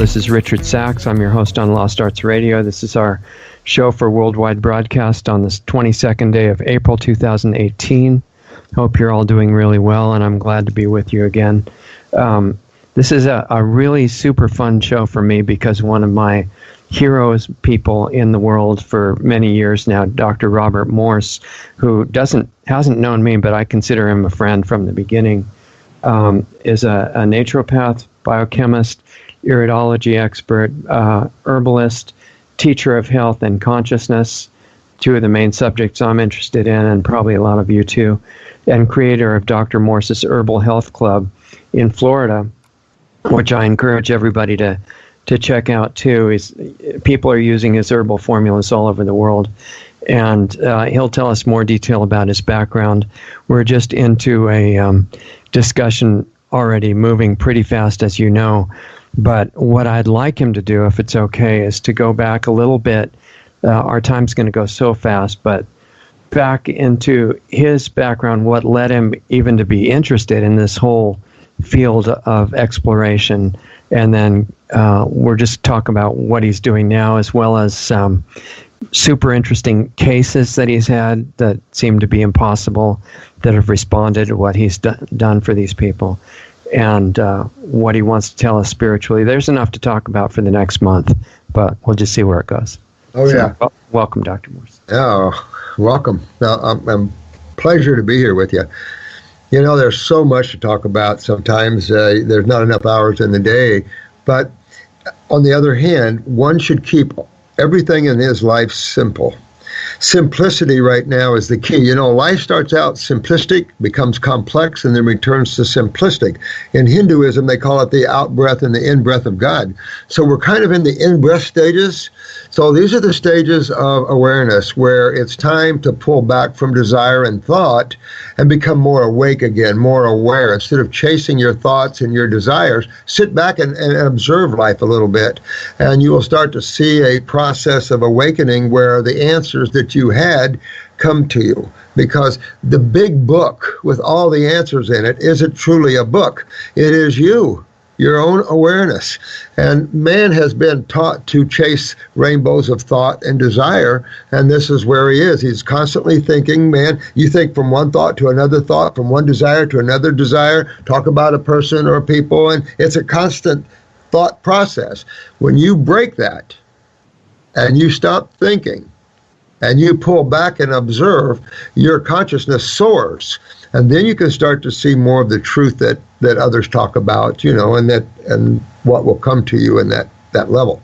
This is Richard Sachs. I'm your host on Lost Arts Radio. This is our show for worldwide broadcast on this 22nd day of April 2018. Hope you're all doing really well, and I'm glad to be with you again. This is a really super fun show for me because one of my heroes people in the world for many years now, Dr. Robert Morse, who hasn't known me, but I consider him a friend from the beginning, is a naturopath, biochemist, iridology expert, herbalist, teacher of health and consciousness, two of the main subjects I'm interested in, and probably a lot of you too, and creator of Dr. Morse's Herbal Health Club in Florida, which I encourage everybody to check out too. People are using his herbal formulas all over the world, and he'll tell us more detail about his background. We're just into a discussion already, moving pretty fast, as you know. But what I'd like him to do, if it's okay, is to go back a little bit. Our time's going to go so fast, but back into his background, what led him even to be interested in this whole field of exploration. And then we're just talking about what he's doing now, as well as some super interesting cases that he's had that seem to be impossible, that have responded to what he's done for these people, and what he wants to tell us spiritually. There's enough to talk about for the next month, but we'll just see where it goes. Oh, so, yeah. Welcome, Dr. Morse. Oh, welcome. I'm pleasure to be here with you. You know, there's so much to talk about. Sometimes there's not enough hours in the day. But on the other hand, one should keep everything in his life simple. Simplicity right now is the key. You know, life starts out simplistic, becomes complex, and then returns to simplistic. In Hinduism, they call it the out-breath and the in-breath of God. So we're kind of in the in-breath stages. So these are the stages of awareness where it's time to pull back from desire and thought and become more awake again, more aware. Instead of chasing your thoughts and your desires, sit back and observe life a little bit. And you will start to see a process of awakening where the answers that you had come to you. Because the big book with all the answers in it isn't truly a book. It is you, your own awareness. And man has been taught to chase rainbows of thought and desire, and this is where he is. He's constantly thinking, man, you think from one thought to another thought, from one desire to another desire, talk about a person or people, and it's a constant thought process. When you break that and you stop thinking and you pull back and observe, your consciousness soars. And then you can start to see more of the truth that others talk about, you know, and what will come to you in that level.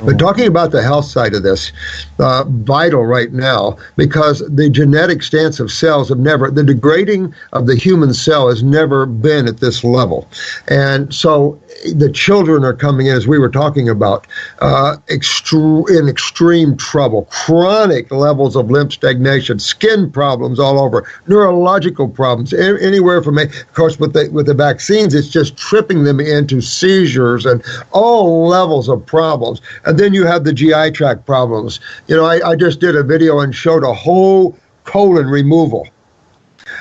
But talking about the health side of this, vital right now, because the genetic stance of cells the degrading of the human cell has never been at this level. And so the children are coming in, as we were talking about, in extreme trouble, chronic levels of lymph stagnation, skin problems all over, neurological problems, anywhere from, of course, with the vaccines, it's just tripping them into seizures and all levels of problems. And then you have the GI tract problems. You know, I just did a video and showed a whole colon removal.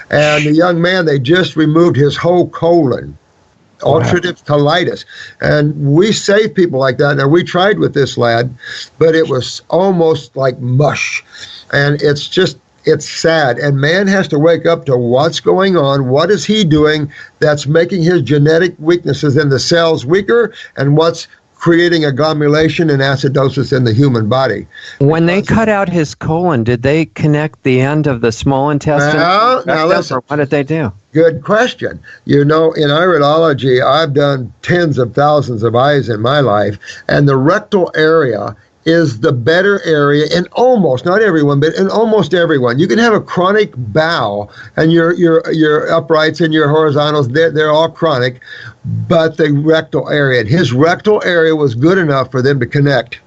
And the young man, they just removed his whole colon. Ulcerative colitis. And we save people like that. Now, we tried with this lad, but it was almost like mush. And it's sad. And man has to wake up to what's going on. What is he doing that's making his genetic weaknesses in the cells weaker, and what's creating agglomulation and acidosis in the human body. When they cut out his colon, did they connect the end of the small intestine? Now listen. Or what did they do? Good question. You know, in iridology, I've done tens of thousands of eyes in my life, and the rectal area is the better area in almost, not everyone, but in almost everyone. You can have a chronic bowel, and your uprights and your horizontals, they're all chronic, but the rectal area, and his rectal area was good enough for them to connect.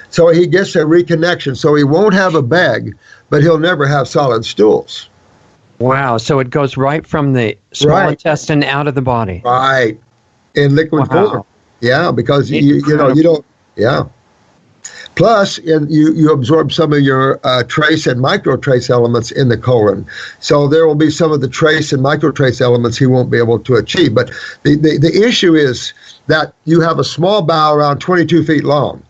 So he gets a reconnection. So he won't have a bag, but he'll never have solid stools. Wow. So it goes right from the small intestine out of the body. Right. In liquid form. Yeah, because you know, you don't, yeah. Plus, you absorb some of your trace and microtrace elements in the colon. So there will be some of the trace and microtrace elements he won't be able to achieve. But the issue is that you have a small bowel around 22 feet long.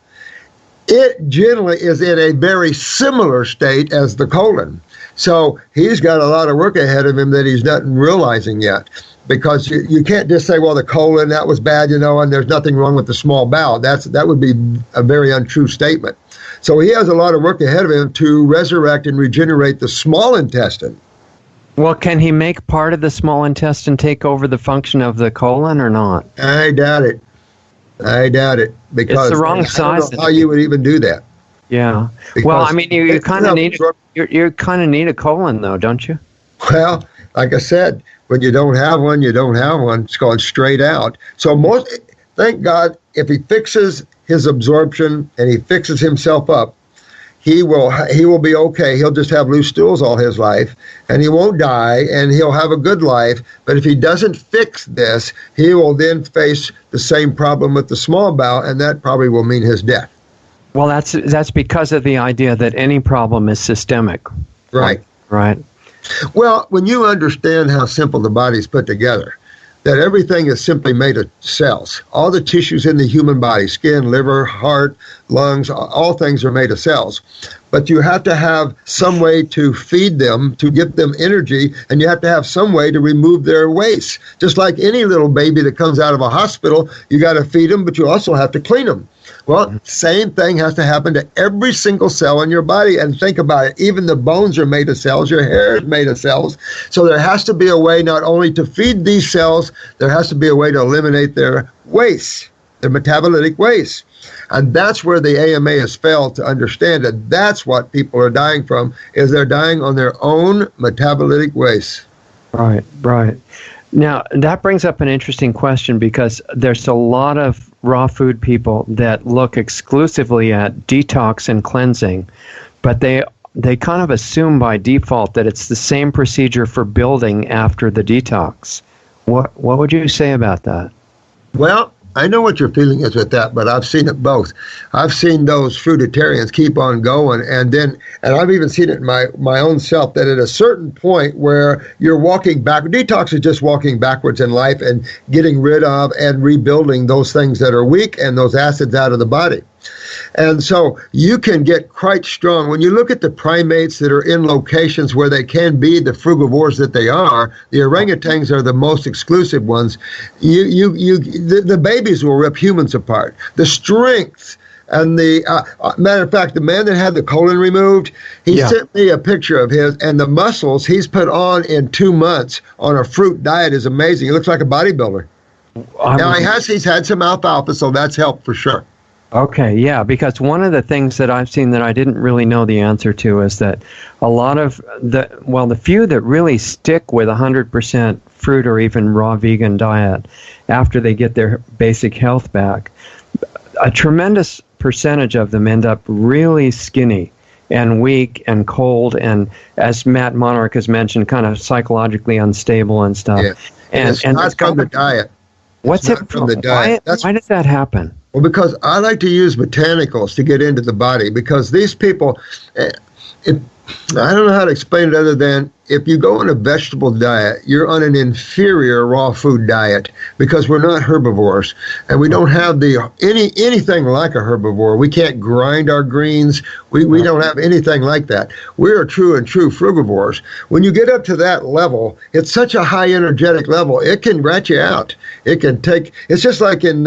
It generally is in a very similar state as the colon. So he's got a lot of work ahead of him that he's not realizing yet. Because you can't just say, well, the colon, that was bad, and there's nothing wrong with the small bowel. That would be a very untrue statement. So he has a lot of work ahead of him to resurrect and regenerate the small intestine. Well, can he make part of the small intestine take over the function of the colon or not? I doubt it. Because it's the wrong size. I don't know how you would even do that. Yeah. Well, I mean, you kind of need a colon, though, don't you? Well, like I said, when you don't have one, you don't have one. It's going straight out. So thank God, if he fixes his absorption and he fixes himself up, he will be okay. He'll just have loose stools all his life, and he won't die, and he'll have a good life. But if he doesn't fix this, he will then face the same problem with the small bowel, and that probably will mean his death. Well, that's because of the idea that any problem is systemic. Right. Right. Well, when you understand how simple the body's put together, that everything is simply made of cells. All the tissues in the human body, skin, liver, heart, lungs, all things are made of cells. But you have to have some way to feed them, to give them energy, and you have to have some way to remove their waste. Just like any little baby that comes out of a hospital, you got to feed them, but you also have to clean them. Well, same thing has to happen to every single cell in your body. And think about it, even the bones are made of cells, your hair is made of cells. So there has to be a way not only to feed these cells, there has to be a way to eliminate their waste, their metabolitic waste. And that's where the AMA has failed to understand it. That's what people are dying from, is they're dying on their own metabolitic waste. Right. Now, that brings up an interesting question, because there's a lot of raw food people that look exclusively at detox and cleansing, but they kind of assume by default that it's the same procedure for building after the detox. What would you say about that? Well, I know what your feeling is with that, but I've seen it both. I've seen those fruitarians keep on going, and I've even seen it in my own self, that at a certain point where you're walking back, detox is just walking backwards in life and getting rid of and rebuilding those things that are weak and those acids out of the body. And so you can get quite strong. When you look at the primates that are in locations where they can be the frugivores that they are, the orangutans are the most exclusive ones. The babies will rip humans apart. The strength and the matter of fact, the man that had the colon removed, he sent me a picture of his, and the muscles he's put on in 2 months on a fruit diet is amazing. He looks like a bodybuilder. Now he's had some alfalfa, so that's helped for sure. Okay, yeah, because one of the things that I've seen that I didn't really know the answer to is that a lot of the few that really stick with 100% fruit or even raw vegan diet after they get their basic health back, a tremendous percentage of them end up really skinny and weak and cold and, as Matt Monarch has mentioned, kind of psychologically unstable and stuff. Yeah. And it's not from the diet. What's it from the diet? Why does that happen? Well, because I like to use botanicals to get into the body, because these people, I don't know how to explain it other than if you go on a vegetable diet, you're on an inferior raw food diet, because we're not herbivores and we don't have anything like a herbivore. We can't grind our greens. We don't have anything like that. We are true frugivores. When you get up to that level, it's such a high energetic level, it can rat you out. It's just like in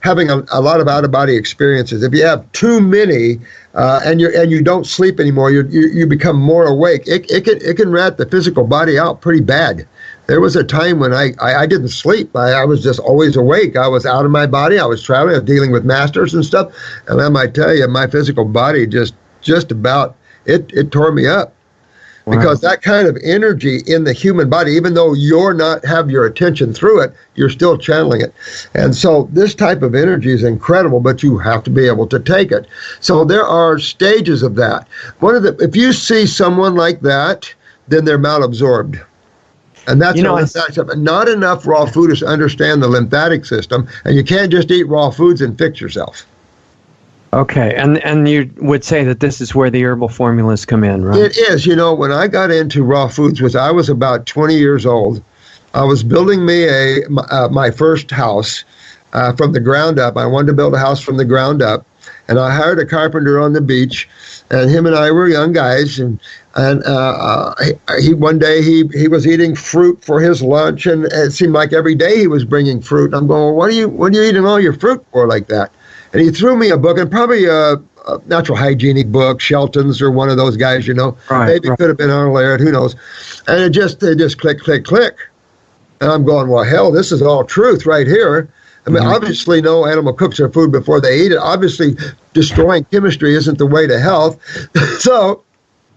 having a lot of out-of-body experiences. If you have too many and you don't sleep anymore, you become more awake. It can rat the physical body out pretty bad. There was a time when I didn't sleep. I was just always awake. I was out of my body. I was traveling. I was dealing with masters and stuff. And I might tell you, my physical body just about, it tore me up. Wow. Because that kind of energy in the human body, even though you're not have your attention through it, you're still channeling it. And so this type of energy is incredible, but you have to be able to take it. So there are stages of that. If you see someone like that, then they're malabsorbed. And that's not enough raw foodists understand the lymphatic system, and you can't just eat raw foods and fix yourself. Okay, and you would say that this is where the herbal formulas come in, right? It is. When I got into raw foods, I was about 20 years old. I was building me my first house from the ground up. I wanted to build a house from the ground up, and I hired a carpenter on the beach, and him and I were young guys, and he one day he was eating fruit for his lunch, and it seemed like every day he was bringing fruit. I'm going, well, what are you eating all your fruit for like that? And he threw me a book, and probably a natural hygienic book, Shelton's or one of those guys, Right, maybe it could have been Arnold Laird, who knows? And it just click, click, click. And I'm going, well, hell, this is all truth right here. I mean, obviously, no animal cooks their food before they eat it. Obviously, destroying chemistry isn't the way to health. So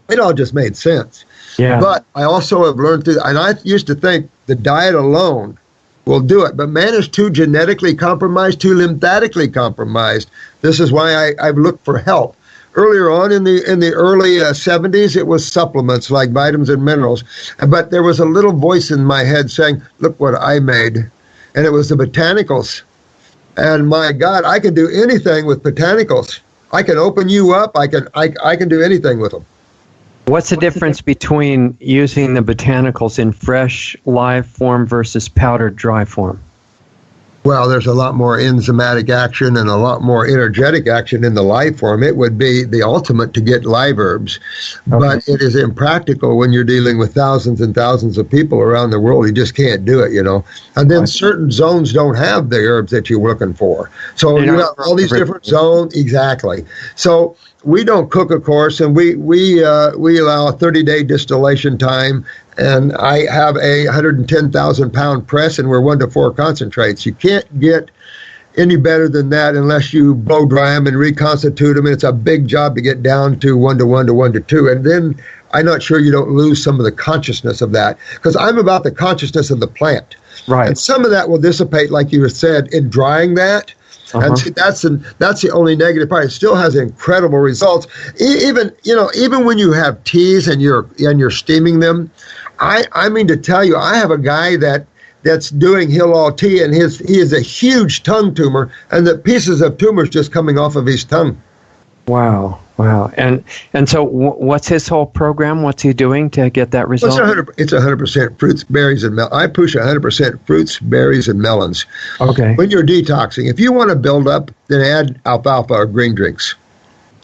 it all just made sense. Yeah. But I also have learned and I used to think the diet alone will do it. But man is too genetically compromised, too lymphatically compromised. This is why I've looked for help. Earlier on in the early 70s, it was supplements like vitamins and minerals. But there was a little voice in my head saying, look what I made. And it was the botanicals. And my God, I can do anything with botanicals. I can open you up. I can do anything with them. What's the difference between using the botanicals in fresh, live form versus powdered, dry form? Well, there's a lot more enzymatic action and a lot more energetic action in the live form. It would be the ultimate to get live herbs, but it is impractical when you're dealing with thousands and thousands of people around the world. You just can't do it, And then certain zones don't have the herbs that you're looking for. So you have all these different zones. Exactly. So we don't cook, of course, and we allow a 30-day distillation time. And I have a 110,000-pound press, and we're 1 to 4 concentrates. You can't get any better than that unless you blow dry them and reconstitute them. And it's a big job to get down to 1 to 1 to 1 to 2. And then I'm not sure you don't lose some of the consciousness of that, because I'm about the consciousness of the plant. Right. And some of that will dissipate, like you said, in drying that. And see, that's the only negative part. It still has incredible results. Even when you have teas and you're steaming them, I mean to tell you, I have a guy that's doing Hill tea, and he has a huge tongue tumor, and the pieces of tumors just coming off of his tongue. Wow. And so what's his whole program? What's he doing to get that result? It's 100% fruits, berries, and melons. I push 100% fruits, berries, and melons. Okay. When you're detoxing, if you want to build up, then add alfalfa or green drinks.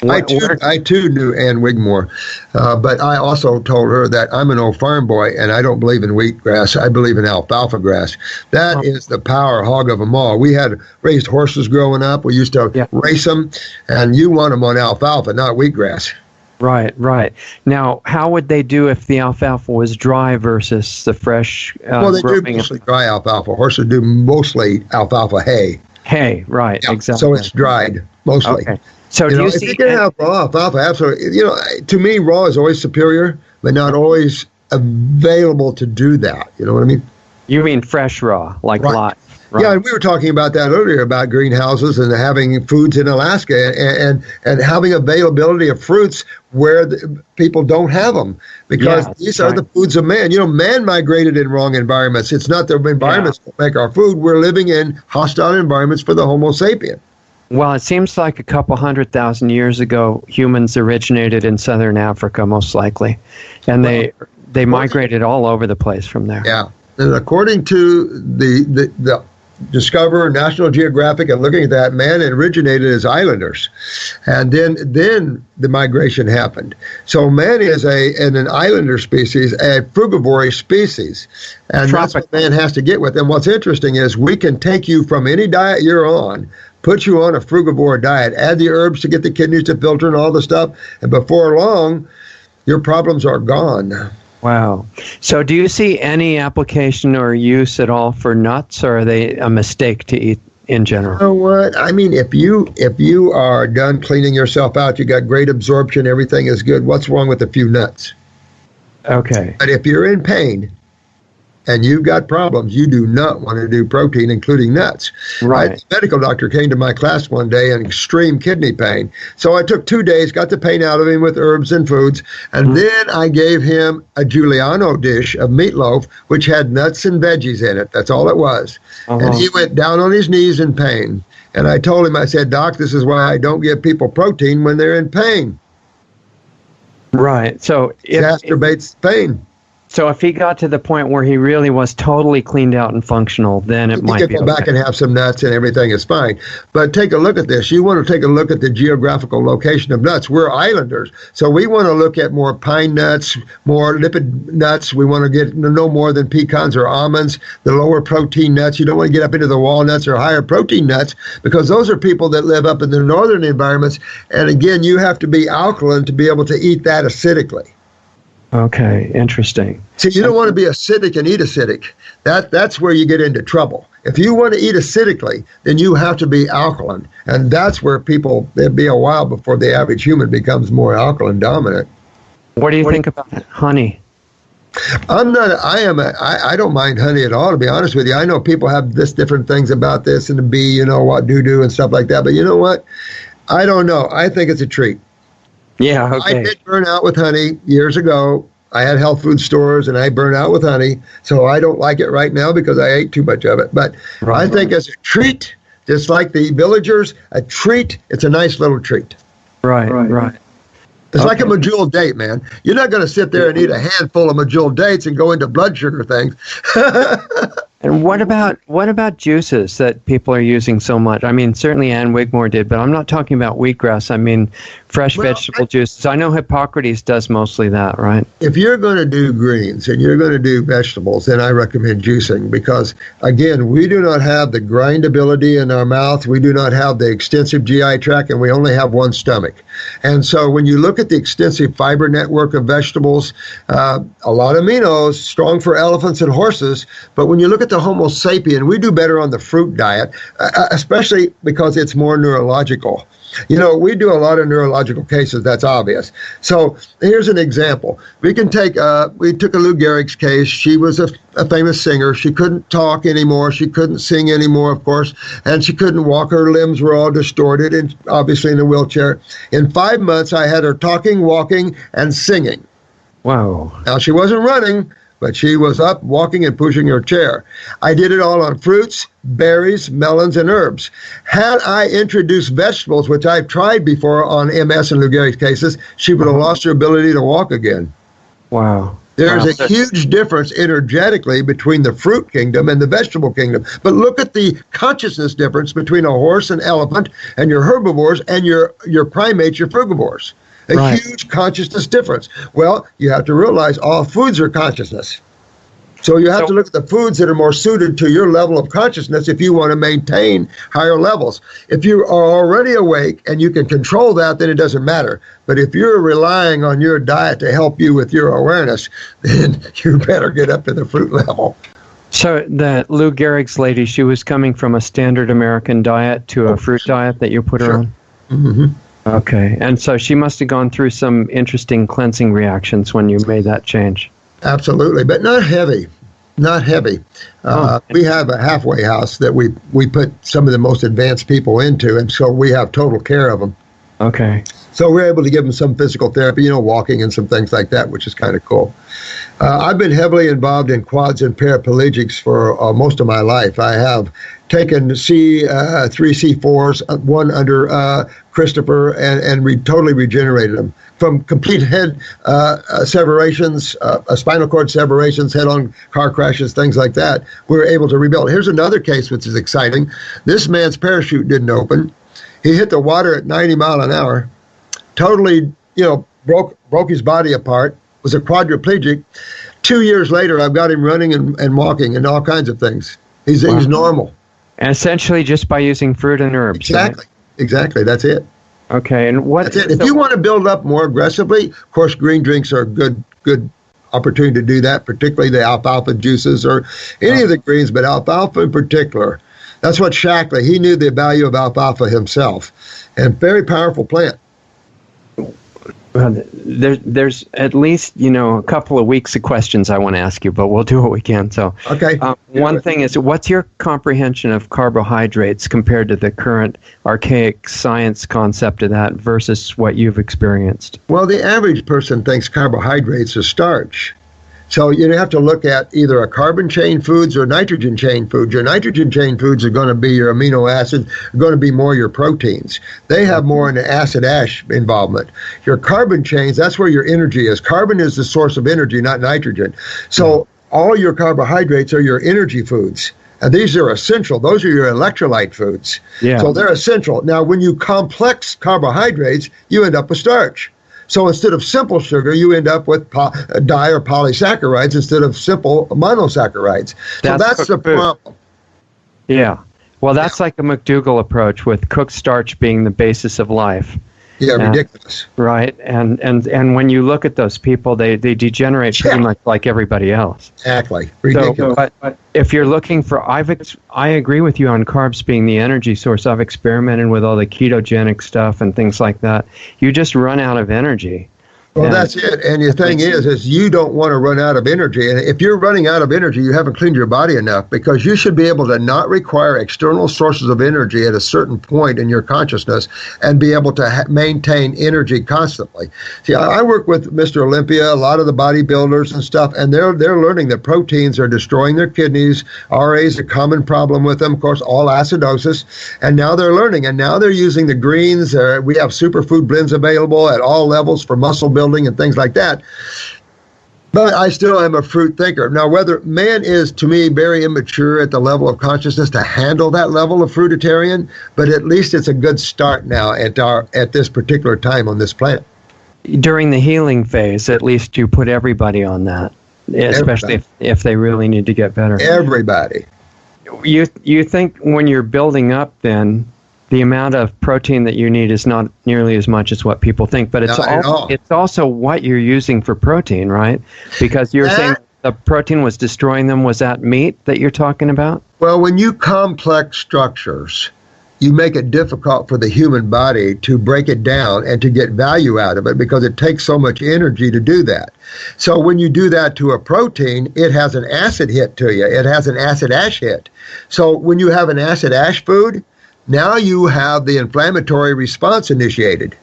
I too knew Ann Wigmore, but I also told her that I'm an old farm boy and I don't believe in wheatgrass. I believe in alfalfa grass. That is the power hog of them all. We had raised horses growing up. We used to race them, and you want them on alfalfa, not wheatgrass. Right. Now, how would they do if the alfalfa was dry versus the fresh? Well, they do mostly dry alfalfa. Horses do mostly alfalfa hay. Hay, right, exactly. So it's dried, mostly. Okay. So if you can have raw alfalfa, absolutely. To me, raw is always superior, but not always available to do that. You know what I mean? You mean fresh raw, like live. Right. Yeah, and we were talking about that earlier, about greenhouses and having foods in Alaska and having availability of fruits where people don't have them, because these are the foods of man. Man migrated in wrong environments. It's not the environments that make our food. We're living in hostile environments for the Homo sapien. Well, it seems like a couple 100,000 years ago, humans originated in southern Africa, most likely, and they migrated all over the place from there. Yeah, and according to the Discoverer, National Geographic, and looking at that, man originated as islanders, and then the migration happened. So man is an islander species, a frugivore species, and that's what man has to get with. And what's interesting is we can take you from any diet you're on, put you on a frugivore diet, add the herbs to get the kidneys to filter and all the stuff, and before long, your problems are gone. Wow. So do you see any application or use at all for nuts, or are they a mistake to eat in general? You know what? I mean, if you are done cleaning yourself out, you got great absorption, everything is good, what's wrong with a few nuts? Okay. But if you're in pain and you've got problems, you do not want to do protein, including nuts. Right. The medical doctor came to my class one day in extreme kidney pain. So I took 2 days, got the pain out of him with herbs and foods, and then I gave him a Giuliano dish of meatloaf, which had nuts and veggies in it. That's all it was. And he went down on his knees in pain. And I told him, I said, Doc, this is why I don't give people protein when they're in pain. Right. So Exacerbates pain. So if he got to the point where he really was totally cleaned out and functional, then it might be go back and have some nuts and everything is fine. But take a look at this. You want to take a look at the geographical location of nuts. We're islanders. So we want to look at more pine nuts, more lipid nuts. We want to get no more than pecans or almonds, the lower protein nuts. You don't want to get up into the walnuts or higher protein nuts because those are people that live up in the northern environments. And again, you have to be alkaline to be able to eat that acidically. Okay, interesting. See, you don't want to be acidic and eat acidic. That's where you get into trouble. If you want to eat acidically, then you have to be alkaline. And that's where it'll be a while before the average human becomes more alkaline dominant. What do you think about honey? I don't mind honey at all, to be honest with you. I know people have different things about this and the bee, what do and stuff like that. But you know what? I don't know. I think it's a treat. Yeah, okay. I did burn out with honey years ago. I had health food stores and I burned out with honey. So I don't like it right now because I ate too much of it. But I think as a treat, just like the villagers, a treat, it's a nice little treat. Right. It's like a medjool date, man. You're not going to sit there and eat a handful of medjool dates and go into blood sugar things. And what about juices that people are using so much? I mean, certainly Ann Wigmore did, but I'm not talking about wheatgrass. I mean, fresh vegetable juices. I know Hippocrates does mostly that, right? If you're going to do greens and you're going to do vegetables, then I recommend juicing because, again, we do not have the grindability in our mouth. We do not have the extensive GI tract, and we only have one stomach. And so when you look at the extensive fiber network of vegetables, a lot of aminos, strong for elephants and horses, but when you look at the Homo sapien, we do better on the fruit diet, especially because it's more neurological. We do a lot of neurological cases, that's obvious. So here's an example. We took a Lou Gehrig's case. She was a famous singer. She couldn't talk anymore. She couldn't sing anymore, of course, and she couldn't walk. Her limbs were all distorted and obviously in a wheelchair. In 5 months, I had her talking, walking, and singing. Wow. Now, she wasn't running, but she was up, walking, and pushing her chair. I did it all on fruits, berries, melons, and herbs. Had I introduced vegetables, which I've tried before on MS and Lou Gehrig's cases, she would have lost her ability to walk again. Wow. There's a huge difference energetically between the fruit kingdom and the vegetable kingdom. But look at the consciousness difference between a horse and elephant and your herbivores and your primates, your frugivores. A huge consciousness difference. Well, you have to realize all foods are consciousness. So you have to look at the foods that are more suited to your level of consciousness if you want to maintain higher levels. If you are already awake and you can control that, then it doesn't matter. But if you're relying on your diet to help you with your awareness, then you better get up to the fruit level. So the Lou Gehrig's lady, she was coming from a standard American diet to a fruit diet that you put her on? Mm-hmm. Okay, and so she must have gone through some interesting cleansing reactions when you made that change. Absolutely, but not heavy. Not heavy. We have a halfway house that we put some of the most advanced people into, and so we have total care of them. Okay. So we're able to give them some physical therapy, walking and some things like that, which is kind of cool. I've been heavily involved in quads and paraplegics for most of my life. I have taken three C4s, one under Christopher, and totally regenerated them from complete head severations, spinal cord severations, head-on car crashes, things like that. We were able to rebuild. Here's another case which is exciting. This man's parachute didn't open. He hit the water at 90 miles an hour, totally, broke his body apart, was a quadriplegic. 2 years later, I've got him running and walking and all kinds of things. He's normal. And essentially just by using fruit and herbs. Exactly. That's it. Okay. And that's it. If you want to build up more aggressively, of course, green drinks are a good opportunity to do that, particularly the alfalfa juices or any of the greens, but alfalfa in particular. That's what Shackley, he knew the value of alfalfa himself, and very powerful plant. There's at least, a couple of weeks of questions I want to ask you, but we'll do what we can. So, okay. One thing is, what's your comprehension of carbohydrates compared to the current archaic science concept of that versus what you've experienced? Well, the average person thinks carbohydrates are starch. So you have to look at either a carbon chain foods or nitrogen chain foods. Your nitrogen chain foods are going to be your amino acids, are going to be more your proteins. They have more in the acid-ash involvement. Your carbon chains, that's where your energy is. Carbon is the source of energy, not nitrogen. So all your carbohydrates are your energy foods. And these are essential. Those are your electrolyte foods. Yeah. So they're essential. Now, when you complex carbohydrates, you end up with starch. So instead of simple sugar, you end up with di or polysaccharides instead of simple monosaccharides. So that's the problem. Yeah. Well, that's like a McDougall approach with cooked starch being the basis of life. Yeah, ridiculous. Right. And when you look at those people, they degenerate pretty much like everybody else. Exactly. Ridiculous. So, but if you're looking for, I agree with you on carbs being the energy source. I've experimented with all the ketogenic stuff and things like that. You just run out of energy. Well, that's it. And the thing is you don't want to run out of energy. And if you're running out of energy, you haven't cleaned your body enough, because you should be able to not require external sources of energy at a certain point in your consciousness and be able to maintain energy constantly. See, I work with Mr. Olympia, a lot of the bodybuilders and stuff, and they're learning that proteins are destroying their kidneys. RA is a common problem with them, of course, all acidosis. And now they're learning, and now they're using the greens. We have superfood blends available at all levels for muscle building and things like that. But I still am a fruit thinker. Now, whether man is, to me, very immature at the level of consciousness to handle that level of fruitarian, but at least it's a good start now at this particular time on this planet. During the healing phase, at least you put everybody on that, especially if they really need to get better. Everybody. You think when you're building up, then the amount of protein that you need is not nearly as much as what people think, but it's also what you're using for protein, right? Because you're saying the protein was destroying them. Was that meat that you're talking about? Well, when you complex structures, you make it difficult for the human body to break it down and to get value out of it, because it takes so much energy to do that. So when you do that to a protein, it has an acid hit to you. It has an acid ash hit. So when you have an acid ash food, now you have the inflammatory response initiated,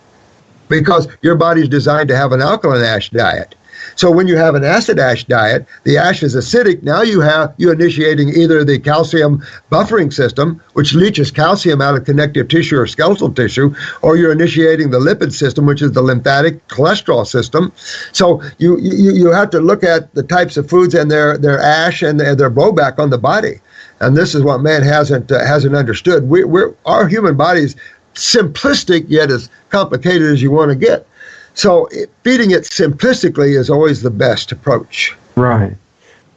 because your body's designed to have an alkaline ash diet. So when you have an acid ash diet, the ash is acidic. Now you're initiating either the calcium buffering system, which leaches calcium out of connective tissue or skeletal tissue, or you're initiating the lipid system, which is the lymphatic cholesterol system. So you have to look at the types of foods and their ash and their blowback on the body. And this is what man hasn't understood. Our human body's simplistic, yet as complicated as you want to get. So feeding it simplistically is always the best approach. Right.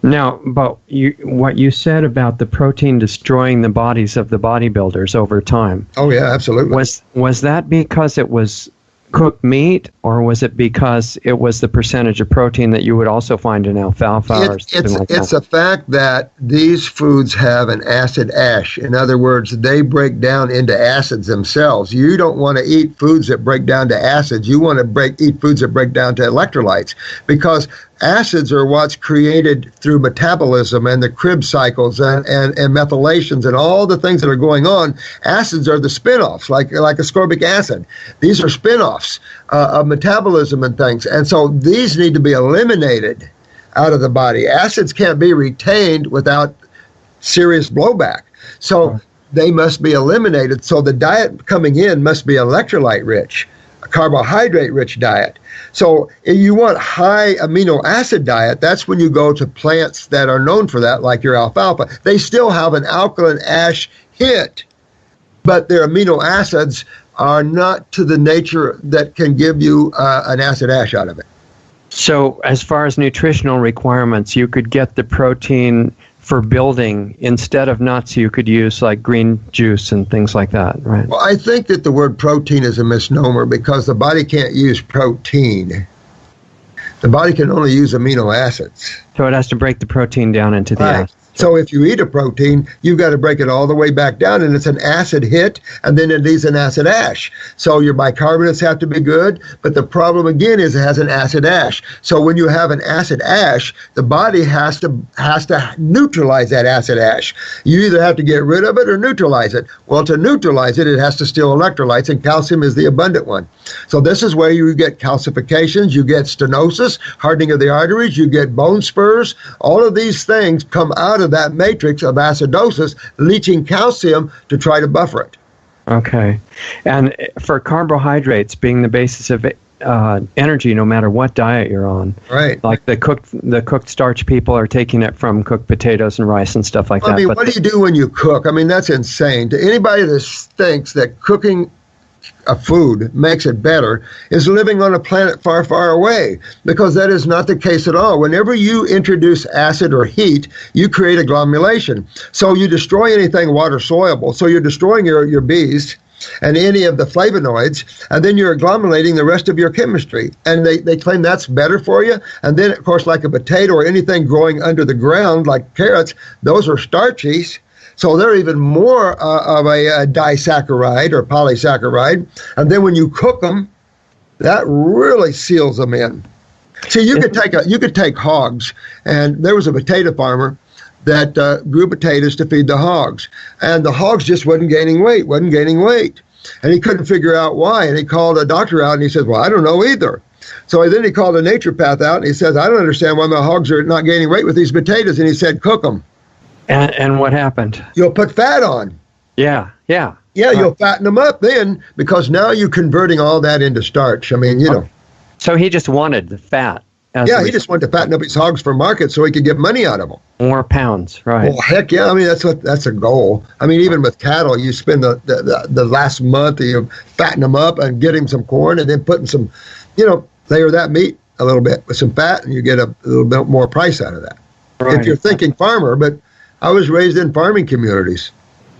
Now, but what you said about the protein destroying the bodies of the bodybuilders over time. Oh yeah, absolutely. Was that because it was cooked meat, or was it because it was the percentage of protein that you would also find in alfalfa or something like that? It's a fact that these foods have an acid ash. In other words, they break down into acids themselves. You don't want to eat foods that break down to acids. You want to eat foods that break down to electrolytes, because acids are what's created through metabolism and the Krebs cycles and methylations and all the things that are going on. Acids are the spin-offs, like ascorbic acid. These are spin-offs of metabolism and things. And so these need to be eliminated out of the body. Acids can't be retained without serious blowback. So they must be eliminated. So the diet coming in must be electrolyte rich, a carbohydrate rich diet. So if you want high amino acid diet, that's when you go to plants that are known for that, like your alfalfa. They still have an alkaline ash hit, but their amino acids are not to the nature that can give you an acid ash out of it. So as far as nutritional requirements, you could get the protein for building. Instead of nuts, you could use like green juice and things like that, right? Well, I think that the word protein is a misnomer, because the body can't use protein. The body can only use amino acids. So it has to break the protein down into the acids. So if you eat a protein, you've got to break it all the way back down, and it's an acid hit, and then it leaves an acid ash. So your bicarbonates have to be good, but the problem again is it has an acid ash. So when you have an acid ash, the body has to neutralize that acid ash. You either have to get rid of it or neutralize it. Well, to neutralize it, it has to steal electrolytes, and calcium is the abundant one. So this is where you get calcifications, you get stenosis, hardening of the arteries, you get bone spurs. All of these things come out of that matrix of acidosis, leaching calcium to try to buffer it. Okay. And for carbohydrates being the basis of energy, no matter what diet you're on, right? Like the cooked starch people are taking it from cooked potatoes and rice and stuff like that. I mean, what do you do when you cook? I mean, that's insane. To anybody that thinks that cooking a food makes it better is living on a planet far, far away, because that is not the case at all. Whenever you introduce acid or heat, you create agglomeration. So you destroy anything water soluble. So you're destroying your bees and any of the flavonoids, and then you're agglomerating the rest of your chemistry. And they claim that's better for you. And then, of course, like a potato or anything growing under the ground, like carrots, those are starchies. So they're even more of a disaccharide or polysaccharide. And then when you cook them, that really seals them in. See, you could take hogs, and there was a potato farmer that grew potatoes to feed the hogs. And the hogs just wasn't gaining weight. And he couldn't figure out why. And he called a doctor out, and he says, well, I don't know either. So then he called a naturopath out, and he says, I don't understand why my hogs are not gaining weight with these potatoes. And he said, cook them. And what happened? You'll put fat on. Yeah. You'll fatten them up then, because now you're converting all that into starch. I mean, you know. So he just wanted the fat. Yeah, he just wanted to fatten up his hogs for market so he could get money out of them. More pounds, right? Well, heck yeah. I mean, that's a goal. I mean, even with cattle, you spend the last month, you fatten them up and getting some corn, and then putting some, layer that meat a little bit with some fat, and you get a little bit more price out of that. Right. If you're thinking farmer, but I was raised in farming communities.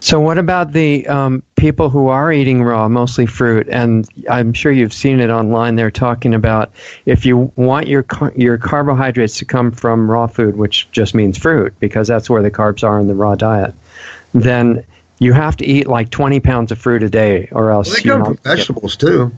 So what about the people who are eating raw, mostly fruit? And I'm sure you've seen it online. They're talking about if you want your carbohydrates to come from raw food, which just means fruit, because that's where the carbs are in the raw diet, then you have to eat like 20 pounds of fruit a day, or else they come from vegetables too.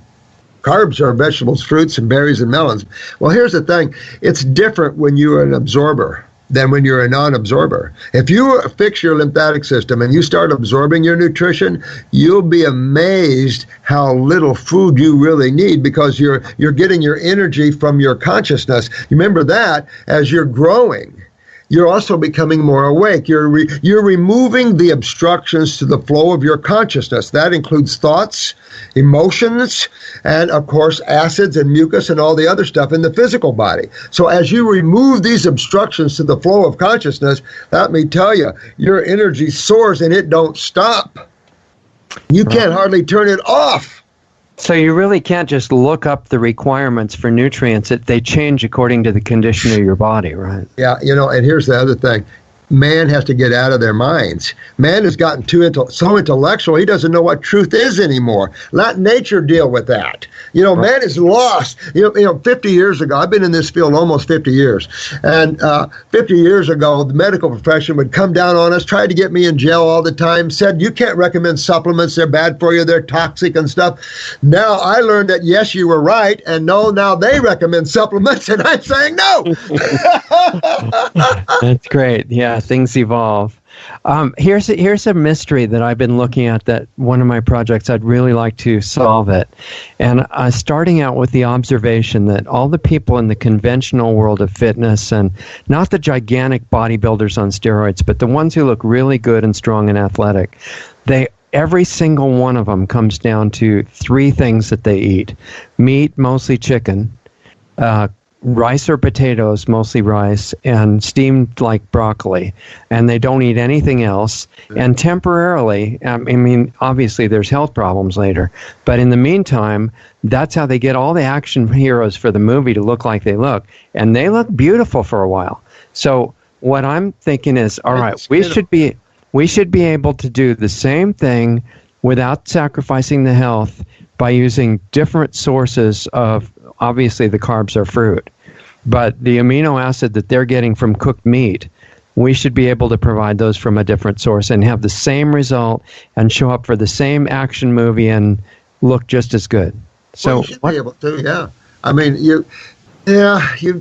Carbs are vegetables, fruits, and berries and melons. Well, here's the thing. It's different when you're an absorber than when you're a non-absorber. If you fix your lymphatic system and you start absorbing your nutrition, you'll be amazed how little food you really need, because you're getting your energy from your consciousness. Remember that as you're growing, you're also becoming more awake. You're removing the obstructions to the flow of your consciousness. That includes thoughts, emotions, and of course acids and mucus and all the other stuff in the physical body. So as you remove these obstructions to the flow of consciousness, let me tell you, your energy soars and it don't stop. You can't hardly turn it off. So you really can't just look up the requirements for nutrients. They change according to the condition of your body, right? Yeah, and here's the other thing. Man has to get out of their minds. Man has gotten so intellectual, he doesn't know what truth is anymore. Let nature deal with that. Man is lost. 50 years ago, I've been in this field almost 50 years, and 50 years ago, the medical profession would come down on us, try to get me in jail all the time, said, you can't recommend supplements, they're bad for you, they're toxic and stuff. Now I learned that, yes, you were right, and no, now they recommend supplements, and I'm saying no. That's great. Yeah. Things evolve. Here's a mystery that I've been looking at, that one of my projects I'd really like to solve it. And starting out with the observation that all the people in the conventional world of fitness, and not the gigantic bodybuilders on steroids, but the ones who look really good and strong and athletic, every single one of them comes down to three things that they eat: meat, mostly chicken, rice or potatoes, mostly rice, and steamed like broccoli, and they don't eat anything else. And temporarily, obviously there's health problems later, but in the meantime, that's how they get all the action heroes for the movie to look like they look, and they look beautiful for a while. So what I'm thinking is, all right, we should be able to do the same thing without sacrificing the health by using different sources of, obviously the carbs are fruit, but the amino acid that they're getting from cooked meat, we should be able to provide those from a different source and have the same result and show up for the same action movie and look just as good. So you should be able to, yeah. I mean, you've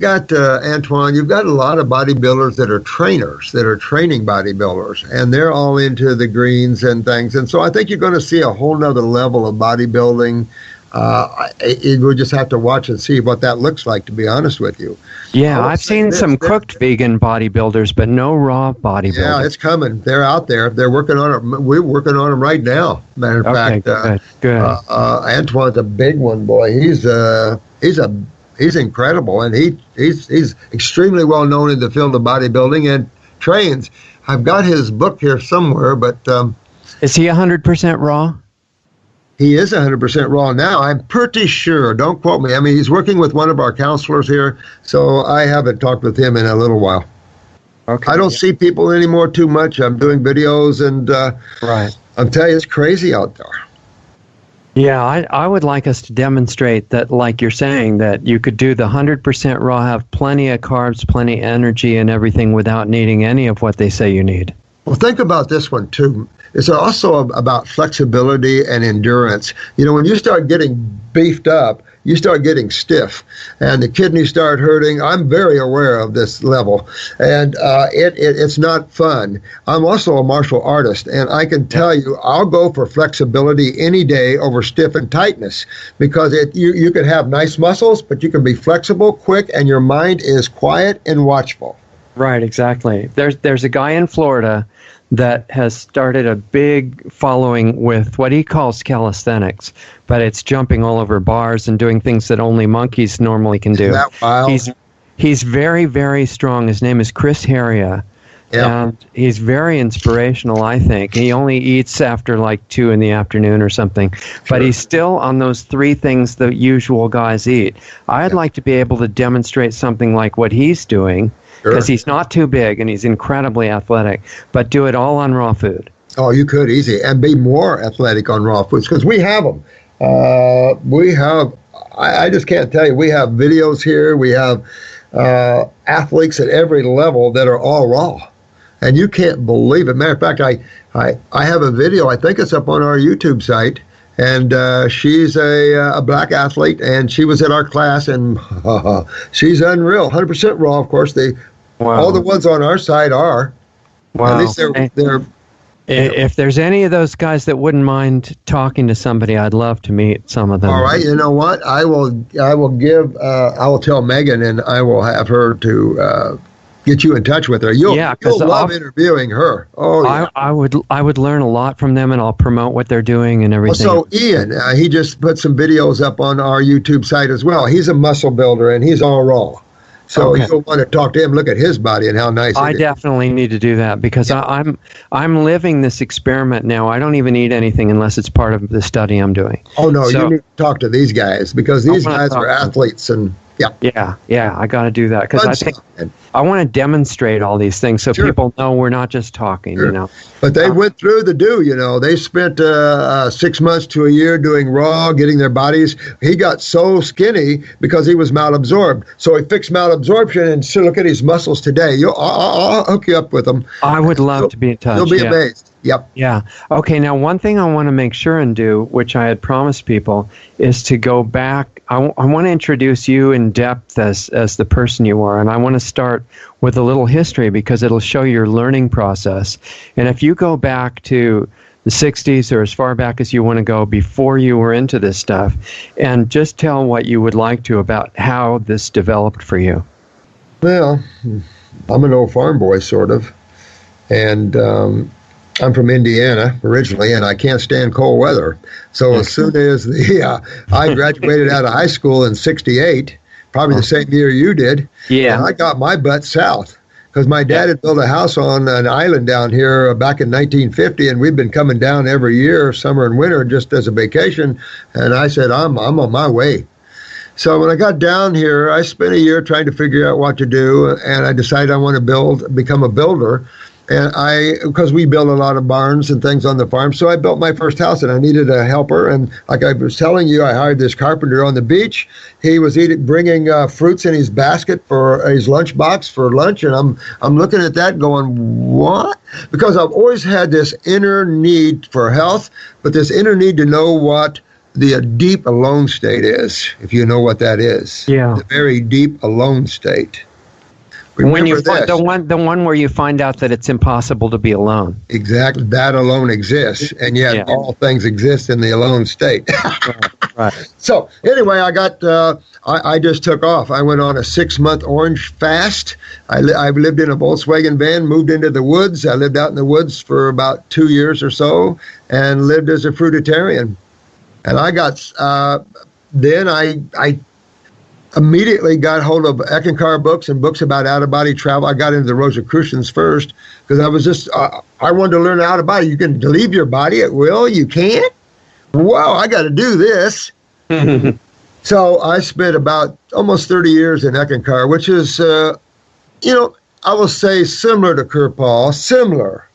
got Antoine. You've got a lot of bodybuilders that are trainers, that are training bodybuilders, and they're all into the greens and things. And so I think you're going to see a whole nother level of bodybuilding. We'll just have to watch and see what that looks like, to be honest with you. Yeah, I've seen some cooked vegan bodybuilders, but no raw bodybuilders. Yeah, it's coming. They're out there. They're working on it. We're working on them right now. Matter of fact, good. Antoine's a big one, boy. He's incredible, and he's extremely well known in the field of bodybuilding and trains. I've got his book here somewhere, but is he 100% raw? He is 100% raw now. I'm pretty sure. Don't quote me. I mean, he's working with one of our counselors here, so I haven't talked with him in a little while. Okay. I don't see people anymore too much. I'm doing videos, and right. I'm telling you, it's crazy out there. Yeah, I would like us to demonstrate that, like you're saying, that you could do the 100% raw, have plenty of carbs, plenty of energy and everything without needing any of what they say you need. Well, think about this one, too. It's also about flexibility and endurance. You know, when you start getting beefed up, you start getting stiff, and the kidneys start hurting. I'm very aware of this level, and it's not fun. I'm also a martial artist, and I can tell you, I'll go for flexibility any day over stiff and tightness, because you can have nice muscles, but you can be flexible, quick, and your mind is quiet and watchful. Right, exactly. There's a guy in Florida that has started a big following with what he calls calisthenics, but it's jumping all over bars and doing things that only monkeys normally can do. Isn't that wild? He's very, very strong. His name is Chris Heria, and he's very inspirational, I think. He only eats after like 2 in the afternoon or something, but he's still on those 3 things the usual guys eat. I'd like to be able to demonstrate something like what he's doing, because he's not too big and he's incredibly athletic, but do it all on raw food. Oh, you could easy, and be more athletic on raw foods, because we have them. I just can't tell you. We have videos here. We have athletes at every level that are all raw, and you can't believe it. Matter of fact, I have a video. I think it's up on our YouTube site. And she's a black athlete, and she was at our class, and she's unreal. 100% raw, of course. All the ones on our side are. Wow. At least they're if there's any of those guys that wouldn't mind talking to somebody, I'd love to meet some of them. All right. You know what? I will tell Megan, and I will have her to get you in touch with her. You'll love interviewing her. Oh, yeah. I would learn a lot from them, and I'll promote what they're doing and everything. So Ian, he just put some videos up on our YouTube site as well. He's a muscle builder, and he's all raw. So you'll want to talk to him, look at his body and how nice it is. I definitely need to do that, because I'm living this experiment now. I don't even eat anything unless it's part of the study I'm doing. Oh, no, you need to talk to these guys, because these guys are athletes, and Yeah, I got to do that, because I think I want to demonstrate all these things so people know we're not just talking, you know. But they went through the you know. They spent 6 months to a year doing raw, getting their bodies. He got so skinny because he was malabsorbed. So he fixed malabsorption, and so look at his muscles today. I'll hook you up with them. I would love to be in touch. You'll be amazed. Yep. Yeah. Okay, now one thing I want to make sure and do, which I had promised people, is to go back. I want to introduce you in depth as the person you are, and I want to start with a little history, because it'll show your learning process. And if you go back to the 60s or as far back as you want to go before you were into this stuff, and just tell what you would like to about how this developed for you. Well, I'm an old farm boy, sort of, and I'm from Indiana originally, and I can't stand cold weather. So as soon as I graduated out of high school in '68, probably the same year you did, and I got my butt south, because my dad had built a house on an island down here back in 1950, and we've been coming down every year, summer and winter, just as a vacation. And I said, I'm on my way. So when I got down here, I spent a year trying to figure out what to do, and I decided I want to become a builder. And because we built a lot of barns and things on the farm, so I built my first house, and I needed a helper. And like I was telling you, I hired this carpenter on the beach. He was bringing fruits in his basket for his lunchbox for lunch, and I'm looking at that going, what? Because I've always had this inner need for health, but this inner need to know what the deep alone state is, if you know what that is. Yeah. The very deep alone state. When you the one where you find out that it's impossible to be alone. Exactly. That alone exists, and yet all things exist in the alone state. Right. So anyway, I just took off. I went on a 6-month orange fast. I've lived in a Volkswagen van, moved into the woods. I lived out in the woods for about 2 years or so, and lived as a fruitarian. And I got, then I immediately got hold of Eckankar books and books about out-of-body travel. I got into the Rosicrucians first because I was just, I wanted to learn out-of-body. You can leave your body at will? You can't? Wow, I got to do this. So I spent about almost 30 years in Eckankar, which is, I will say similar to Kirpal, similar.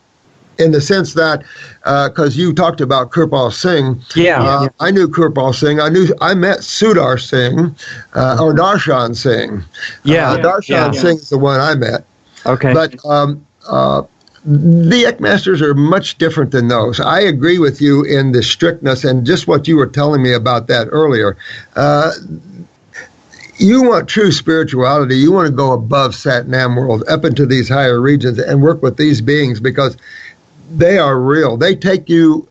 In the sense that, because you talked about Kirpal Singh, I knew Kirpal Singh. I met Sudar Singh or Darshan Singh. Darshan Singh is the one I met. Okay. But the Ek Masters are much different than those. I agree with you in the strictness and just what you were telling me about that earlier. You want true spirituality. You want to go above Satnam world, up into these higher regions and work with these beings because they are real. They take you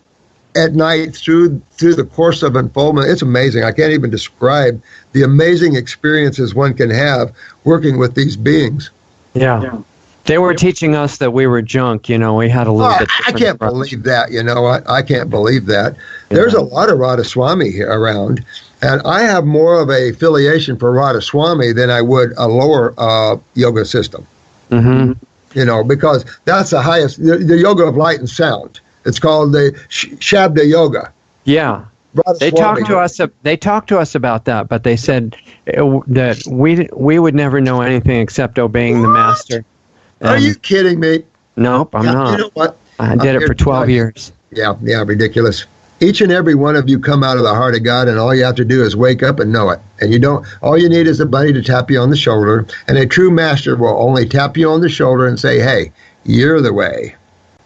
at night through the course of unfoldment. It's amazing. I can't even describe the amazing experiences one can have working with these beings. Yeah. They were teaching us that we were junk. We had a little bit. I can't believe that. I can't believe that. There's a lot of Radhaswami here around, and I have more of a affiliation for Radhaswami than I would a lower yoga system. Mm-hmm. Because that's the highest, the yoga of light and sound. It's called the Shabda Yoga. Yeah. They talked to us about that, but they said that we would never know anything except obeying the master. Are you kidding me? Nope, I'm not. You know what? I did it for 12 years. Yeah, ridiculous. Each and every one of you come out of the heart of God, and all you have to do is wake up and know it. And all you need is a buddy to tap you on the shoulder, and a true master will only tap you on the shoulder and say, hey, you're the way.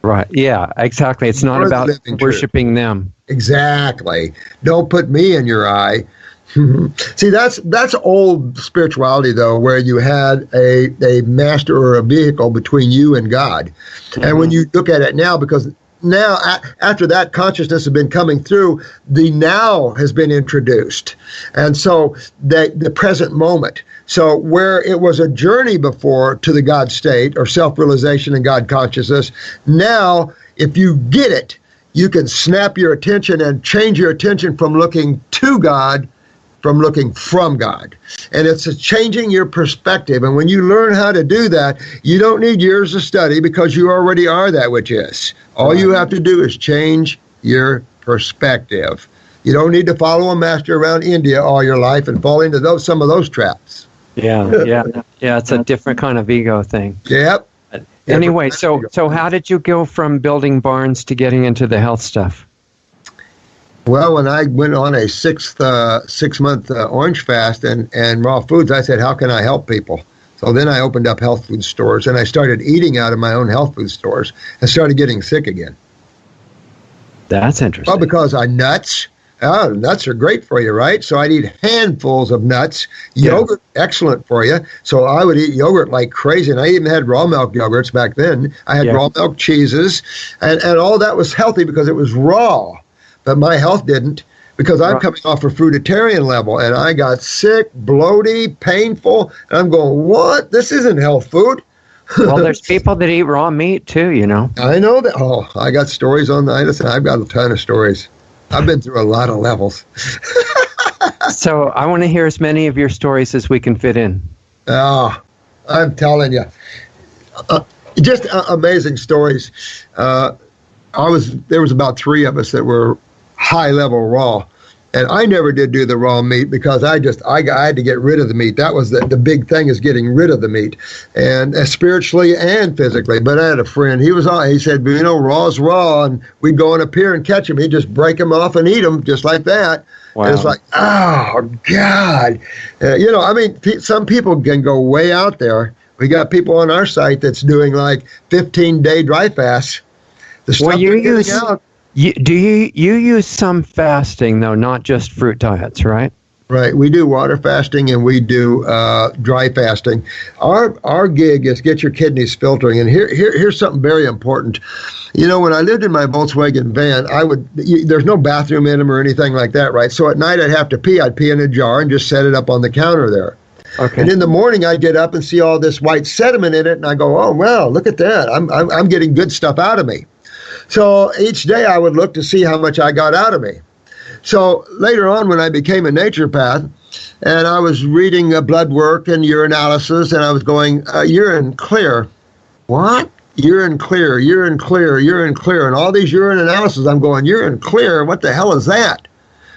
Right, yeah, exactly. It's not about worshiping them. Exactly. Don't put me in your eye. See, that's old spirituality, though, where you had a master or a vehicle between you and God. Mm-hmm. And when you look at it now, because now, after that consciousness has been coming through, the now has been introduced. And so the present moment. So where it was a journey before to the God state or self-realization and God consciousness, now, if you get it, you can snap your attention and change your attention from looking to God, from looking from God. And it's changing your perspective. And when you learn how to do that, you don't need years of study because you already are that which is. All you have to do is change your perspective. You don't need to follow a master around India all your life and fall into some of those traps. Yeah. It's a different kind of ego thing. Yep. Anyway, so how did you go from building barns to getting into the health stuff? Well, when I went on a 6-month orange fast and raw foods, I said, how can I help people? So then I opened up health food stores, and I started eating out of my own health food stores and started getting sick again. That's interesting. Well, because nuts are great for you, right? So I'd eat handfuls of nuts. Yogurt, excellent for you. So I would eat yogurt like crazy, and I even had raw milk yogurts back then. I had raw milk cheeses, and all that was healthy because it was raw. But my health didn't, because I'm coming off a fruitarian level, and I got sick, bloaty, painful, and I'm going, what? This isn't health food. Well, there's people that eat raw meat too, I know that. Oh, I got stories on that. Listen, I've got a ton of stories. I've been through a lot of levels. So I want to hear as many of your stories as we can fit in. Oh, I'm telling you. Just amazing stories. There was about 3 of us that were high level raw, And I never did do the raw meat because I had to get rid of the meat. That was the big thing, is getting rid of the meat, and spiritually and physically. But I had a friend, he said, raw's raw, and we'd go on a pier and catch him. He'd just break them off and eat them just like that. Wow. And it's like, oh, God. Some people can go way out there. We got people on our site that's doing like 15-day dry fasts. The stuff well, you use some fasting, though, not just fruit diets, right? Right. We do water fasting and we do dry fasting. Our gig is get your kidneys filtering. And here's something very important. When I lived in my Volkswagen van, there's no bathroom in them or anything like that, right? So at night I'd have to pee. I'd pee in a jar and just set it up on the counter there. Okay. And in the morning I'd get up and see all this white sediment in it, and I go, oh, well, look at that. I'm getting good stuff out of me. So each day I would look to see how much I got out of me. So later on, when I became a naturopath, and I was reading blood work and urinalysis, and I was going, urine clear. What? Urine clear, urine clear, urine clear. And all these urine analyses, I'm going, urine clear? What the hell is that?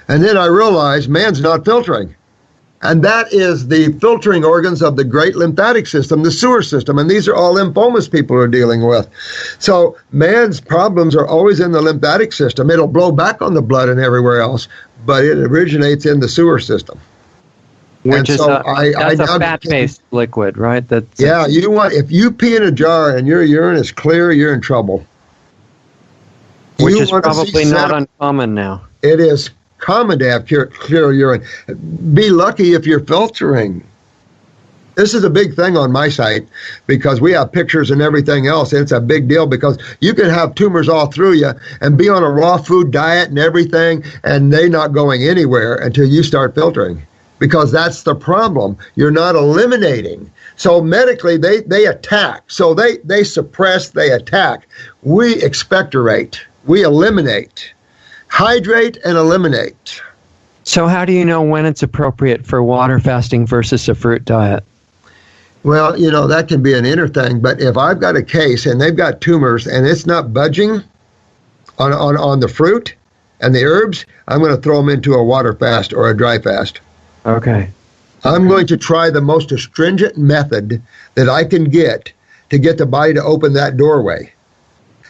And then I realized man's not filtering. And that is the filtering organs of the great lymphatic system, the sewer system. And these are all lymphomas people are dealing with. So man's problems are always in the lymphatic system. It'll blow back on the blood and everywhere else, but it originates in the sewer system. Which is a fat-based liquid, right? If you pee in a jar and your urine is clear, you're in trouble. Which is probably not uncommon now. It is common to have clear urine. Be lucky if you're filtering. This is a big thing on my site because we have pictures and everything else. And it's a big deal because you can have tumors all through you and be on a raw food diet and everything, and they not going anywhere until you start filtering, because that's the problem. You're not eliminating. So medically, they attack. So they suppress, they attack. We expectorate. We eliminate. Hydrate and eliminate. So how do you know when it's appropriate for water fasting versus a fruit diet? Well, that can be an inner thing, but if I've got a case and they've got tumors and it's not budging on the fruit and the herbs, I'm going to throw them into a water fast or a dry fast. Okay. I'm going to try the most astringent method that I can get to get the body to open that doorway.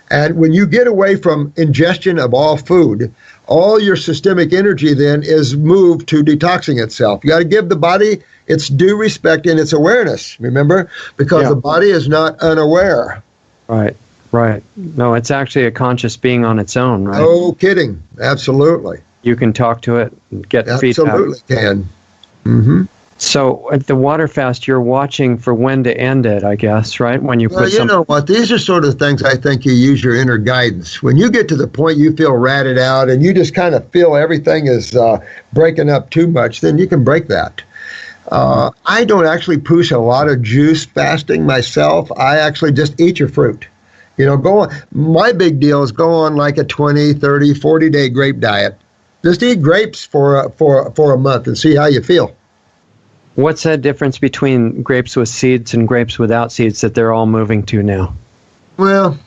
And when you get away from ingestion of all food, all your systemic energy then is moved to detoxing itself. You got to give the body its due respect and its awareness, remember? Because the body is not unaware. Right. No, it's actually a conscious being on its own, right? No kidding. Absolutely. You can talk to it and get feedback. Absolutely can. Mm-hmm. So at the water fast, you're watching for when to end it, I guess, right? When you put you know what? These are sort of things I think you use your inner guidance. When you get to the point you feel ratted out and you just kind of feel everything is breaking up too much, then you can break that. I don't actually push a lot of juice fasting myself. I actually just eat your fruit. Go on. My big deal is go on like a 20, 30, 40-day grape diet. Just eat grapes for a month and see how you feel. What's that difference between grapes with seeds and grapes without seeds that they're all moving to now? Well,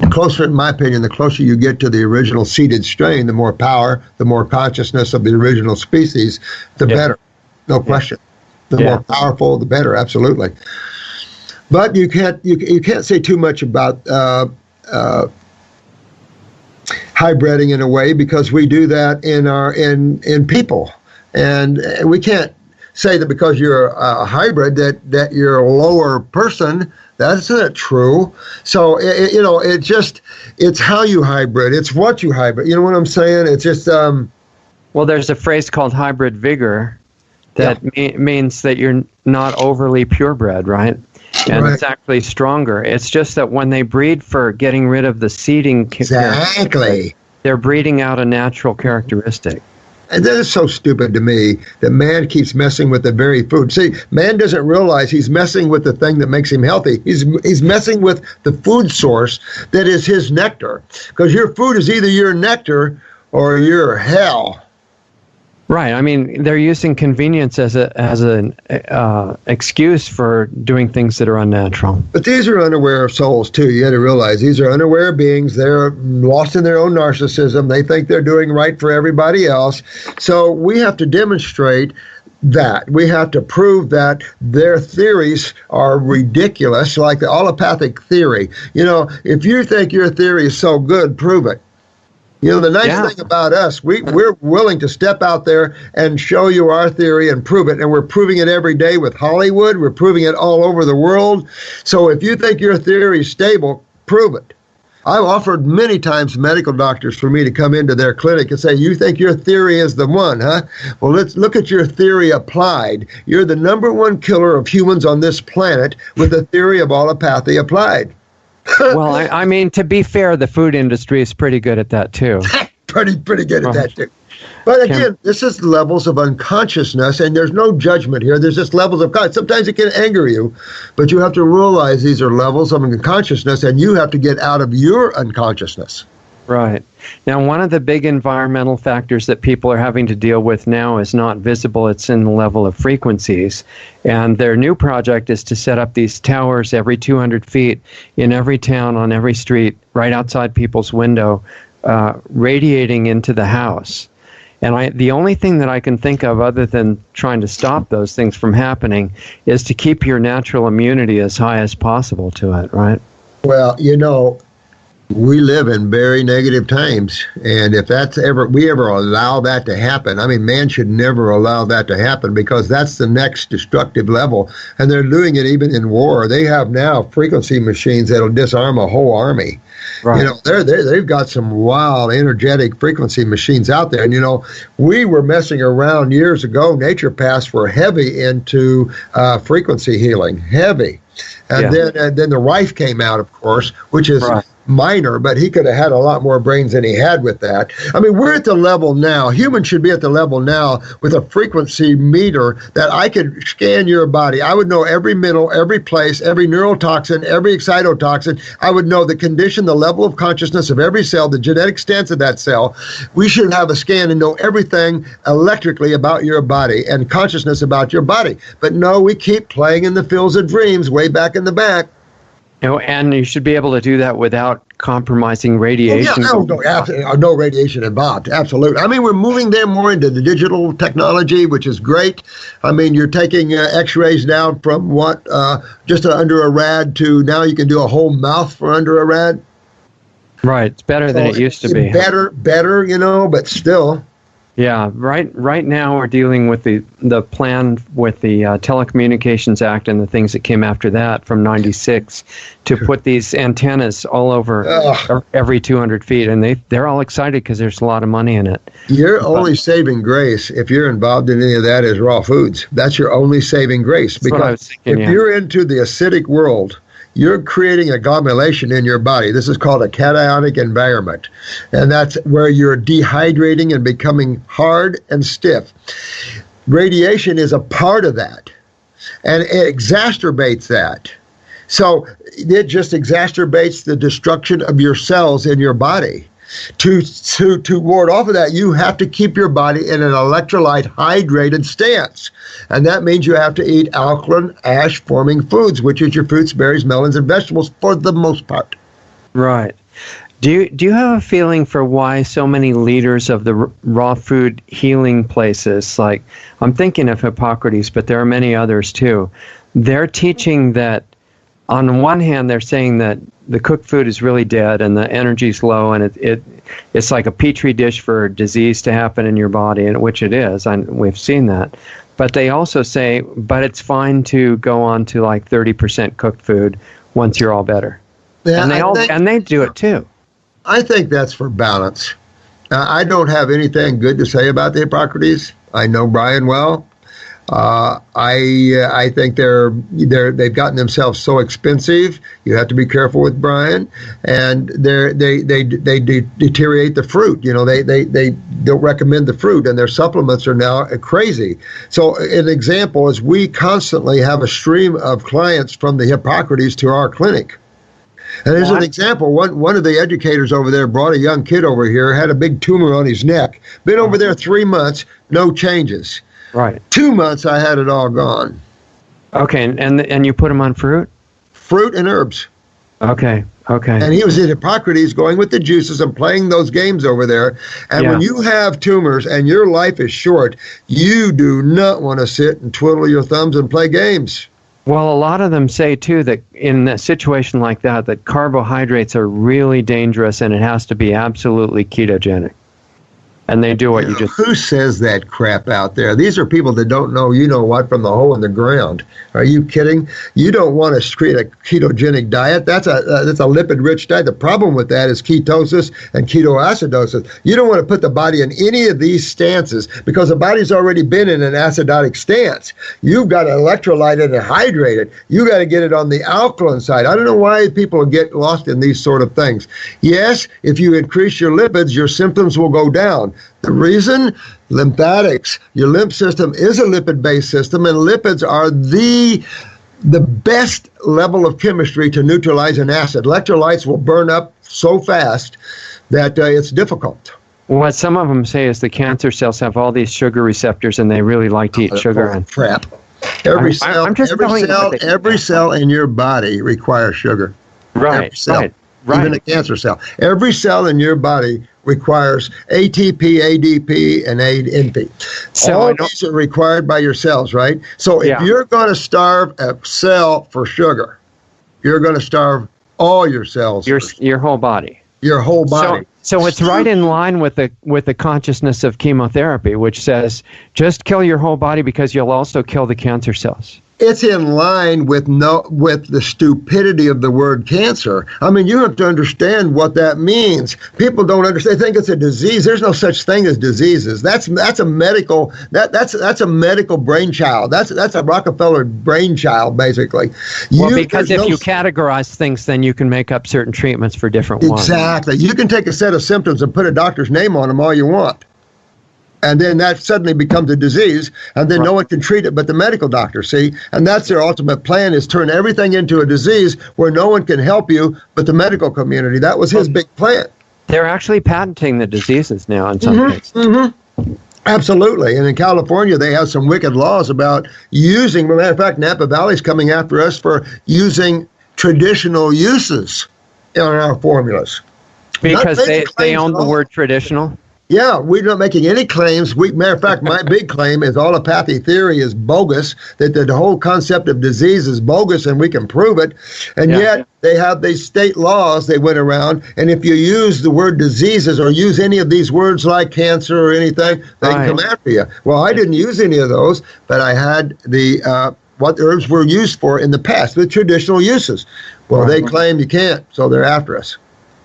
closer, in my opinion, the closer you get to the original seeded strain, the more power, the more consciousness of the original species, the better. No question. The more powerful, the better. Absolutely. But you can't say too much about hybriding in a way, because we do that in people, and we can't say that because you're a hybrid that you're a lower person. That's not true. So it's how you hybrid. It's what you hybrid. You know what I'm saying? It's just well, there's a phrase called hybrid vigor that means that you're not overly purebred, right? And it's actually stronger. It's just that when they breed for getting rid of the seeding, they're breeding out a natural characteristic. And that is so stupid to me that man keeps messing with the very food. See, man doesn't realize he's messing with the thing that makes him healthy. He's messing with the food source that is his nectar. Because your food is either your nectar or your hell. Right. I mean, they're using convenience as an excuse for doing things that are unnatural. But these are unaware souls too. You got to realize these are unaware beings. They're lost in their own narcissism. They think they're doing right for everybody else. So we have to demonstrate that. We have to prove that their theories are ridiculous, like the allopathic theory. You know, if you think your theory is so good, prove it. You know, the nice thing about us, we're willing to step out there and show you our theory and prove it. And we're proving it every day with Hollywood. We're proving it all over the world. So if you think your theory is stable, prove it. I've offered many times medical doctors for me to come into their clinic and say, you think your theory is the one, huh? Well, let's look at your theory applied. You're the #1 killer of humans on this planet with the theory of allopathy applied. Well, I mean, to be fair, the food industry is pretty good at that too. pretty good at that too. But again, this is levels of unconsciousness, and there's no judgment here. There's just levels of consciousness. Sometimes it can anger you, but you have to realize these are levels of unconsciousness, and you have to get out of your unconsciousness. Right. Now, one of the big environmental factors that people are having to deal with now is not visible. It's in the level of frequencies. And their new project is to set up these towers every 200 feet in every town, on every street, right outside people's window, radiating into the house. And the only thing that I can think of other than trying to stop those things from happening is to keep your natural immunity as high as possible to it, right? Well, you know, we live in very negative times, and if we ever allow that to happen, I mean, man should never allow that to happen, because that's the next destructive level, and they're doing it even in war. They have now frequency machines that'll disarm a whole army. Right. You know, they've got some wild, energetic frequency machines out there, and you know, we were messing around years ago. Naturopaths were heavy into frequency healing, heavy. And then the Rife came out, of course, which is minor, but he could have had a lot more brains than he had with that. I mean, we're at the level now. Humans should be at the level now with a frequency meter that I could scan your body. I would know every mineral, every place, every neurotoxin, every excitotoxin. I would know the condition, the level of consciousness of every cell, the genetic stance of that cell. We should have a scan and know everything electrically about your body and consciousness about your body. But no, we keep playing in the fields of dreams way back in the back. You know, and you should be able to do that without compromising radiation. No radiation involved. Absolutely. I mean, we're moving there more into the digital technology, which is great. I mean, you're taking X-rays down from just under a rad to now you can do a whole mouth for under a rad. Right. It's better than it used to be. Better, you know, but still. Yeah, right now we're dealing with the plan with the Telecommunications Act and the things that came after that from '96 to put these antennas all over every 200 feet, and they're all excited because there's a lot of money in it. Your only saving grace, if you're involved in any of that, is raw foods. That's your only saving grace, because if you're into the acidic world, you're creating a glomulation in your body. This is called a cationic environment. And that's where you're dehydrating and becoming hard and stiff. Radiation is a part of that. And it exacerbates that. So it just exacerbates the destruction of your cells in your body. To ward off of that, you have to keep your body in an electrolyte hydrated stance. And that means you have to eat alkaline ash-forming foods, which is your fruits, berries, melons, and vegetables for the most part. Right. Do you have a feeling for why so many leaders of the raw food healing places, like I'm thinking of Hippocrates, but there are many others too, they're teaching that on one hand, they're saying that the cooked food is really dead and the energy's low, and it's like a petri dish for disease to happen in your body, and which it is. We've seen that. But they also say, but it's fine to go on to like 30% cooked food once you're all better. Yeah, and they do it too. I think that's for balance. I don't have anything good to say about the Hippocrates. I know Brian well. I think they've gotten themselves so expensive. You have to be careful with Brian, and they deteriorate the fruit. You know, they don't recommend the fruit, and their supplements are now crazy. So an example is we constantly have a stream of clients from the Hippocrates to our clinic. And as an example, one of the educators over there brought a young kid over here, had a big tumor on his neck. Been over there 3 months, no changes. Right. 2 months, I had it all gone. Okay, and you put him on fruit? Fruit and herbs. Okay. And he was in Hippocrates going with the juices and playing those games over there. And when you have tumors and your life is short, you do not want to sit and twiddle your thumbs and play games. Well, a lot of them say, too, that in a situation like that carbohydrates are really dangerous and it has to be absolutely ketogenic. And they do what you just... Who says that crap out there? These are people that don't know you-know-what from the hole in the ground. Are you kidding? You don't want to create a ketogenic diet. That's a lipid-rich diet. The problem with that is ketosis and ketoacidosis. You don't want to put the body in any of these stances because the body's already been in an acidotic stance. You've got to electrolyte it and hydrate it. You got to get it on the alkaline side. I don't know why people get lost in these sort of things. Yes, if you increase your lipids, your symptoms will go down. The reason? Lymphatics. Your lymph system is a lipid-based system, and lipids are the best level of chemistry to neutralize an acid. Electrolytes will burn up so fast that it's difficult. What some of them say is the cancer cells have all these sugar receptors, and they really like to eat sugar. And crap. Every cell in your body requires sugar. Right. Every cell. Right. Even a cancer cell. Every cell in your body requires ATP, ADP, and ANP. All these are required by your cells, right? So if you're going to starve a cell for sugar, you're going to starve all your cells. Your whole body. Your whole body. So it's right in line with the consciousness of chemotherapy, which says just kill your whole body because you'll also kill the cancer cells. It's in line with the stupidity of the word cancer. I mean, you have to understand what that means. People don't understand. They think it's a disease. There's no such thing as diseases. That's a medical brainchild. That's a Rockefeller brainchild, basically. Because if you categorize things, then you can make up certain treatments for different ones. Exactly. You can take a set of symptoms and put a doctor's name on them all you want. And then that suddenly becomes a disease, and then no one can treat it but the medical doctor, see? And that's their ultimate plan, is turn everything into a disease where no one can help you but the medical community. That was his big plan. They're actually patenting the diseases now in some cases. Mm-hmm. Absolutely. And in California, they have some wicked laws about using, as a matter of fact, Napa Valley's coming after us for using traditional uses in our formulas. Because they own the word traditional? Yeah, we're not making any claims. Matter of fact, my big claim is allopathy theory is bogus, that the whole concept of disease is bogus, and we can prove it. And yet they have these state laws they went around, and if you use the word diseases or use any of these words like cancer or anything, they can come after you. Well, I didn't use any of those, but I had what the herbs were used for in the past, the traditional uses. Well, they claim you can't, so they're after us.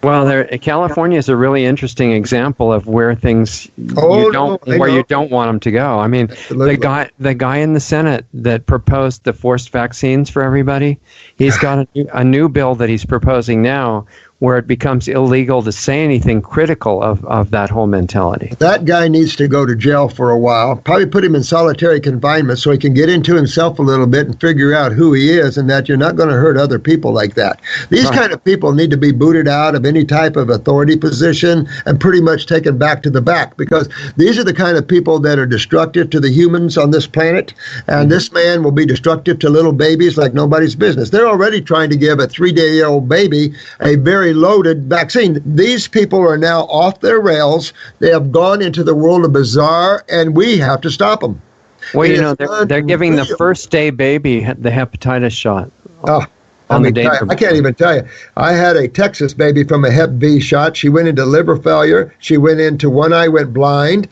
Well, California is a really interesting example of where things you don't want them to go. I mean, the guy in the Senate that proposed the forced vaccines for everybody, he's got a new bill that he's proposing now where it becomes illegal to say anything critical of that whole mentality. That guy needs to go to jail for a while, probably put him in solitary confinement so he can get into himself a little bit and figure out who he is, and that you're not going to hurt other people like that. These kind of people need to be booted out of any type of authority position and pretty much taken back to the back, because these are the kind of people that are destructive to the humans on this planet, and this man will be destructive to little babies like nobody's business. They're already trying to give a 3-day-old baby a very loaded vaccine. These people are now off their rails. They have gone into the world of bizarre, and we have to stop them. Well, they're giving the first-day baby the hepatitis shot. I can't even tell you. I had a Texas baby from a Hep B shot. She went into liver failure. She went into one eye went blind.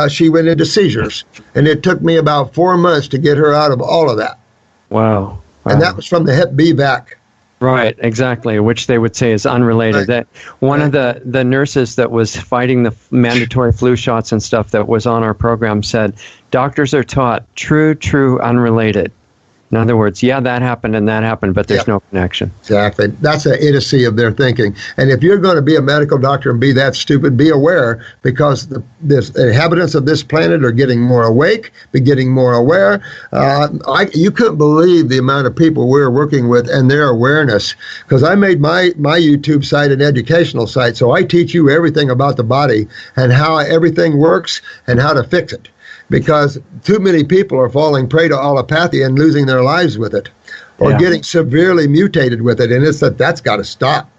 She went into seizures. And it took me about 4 months to get her out of all of that. Wow. And that was from the Hep B vac. Right, exactly, which they would say is unrelated. That one of the nurses that was fighting the mandatory flu shots and stuff that was on our program said, doctors are taught true, unrelated. In other words, yeah, that happened, but there's no connection. Exactly. That's the idiocy of their thinking. And if you're going to be a medical doctor and be that stupid, be aware, because the inhabitants of this planet are getting more awake, be getting more aware. You couldn't believe the amount of people we're working with and their awareness, because I made my YouTube site an educational site, so I teach you everything about the body and how everything works and how to fix it. Because too many people are falling prey to allopathy and losing their lives with it, or getting severely mutated with it, and that's got to stop.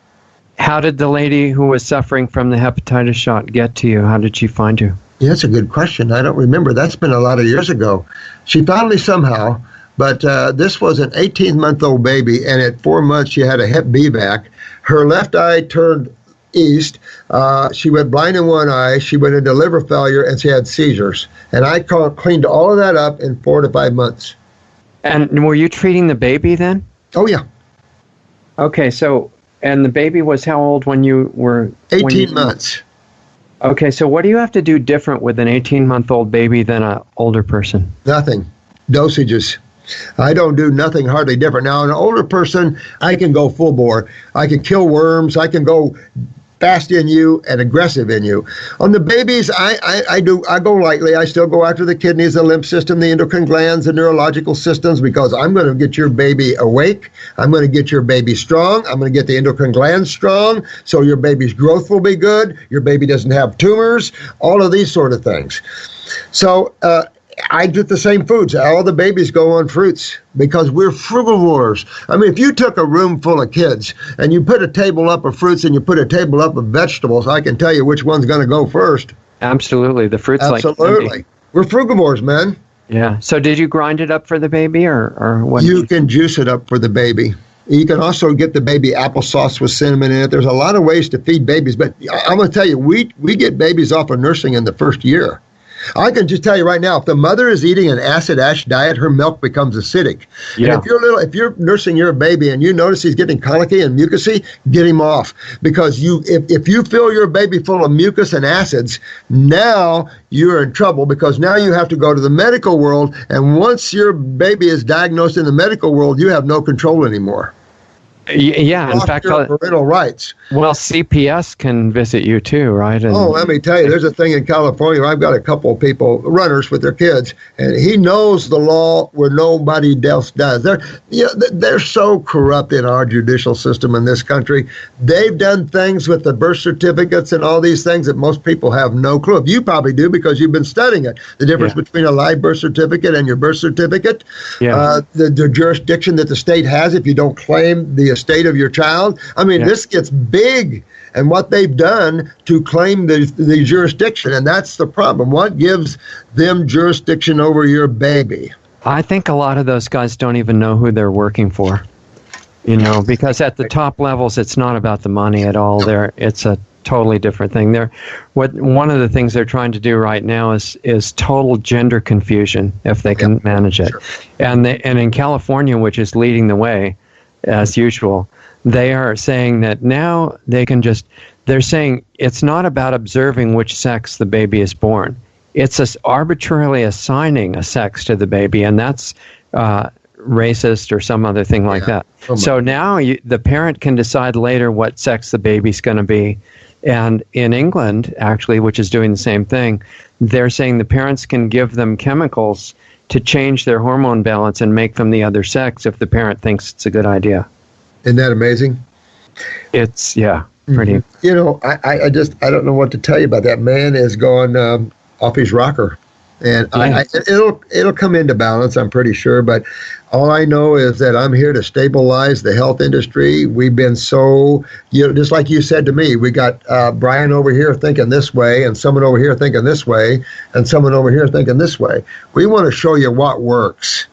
How did the lady who was suffering from the hepatitis shot get to you? How did she find you? Yeah, that's a good question. I don't remember. That's been a lot of years ago. She found me somehow, but this was an 18-month-old baby, and at 4 months she had a Hep B vac. Her left eye turned east. She went blind in one eye. She went into liver failure, and she had seizures. And I cleaned all of that up in 4 to 5 months. And were you treating the baby then? Oh, yeah. Okay, so, and the baby was how old when you were? 18 months. Okay, so what do you have to do different with an 18-month-old baby than an older person? Nothing. Dosages. I don't do nothing hardly different. Now, an older person, I can go full bore. I can kill worms. I can go fast in you and aggressive in you. On the babies, I go lightly. I still go after the kidneys, the lymph system, the endocrine glands, the neurological systems, because I'm going to get your baby awake. I'm going to get your baby strong. I'm going to get the endocrine glands strong, so your baby's growth will be good. Your baby doesn't have tumors, all of these sort of things. So, I get the same foods. All the babies go on fruits because we're frugivores. I mean, if you took a room full of kids and you put a table up of fruits and you put a table up of vegetables, I can tell you which one's going to go first. Absolutely. The fruits Absolutely. We're frugivores, man. Yeah. So did you grind it up for the baby or what? You can juice it up for the baby. You can also get the baby applesauce with cinnamon in it. There's a lot of ways to feed babies, but I'm going to tell you, we get babies off of nursing in the first year. I can just tell you right now, if the mother is eating an acid ash diet, her milk becomes acidic. Yeah. And if you're nursing your baby and you notice he's getting colicky and mucusy, get him off. Because if you fill your baby full of mucus and acids, now you're in trouble, because now you have to go to the medical world. And once your baby is diagnosed in the medical world, you have no control anymore. Yeah, in fact, parental rights. Well, CPS can visit you too, right? And, let me tell you, there's a thing in California. I've got a couple of people, runners with their kids, and he knows the law where nobody else does. They're so corrupt in our judicial system in this country. They've done things with the birth certificates and all these things that most people have no clue. You probably do, because you've been studying it. The difference between a live birth certificate and your birth certificate, the jurisdiction that the state has if you don't claim the estate of your child. I mean, this gets big, and what they've done to claim the jurisdiction, and that's the problem. What gives them jurisdiction over your baby? I think a lot of those guys don't even know who they're working for, because at the top levels, it's not about the money at all. It's a totally different thing. One of the things they're trying to do right now is total gender confusion, if they can manage it. Sure. And in California, which is leading the way, as usual, they are saying that now they're saying it's not about observing which sex the baby is born. It's arbitrarily assigning a sex to the baby, and that's racist or some other thing like that. So now the parent can decide later what sex the baby's going to be. And in England, actually, which is doing the same thing, they're saying the parents can give them chemicals to change their hormone balance and make them the other sex if the parent thinks it's a good idea. Isn't that amazing? It's, pretty. I don't know what to tell you about that. Man is going off his rocker. And it'll come into balance, I'm pretty sure. But all I know is that I'm here to stabilize the health industry. We've been so, just like you said to me, we got Brian over here thinking this way, and someone over here thinking this way, and someone over here thinking this way. We want to show you what works.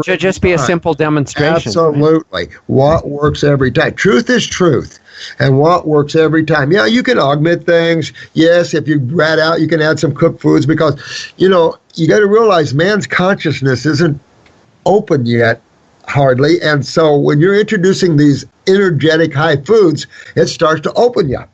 Just be a simple demonstration. Absolutely. Right? What works every time. Truth is truth. And what works every time. Yeah, you can augment things. Yes, if you rat out, you can add some cooked foods, because, you got to realize man's consciousness isn't open yet, hardly. And so when you're introducing these energetic high foods, it starts to open you.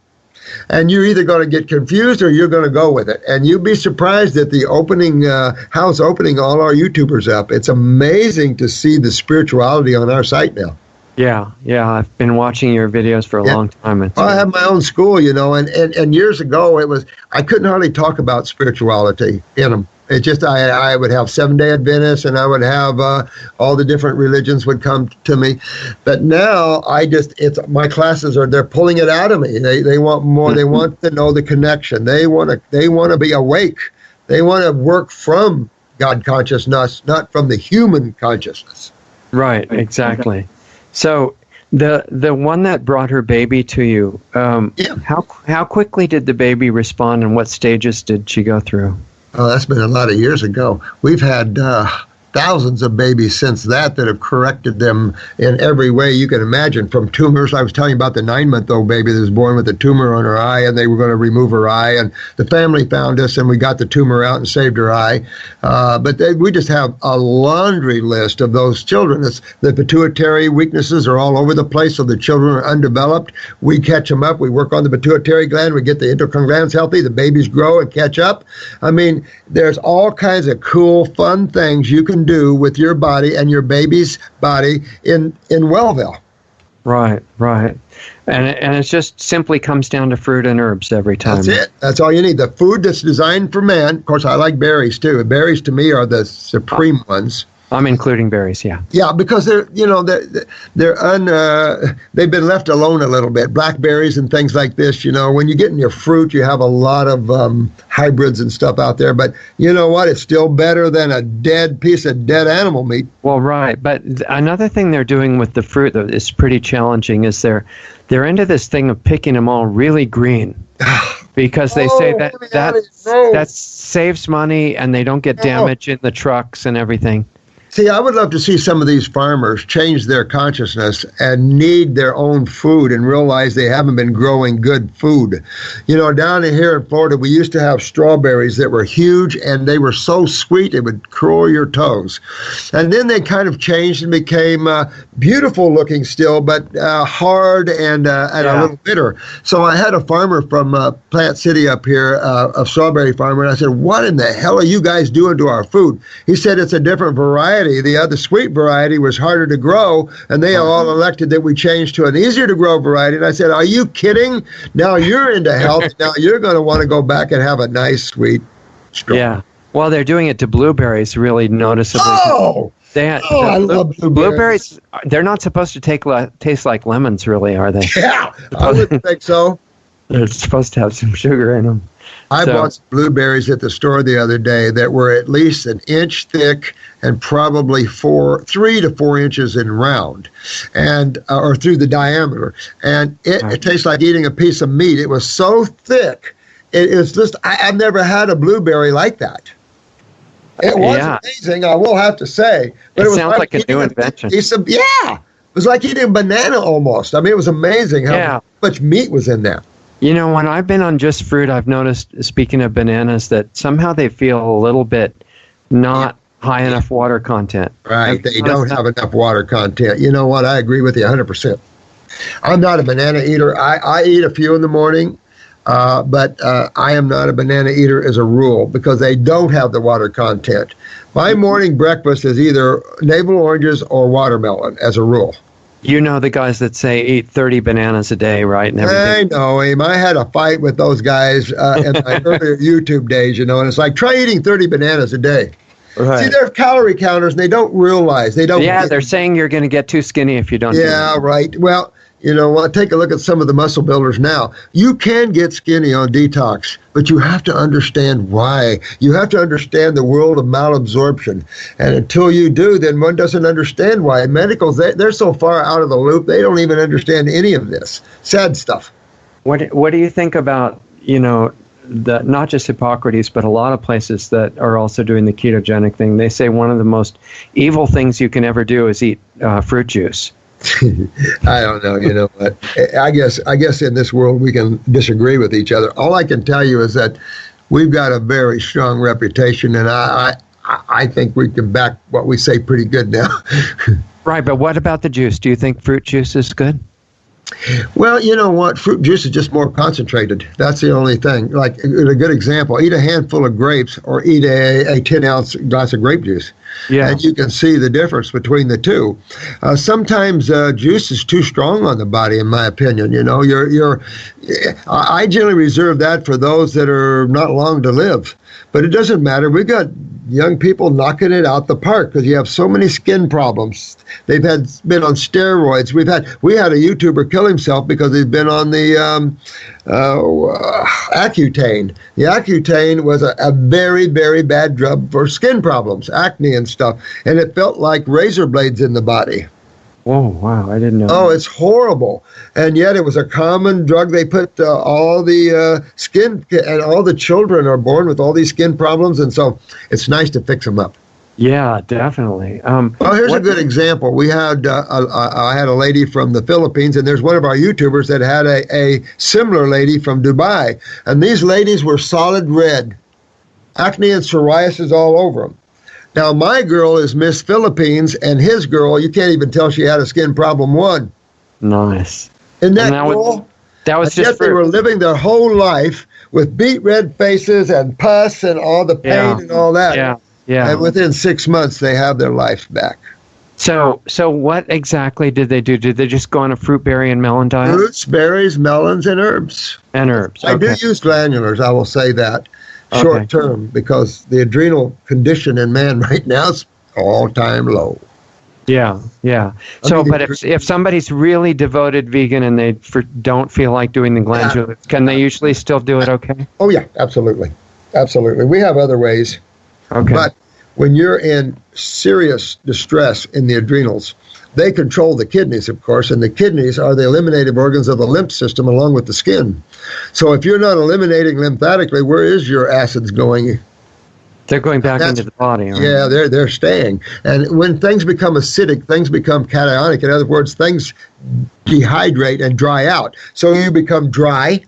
And you're either going to get confused or you're going to go with it. And you'd be surprised at the opening, how's opening all our YouTubers up. It's amazing to see the spirituality on our site now. Yeah, I've been watching your videos for a long time. Well, I have my own school, and years ago I couldn't hardly talk about spirituality in them. It just, I would have Seventh-day Adventists, and I would have all the different religions would come to me. But now my classes they're pulling it out of me. They want more. They want to know the connection. They want to be awake. They want to work from God consciousness, not from the human consciousness. Right, exactly. So the one that brought her baby to you, how quickly did the baby respond, and what stages did she go through? Oh, that's been a lot of years ago. We've had thousands of babies since that have corrected them in every way you can imagine, from tumors. I was telling you about the 9-month-old baby that was born with a tumor on her eye, and they were going to remove her eye, and the family found us, and we got the tumor out and saved her eye. We just have a laundry list of those children. The pituitary weaknesses are all over the place, so the children are undeveloped. We catch them up. We work on the pituitary gland. We get the endocrine glands healthy. The babies grow and catch up. I mean, there's all kinds of cool, fun things you can do with your body and your baby's body in Wellville. Right. And it just simply comes down to fruit and herbs every time. That's it. That's all you need. The food that's designed for man. Of course, I like berries too. Berries to me are the supreme ones. I'm including berries, yeah. Yeah, because they've been left alone a little bit. Blackberries and things like this, when you get in your fruit, you have a lot of hybrids and stuff out there. But you know what? It's still better than a dead piece of dead animal meat. Well, right. But another thing they're doing with the fruit that is pretty challenging is they're into this thing of picking them all really green. Because they say that saves money, and they don't get damage in the trucks and everything. See, I would love to see some of these farmers change their consciousness and need their own food and realize they haven't been growing good food. Down here in Florida, we used to have strawberries that were huge, and they were so sweet it would curl your toes. And then they kind of changed and became beautiful looking still, but hard and a little bitter. So I had a farmer from Plant City up here, a strawberry farmer, and I said, "What in the hell are you guys doing to our food?" He said, "It's a different variety. The other sweet variety was harder to grow, and they all elected that we change to an easier to grow variety." And I said, "Are you kidding? Now you're into health. Now you're going to want to go back and have a nice sweet strawberry." Yeah. Well, they're doing it to blueberries really noticeably. I love blueberries. They're not supposed to taste like lemons, really, are they? Yeah, I wouldn't think so. They're supposed to have some sugar in them. I bought some blueberries at the store the other day that were at least an inch thick and probably 3 to 4 inches in round, and or through the diameter. And it tastes like eating a piece of meat. It was so thick. It's just, I've never had a blueberry like that. It was amazing, I will have to say. But it sounds like a new invention. It was like eating a banana almost. I mean, it was amazing how much meat was in there. When I've been on just fruit, I've noticed, speaking of bananas, that somehow they feel a little bit not high enough water content. Right, they don't have enough water content. You know what? I agree with you 100%. I'm not a banana eater. I eat a few in the morning, but I am not a banana eater as a rule because they don't have the water content. My morning breakfast is either navel oranges or watermelon as a rule. You know the guys that say eat 30 bananas a day, right? And I know him. I had a fight with those guys in my earlier YouTube days, and it's like, try eating 30 bananas a day. Right. See, they're calorie counters, and they don't realize. They're saying you're going to get too skinny if you don't do that. Right. Well, take a look at some of the muscle builders now. You can get skinny on detox, but you have to understand why. You have to understand the world of malabsorption. And until you do, then one doesn't understand why. Medicals, they're so far out of the loop, they don't even understand any of this. Sad stuff. What do you think about, not just Hippocrates, but a lot of places that are also doing the ketogenic thing? They say one of the most evil things you can ever do is eat fruit juice. I don't know. You know what? I guess in this world we can disagree with each other. All I can tell you is that we've got a very strong reputation, and I think we can back what we say pretty good now. Right, but what about the juice? Do you think fruit juice is good? Well, you know what? Fruit juice is just more concentrated. That's the only thing. Like a good example, eat a handful of grapes or eat a 10-ounce glass of grape juice. Yeah. And you can see the difference between the two. Sometimes juice is too strong on the body, in my opinion. You know, I generally reserve that for those that are not long to live. But it doesn't matter. We've got young people knocking it out the park because you have so many skin problems. They've been on steroids. We had a YouTuber kill himself because he'd been on the Accutane. The Accutane was a very, very bad drug for skin problems, acne and stuff, and it felt like razor blades in the body. Oh, wow, I didn't know. Oh, it's horrible. And yet it was a common drug. They put all the skin, and all the children are born with all these skin problems, and so it's nice to fix them up. Yeah, definitely. Well, here's a good example. We had I had a lady from the Philippines, and there's one of our YouTubers that had a similar lady from Dubai, and these ladies were solid red, acne and psoriasis all over them. Now, my girl is Miss Philippines, and his girl, you can't even tell she had a skin problem one. Nice. Isn't that cool? That was just yet they were living their whole life with beet red faces and pus and all the pain and all that. Yeah, yeah. And within 6 months, they have their life back. So what exactly did they do? Did they just go on a fruit, berry, and melon diet? Fruits, berries, melons, and herbs. And herbs. Okay. I do use glandulars, I will say that. Short term, because the adrenal condition in man right now is all-time low. Yeah, yeah. So, but if somebody's really devoted vegan and they don't feel like doing the glandulars, can they usually still do it okay? Oh, yeah, absolutely. Absolutely. We have other ways. Okay. But when you're in serious distress in the adrenals, they control the kidneys, of course, and the kidneys are the eliminative organs of the lymph system along with the skin. So if you're not eliminating lymphatically, where is your acids going? They're going back into the body. Right? Yeah, they're staying. And when things become acidic, things become cationic. In other words, things dehydrate and dry out. So you become dry.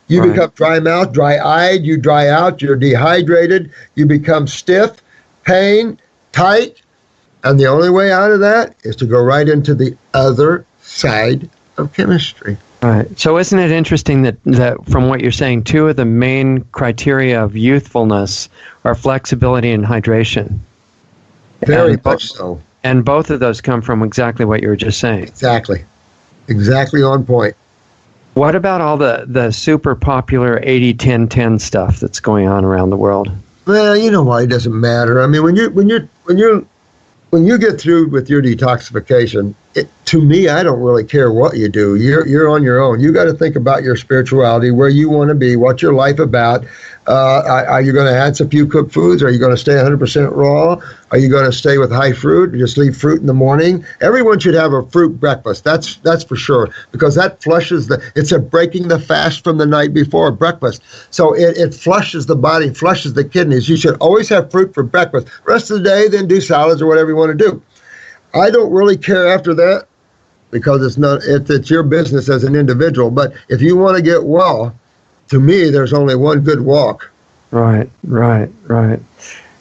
You become dry mouth, dry eyed, you dry out, you're dehydrated, you become stiff, pain, tight. And the only way out of that is to go right into the other side of chemistry. All right. So isn't it interesting that from what you're saying, two of the main criteria of youthfulness are flexibility and hydration? Very much so. And both of those come from exactly what you were just saying. Exactly. Exactly on point. What about all the super popular 80-10-10 stuff that's going on around the world? Well, you know why it doesn't matter. I mean, when you get through with your detoxification, to me, I don't really care what you do. You're on your own. You got to think about your spirituality, where you want to be, what's your life about. Are you going to add some few cooked foods? Are you going to stay 100% raw? Are you going to stay with high fruit? Just leave fruit in the morning? Everyone should have a fruit breakfast. That's for sure, because that flushes it's a breaking the fast from the night before breakfast. So it flushes the body, flushes the kidneys. You should always have fruit for breakfast. Rest of the day, then do salads or whatever you want to do. I don't really care after that, because it's your business as an individual. But if you want to get well, to me, there's only one good walk. Right.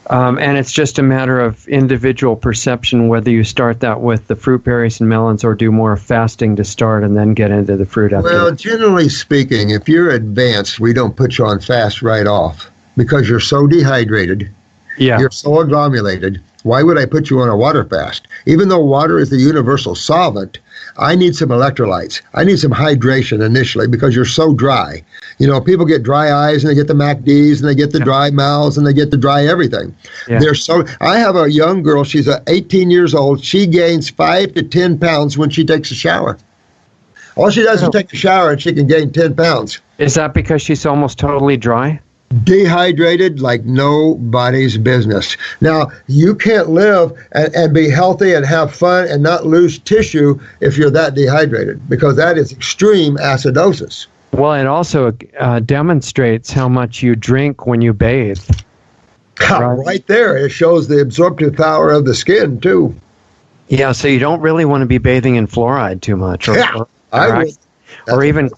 And it's just a matter of individual perception, whether you start that with the fruit, berries, and melons, or do more fasting to start and then get into the fruit after. Well, generally speaking, if you're advanced, we don't put you on fast right off, because you're so dehydrated. Yeah. You're so agglomerated. Why would I put you on a water fast? Even though water is the universal solvent, I need some electrolytes. I need some hydration initially, because you're so dry. You know, people get dry eyes and they get the MACDs and they get the dry mouths and they get the dry everything. Yeah. I have a young girl, she's 18 years old. She gains 5 to 10 pounds when she takes a shower. All she does is take a shower and she can gain 10 pounds. Is that because she's almost totally dry? Dehydrated like nobody's business. Now, you can't live and be healthy and have fun and not lose tissue if you're that dehydrated, because that is extreme acidosis. Well, it also demonstrates how much you drink when you bathe. Right there. It shows the absorptive power of the skin, too. Yeah, so you don't really want to be bathing in fluoride too much. Or even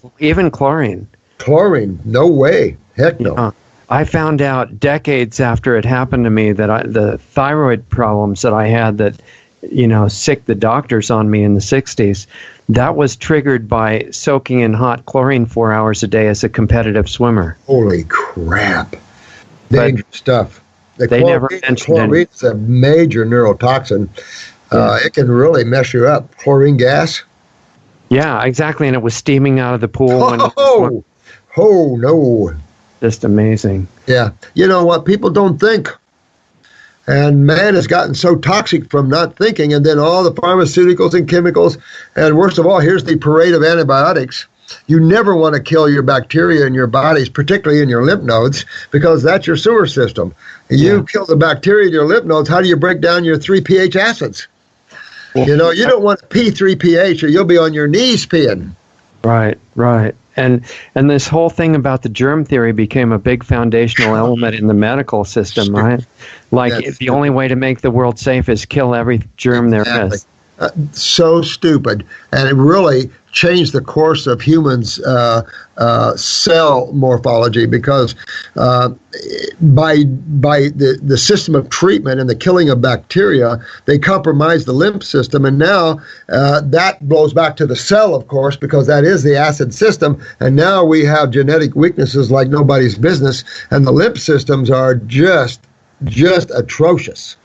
chlorine. Chlorine, no way. Heck no. Yeah. I found out decades after it happened to me that the thyroid problems that I had, that sick the doctors on me in the 60s. That was triggered by soaking in hot chlorine 4 hours a day as a competitive swimmer. Holy crap. Dangerous stuff. They never mentioned chlorine is a major neurotoxin. It can really mess you up. Chlorine gas? Yeah, exactly. And it was steaming out of the pool. Oh, no. Just amazing. Yeah. You know what? People don't think. And man has gotten so toxic from not thinking, and then all the pharmaceuticals and chemicals. And worst of all, here's the parade of antibiotics. You never want to kill your bacteria in your bodies, particularly in your lymph nodes, because that's your sewer system. You kill the bacteria in your lymph nodes, how do you break down your 3 pH acids? Well, you don't want to pee 3 pH or you'll be on your knees peeing. Right. And this whole thing about the germ theory became a big foundational element in the medical system, right? Like the only way to make the world safe is kill every germ there is. So stupid. And it really changed the course of humans' cell morphology, because by the system of treatment and the killing of bacteria, they compromised the lymph system. And now that blows back to the cell, of course, because that is the acid system. And now we have genetic weaknesses like nobody's business. And the lymph systems are just atrocious.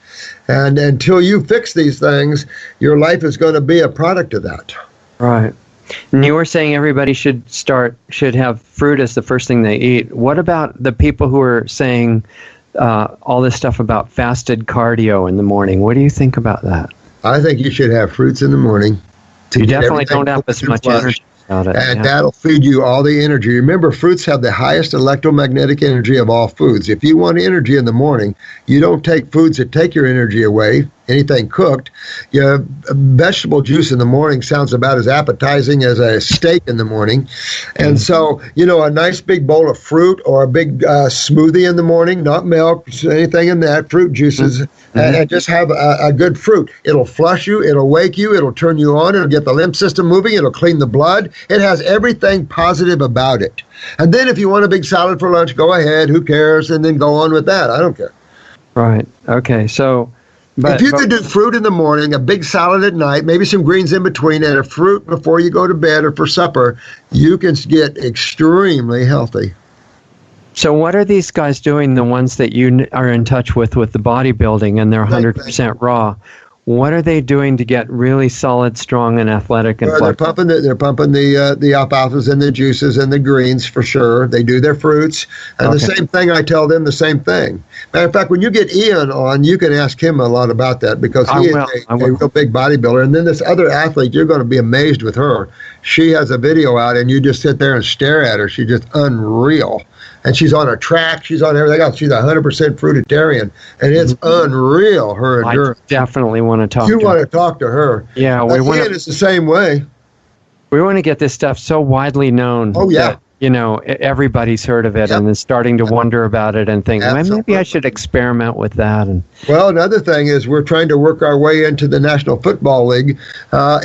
And until you fix these things, your life is going to be a product of that. Right. And you were saying everybody should have fruit as the first thing they eat. What about the people who are saying all this stuff about fasted cardio in the morning? What do you think about that? I think you should have fruits in the morning. You definitely don't have as much energy about it. And that'll feed you all the energy. Remember, fruits have the highest electromagnetic energy of all foods. If you want energy in the morning, you don't take foods that take your energy away, anything cooked. Vegetable juice in the morning sounds about as appetizing as a steak in the morning. And so, a nice big bowl of fruit or a big smoothie in the morning, not milk, anything in that, fruit juices, and just have a good fruit. It'll flush you, it'll wake you, it'll turn you on, it'll get the lymph system moving, it'll clean the blood. It has everything positive about it. And then if you want a big salad for lunch, go ahead, who cares, and then go on with that. I don't care. Right. Okay. So, if you could do fruit in the morning, a big salad at night, maybe some greens in between, and a fruit before you go to bed or for supper, you can get extremely healthy. So what are these guys doing, the ones that you are in touch with the bodybuilding, and they're 100% raw? What are they doing to get really solid, strong, and athletic? And they're pumping the alfalfas and the juices and the greens for sure. They do their fruits. And the same thing, I tell them the same thing. Matter of fact, when you get Ian on, you can ask him a lot about that, because he is a real big bodybuilder. And then this other athlete, you're going to be amazed with her. She has a video out, and you just sit there and stare at her. She's just unreal. And she's on a track. She's on everything else. She's 100% fruitarian, and it's unreal, her endurance. I definitely want to talk to her. You want to talk to her. Yeah. It's the same way. We want to get this stuff so widely known. Oh, yeah. That, everybody's heard of it and is starting to wonder about it and think, well, maybe I should experiment with that. Well, another thing is we're trying to work our way into the National Football League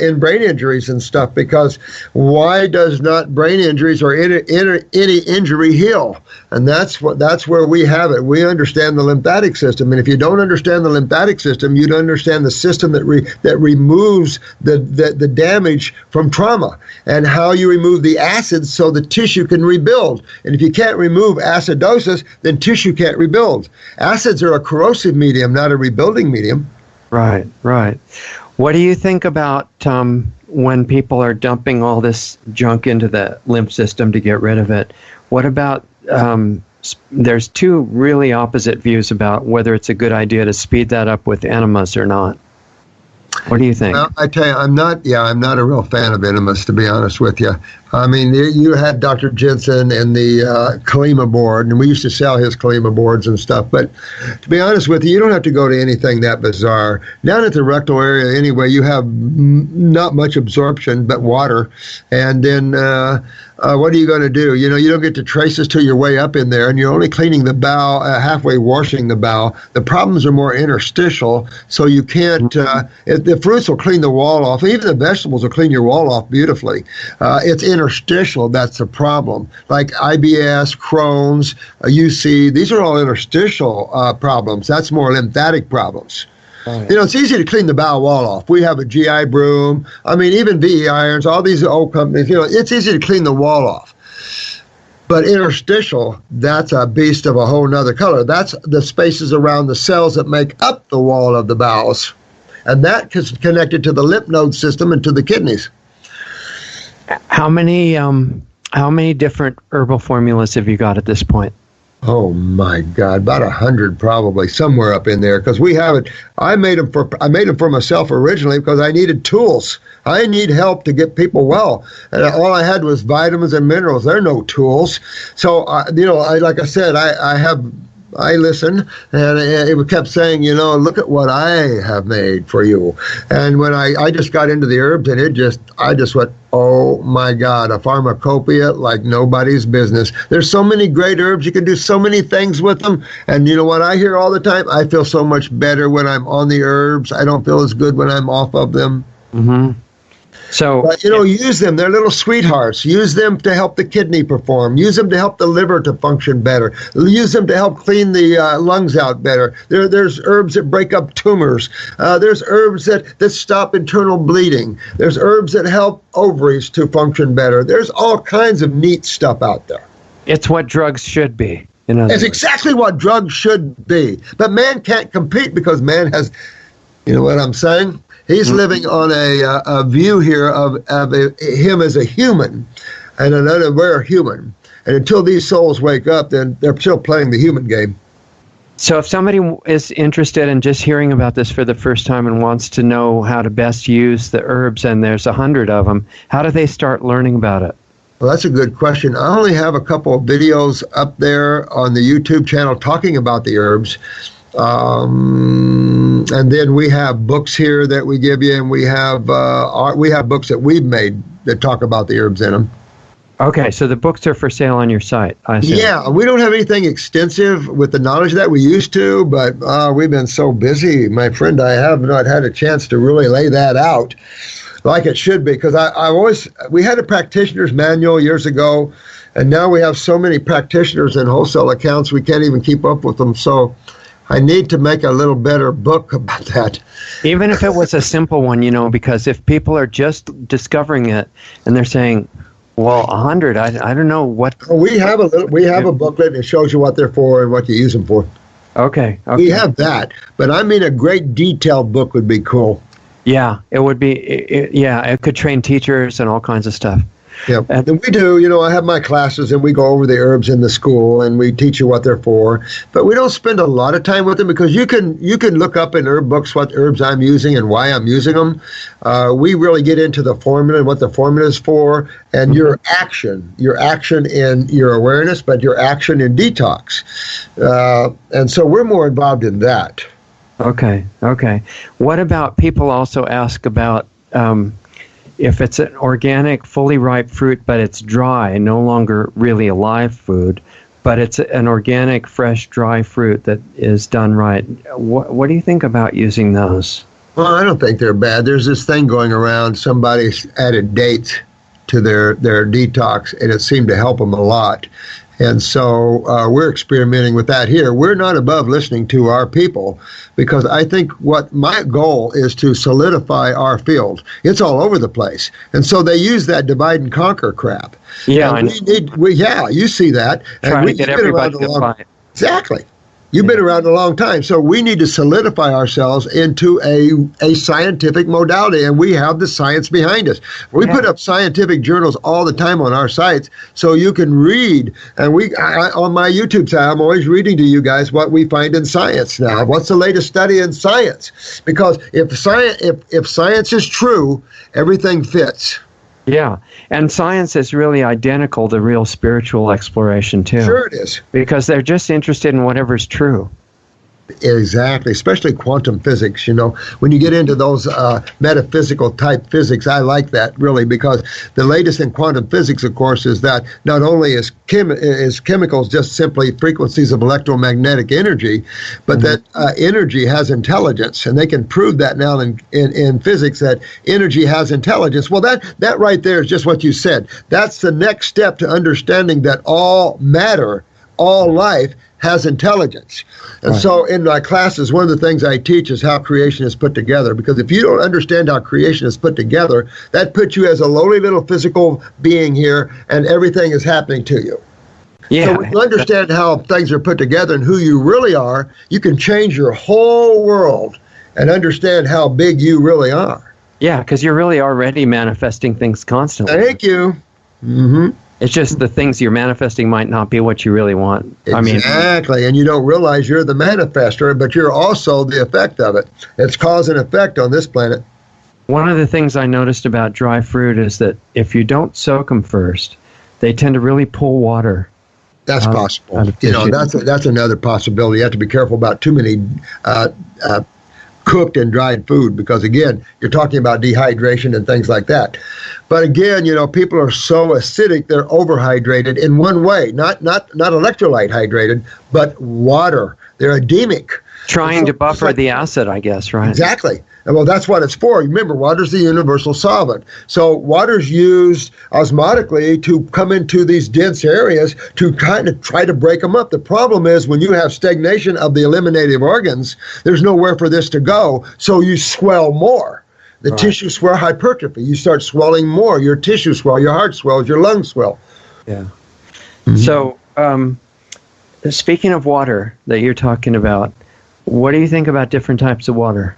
in brain injuries and stuff, because why does not brain injuries or any injury heal? And that's where we have it. We understand the lymphatic system, and if you don't understand the lymphatic system, you don't understand the system that removes the damage from trauma, and how you remove the acids so the tissue can rebuild. And if you can't remove acidosis, then tissue can't rebuild. Acids are a corrosive medium, not a rebuilding medium. Right. What do you think about when people are dumping all this junk into the lymph system to get rid of it? What about, there's two really opposite views about whether it's a good idea to speed that up with enemas or not. What do you think? Well, I tell you, I'm not a real fan of enemas, to be honest with you. I mean, you had Dr. Jensen and the Kalima board, and we used to sell his Kalima boards and stuff. But to be honest with you don't have to go to anything that bizarre. Down at the rectal area, anyway, you have not much absorption but water. And then what are you going to do? You don't get to traces till you're way up in there, and you're only cleaning the bowel, halfway washing the bowel. The problems are more interstitial, so you can't, the fruits will clean the wall off. Even the vegetables will clean your wall off beautifully. It's interstitial that's the problem. Like IBS, Crohn's, UC, these are all interstitial problems. That's more lymphatic problems. Right. You know, it's easy to clean the bow wall off. We have a GI broom. I mean, even VE irons, all these old companies, you know, it's easy to clean the wall off. But interstitial, that's a beast of a whole nother color. That's the spaces around the cells that make up the wall of the bowels. And that is connected to the lymph node system and to the kidneys. How many different herbal formulas have you got at this point? Oh my God, about 100 probably, somewhere up in there. Because we have it. I made them for myself originally because I needed tools. I need help to get people well, and all I had was vitamins and minerals. There are no tools. So you know, like I said, I listened, and it kept saying, you know, look at what I have made for you. And when I just got into the herbs, and I just went, oh my God, a pharmacopoeia like nobody's business. There's so many great herbs. You can do so many things with them. And you know what I hear all the time? I feel so much better when I'm on the herbs. I don't feel as good when I'm off of them. Mm-hmm. So, but, you know, use them. They're little sweethearts. Use them to help the kidney perform. Use them to help the liver to function better. Use them to help clean the lungs out better. There's herbs that break up tumors. There's herbs that stop internal bleeding. There's herbs that help ovaries to function better. There's all kinds of neat stuff out there. It's what drugs should be. It's exactly what drugs should be. But man can't compete because man has, you know what I'm saying? He's living on a view here of him as a human and an unaware human. And until these souls wake up, then they're still playing the human game. So if somebody is interested in just hearing about this for the first time and wants to know how to best use the herbs, and there's 100 of them, how do they start learning about it? Well, that's a good question. I only have a couple of videos up there on the YouTube channel talking about the herbs. And then we have books here that we give you, and we have books that we've made that talk about the herbs in them. Okay, so the books are for sale on your site, I assume. Yeah, we don't have anything extensive with the knowledge that we used to, but we've been so busy, my friend. I have not had a chance to really lay that out like it should be, because we had a practitioner's manual years ago, and now we have so many practitioners and wholesale accounts we can't even keep up with them. So I need to make a little better book about that. Even if it was a simple one, you know, because if people are just discovering it and they're saying, well, 100, I don't know what. We have a booklet that shows you what they're for and what you use them for. Okay. We have that, but I mean a great detailed book would be cool. Yeah, it would be. It could train teachers and all kinds of stuff. Yeah, and we do. You know, I have my classes, and we go over the herbs in the school, and we teach you what they're for. But we don't spend a lot of time with them because you can look up in herb books what herbs I'm using and why I'm using them. We really get into the formula and what the formula is for, and your action in your awareness, but your action in detox. And so we're more involved in that. Okay. What about people also ask about if it's an organic, fully ripe fruit, but it's dry, no longer really a live food, but it's an organic, fresh, dry fruit that is done right. What do you think about using those? Well, I don't think they're bad. There's this thing going around. Somebody's added dates to their detox, and it seemed to help them a lot. And so we're experimenting with that here. We're not above listening to our people, because I think what my goal is to solidify our field. It's all over the place. And so they use that divide and conquer crap. Yeah, you see that. Trying to get everybody to buy it. Exactly. You've been around a long time, so we need to solidify ourselves into a scientific modality, and we have the science behind us. We put up scientific journals all the time on our sites, so you can read. And on my YouTube site, I'm always reading to you guys what we find in science now. What's the latest study in science? Because if science is true, everything fits. Yeah, and science is really identical to real spiritual exploration, too. Sure it is. Because they're just interested in whatever's true. Exactly, especially quantum physics. You know, when you get into those metaphysical type physics, I like that really, because the latest in quantum physics, of course, is that not only is chemicals just simply frequencies of electromagnetic energy, but that energy has intelligence, and they can prove that now in physics, that energy has intelligence. Well, that right there is just what you said. That's the next step to understanding that all matter, all life has intelligence. And Right. so in my classes, one of the things I teach is how creation is put together, because if you don't understand how creation is put together, that puts you as a lowly little physical being here, and everything is happening to you. Yeah. So when you understand how things are put together and who you really are, you can change your whole world and understand how big you really are. Yeah, because you're really already manifesting things constantly. Thank you. Mm-hmm. It's just the things you're manifesting might not be what you really want. Exactly. And you don't realize you're the manifester, but you're also the effect of it. It's cause and effect on this planet. One of the things I noticed about dry fruit is that if you don't soak them first, they tend to really pull water. That's possible. out of You know, tissue. that's another possibility. You have to be careful about too many cooked and dried food, because again, you're talking about dehydration and things like that. But again, you know, people are so acidic, they're overhydrated in one way, not electrolyte hydrated, but water. They're edemic. Trying to buffer the acid, I guess, right? Exactly. And well, that's what it's for. Remember, water's the universal solvent. So water's used osmotically to come into these dense areas to kind of try to break them up. The problem is when you have stagnation of the eliminative organs, there's nowhere for this to go, so you swell more. The Right. tissue swell, hypertrophy. You start swelling more. Your tissue swell, your heart swells, your lungs swell. Yeah. So, speaking of water that you're talking about, what do you think about different types of water?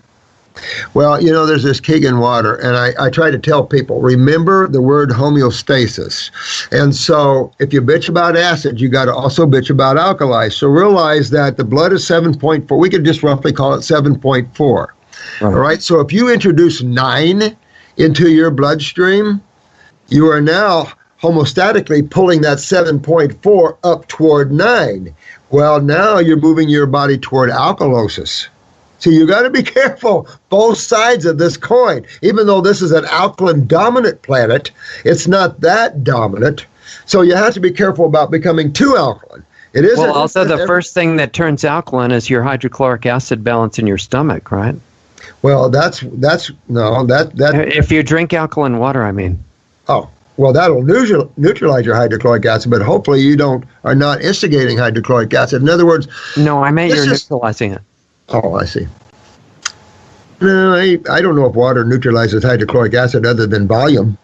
Well, you know, there's this Keegan water, and I try to tell people, remember the word homeostasis. And so if you bitch about acid, you got to also bitch about alkali. So realize that the blood is 7.4. We could just roughly call it 7.4. All right. So if you introduce 9 into your bloodstream, you are now homostatically pulling that 7.4 up toward 9. Well, now you're moving your body toward alkalosis. So you got to be careful, both sides of this coin. Even though this is an alkaline dominant planet, it's not that dominant. So you have to be careful about becoming too alkaline. It is. Well, also the first thing that turns alkaline is your hydrochloric acid balance in your stomach, right? Well, that's no, that If you drink alkaline water, I mean. Oh, well, that'll neutralize your hydrochloric acid, but hopefully you are not instigating hydrochloric acid. In other words, No, I meant This you're is- neutralizing it. oh, I see. No, I don't know if water neutralizes hydrochloric acid other than volume.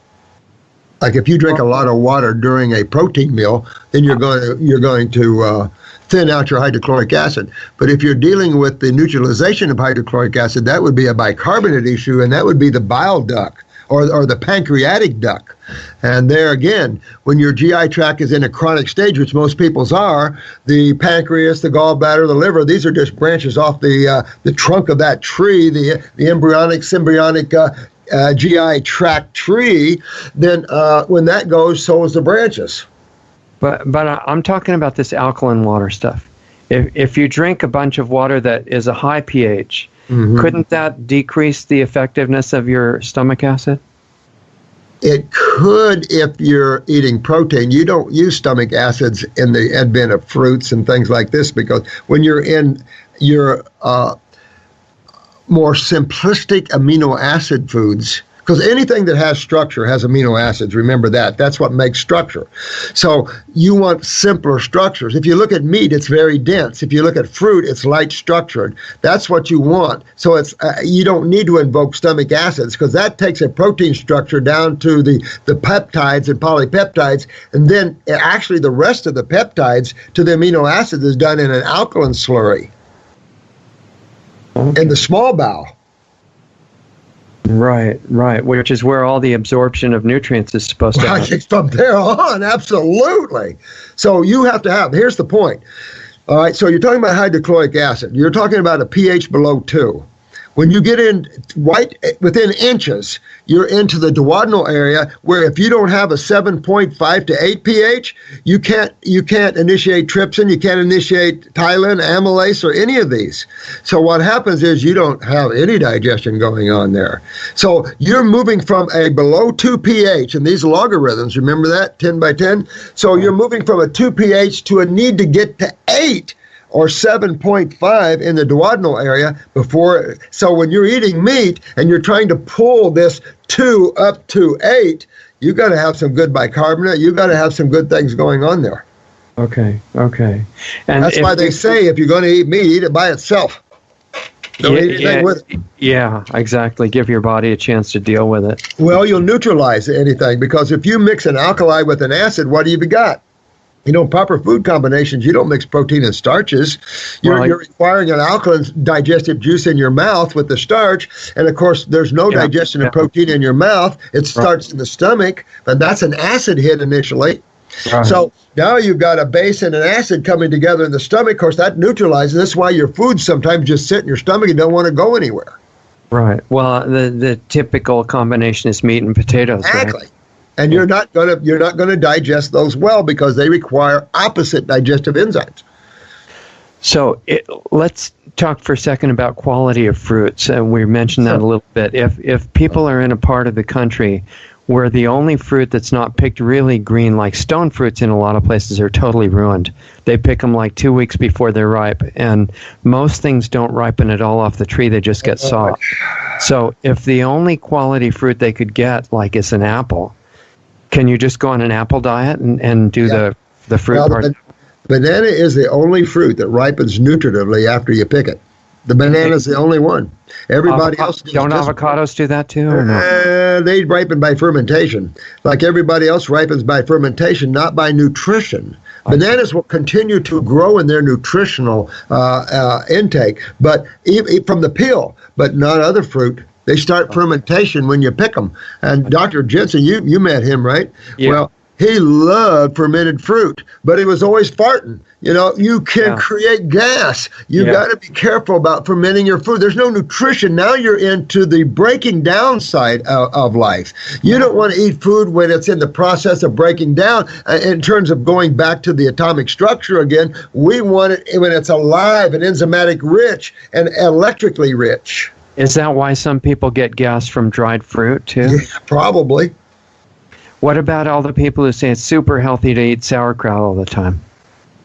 Like if you drink a lot of water during a protein meal, then you're going to thin out your hydrochloric acid. But if you're dealing with the neutralization of hydrochloric acid, that would be a bicarbonate issue, and that would be the bile duct or the pancreatic duct. And there again, when your GI tract is in a chronic stage, which most people's are, the pancreas, the gallbladder, the liver, these are just branches off the trunk of that tree, the embryonic, symbiotic GI tract tree. Then when that goes, so is the branches. But I'm talking about this alkaline water stuff. If you drink a bunch of water that is a high pH, couldn't that decrease the effectiveness of your stomach acid? It could if you're eating protein. You don't use stomach acids in the advent of fruits and things like this, because when you're in your more simplistic amino acid foods, because anything that has structure has amino acids. Remember that. That's what makes structure. So you want simpler structures. If you look at meat, it's very dense. If you look at fruit, it's light structured. That's what you want. So it's you don't need to invoke stomach acids, because that takes a protein structure down to the peptides and polypeptides, and then actually the rest of the peptides to the amino acids is done in an alkaline slurry in the small bowel. Right, which is where all the absorption of nutrients is supposed to happen. From there on, absolutely. So you have to have, here's the point. All right, so you're talking about hydrochloric acid. You're talking about a pH below 2. When you get in right within inches, you're into the duodenal area, where if you don't have a 7.5 to 8 pH, you can't initiate trypsin, you can't initiate ptyalin, amylase, or any of these. So what happens is you don't have any digestion going on there. So you're moving from a below 2 pH, and these logarithms, remember that, 10 by 10? So you're moving from a 2 pH to a need to get to 8 or 7.5 in the duodenal area before. So when you're eating meat and you're trying to pull this 2 up to 8, you got to have some good bicarbonate. You got to have some good things going on there. Okay. And that's why they say if you're going to eat meat, eat it by itself. Don't eat anything with it. Yeah, exactly. Give your body a chance to deal with it. Well, you'll neutralize anything, because if you mix an alkali with an acid, what do you got? Proper food combinations, you don't mix protein and starches. You're requiring an alkaline digestive juice in your mouth with the starch. And of course, there's no digestion of protein in your mouth. It starts in the stomach, but that's an acid hit initially. Right. So now you've got a base and an acid coming together in the stomach. Of course, that neutralizes. That's why your food sometimes just sit in your stomach and don't want to go anywhere. Right. Well, the typical combination is meat and potatoes. Exactly. Right? And you're not gonna digest those well, because they require opposite digestive enzymes. So let's talk for a second about quality of fruits. We mentioned that a little bit. If people are in a part of the country where the only fruit that's not picked really green, like stone fruits in a lot of places, are totally ruined. They pick them like 2 weeks before they're ripe, and most things don't ripen at all off the tree. They just get soft. So if the only quality fruit they could get, like, is an apple, can you just go on an apple diet and do the fruit part? Banana is the only fruit that ripens nutritively after you pick it. The banana is the only one. Everybody else don't avocados do that too? Or no? They ripen by fermentation. Like everybody else ripens by fermentation, not by nutrition. Bananas will continue to grow in their nutritional intake, but from the peel, but not other fruit. They start fermentation when you pick them. And Dr. Jensen, you met him, right? Yeah. Well, he loved fermented fruit, but he was always farting. You can create gas. You got to be careful about fermenting your food. There's no nutrition. Now you're into the breaking down side of life. You don't want to eat food when it's in the process of breaking down. In terms of going back to the atomic structure again, we want it when it's alive and enzymatic rich and electrically rich. Is that why some people get gas from dried fruit too? Yeah, probably. What about all the people who say it's super healthy to eat sauerkraut all the time?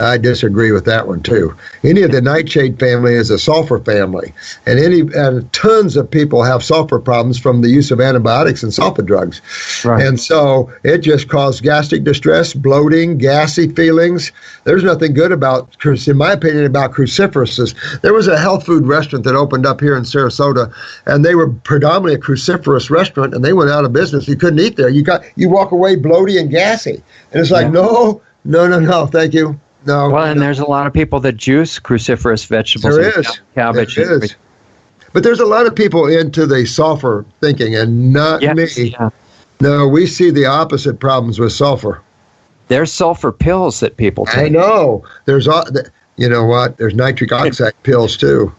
I disagree with that one too. Any of the nightshade family is a sulfur family, and tons of people have sulfur problems from the use of antibiotics and sulfur drugs. Right. And so it just caused gastric distress, bloating, gassy feelings. There's nothing good about, in my opinion, about cruciferous. There was a health food restaurant that opened up here in Sarasota, and they were predominantly a cruciferous restaurant, and they went out of business. You couldn't eat there. You walk away bloaty and gassy, and it's like no, thank you. No, well, and there's a lot of people that juice cruciferous vegetables. There is. Cabbage. There is. But there's a lot of people into the sulfur thinking, and not me. Yeah. No, we see the opposite problems with sulfur. There's sulfur pills that people take. I know. You know what? There's nitric oxide pills too.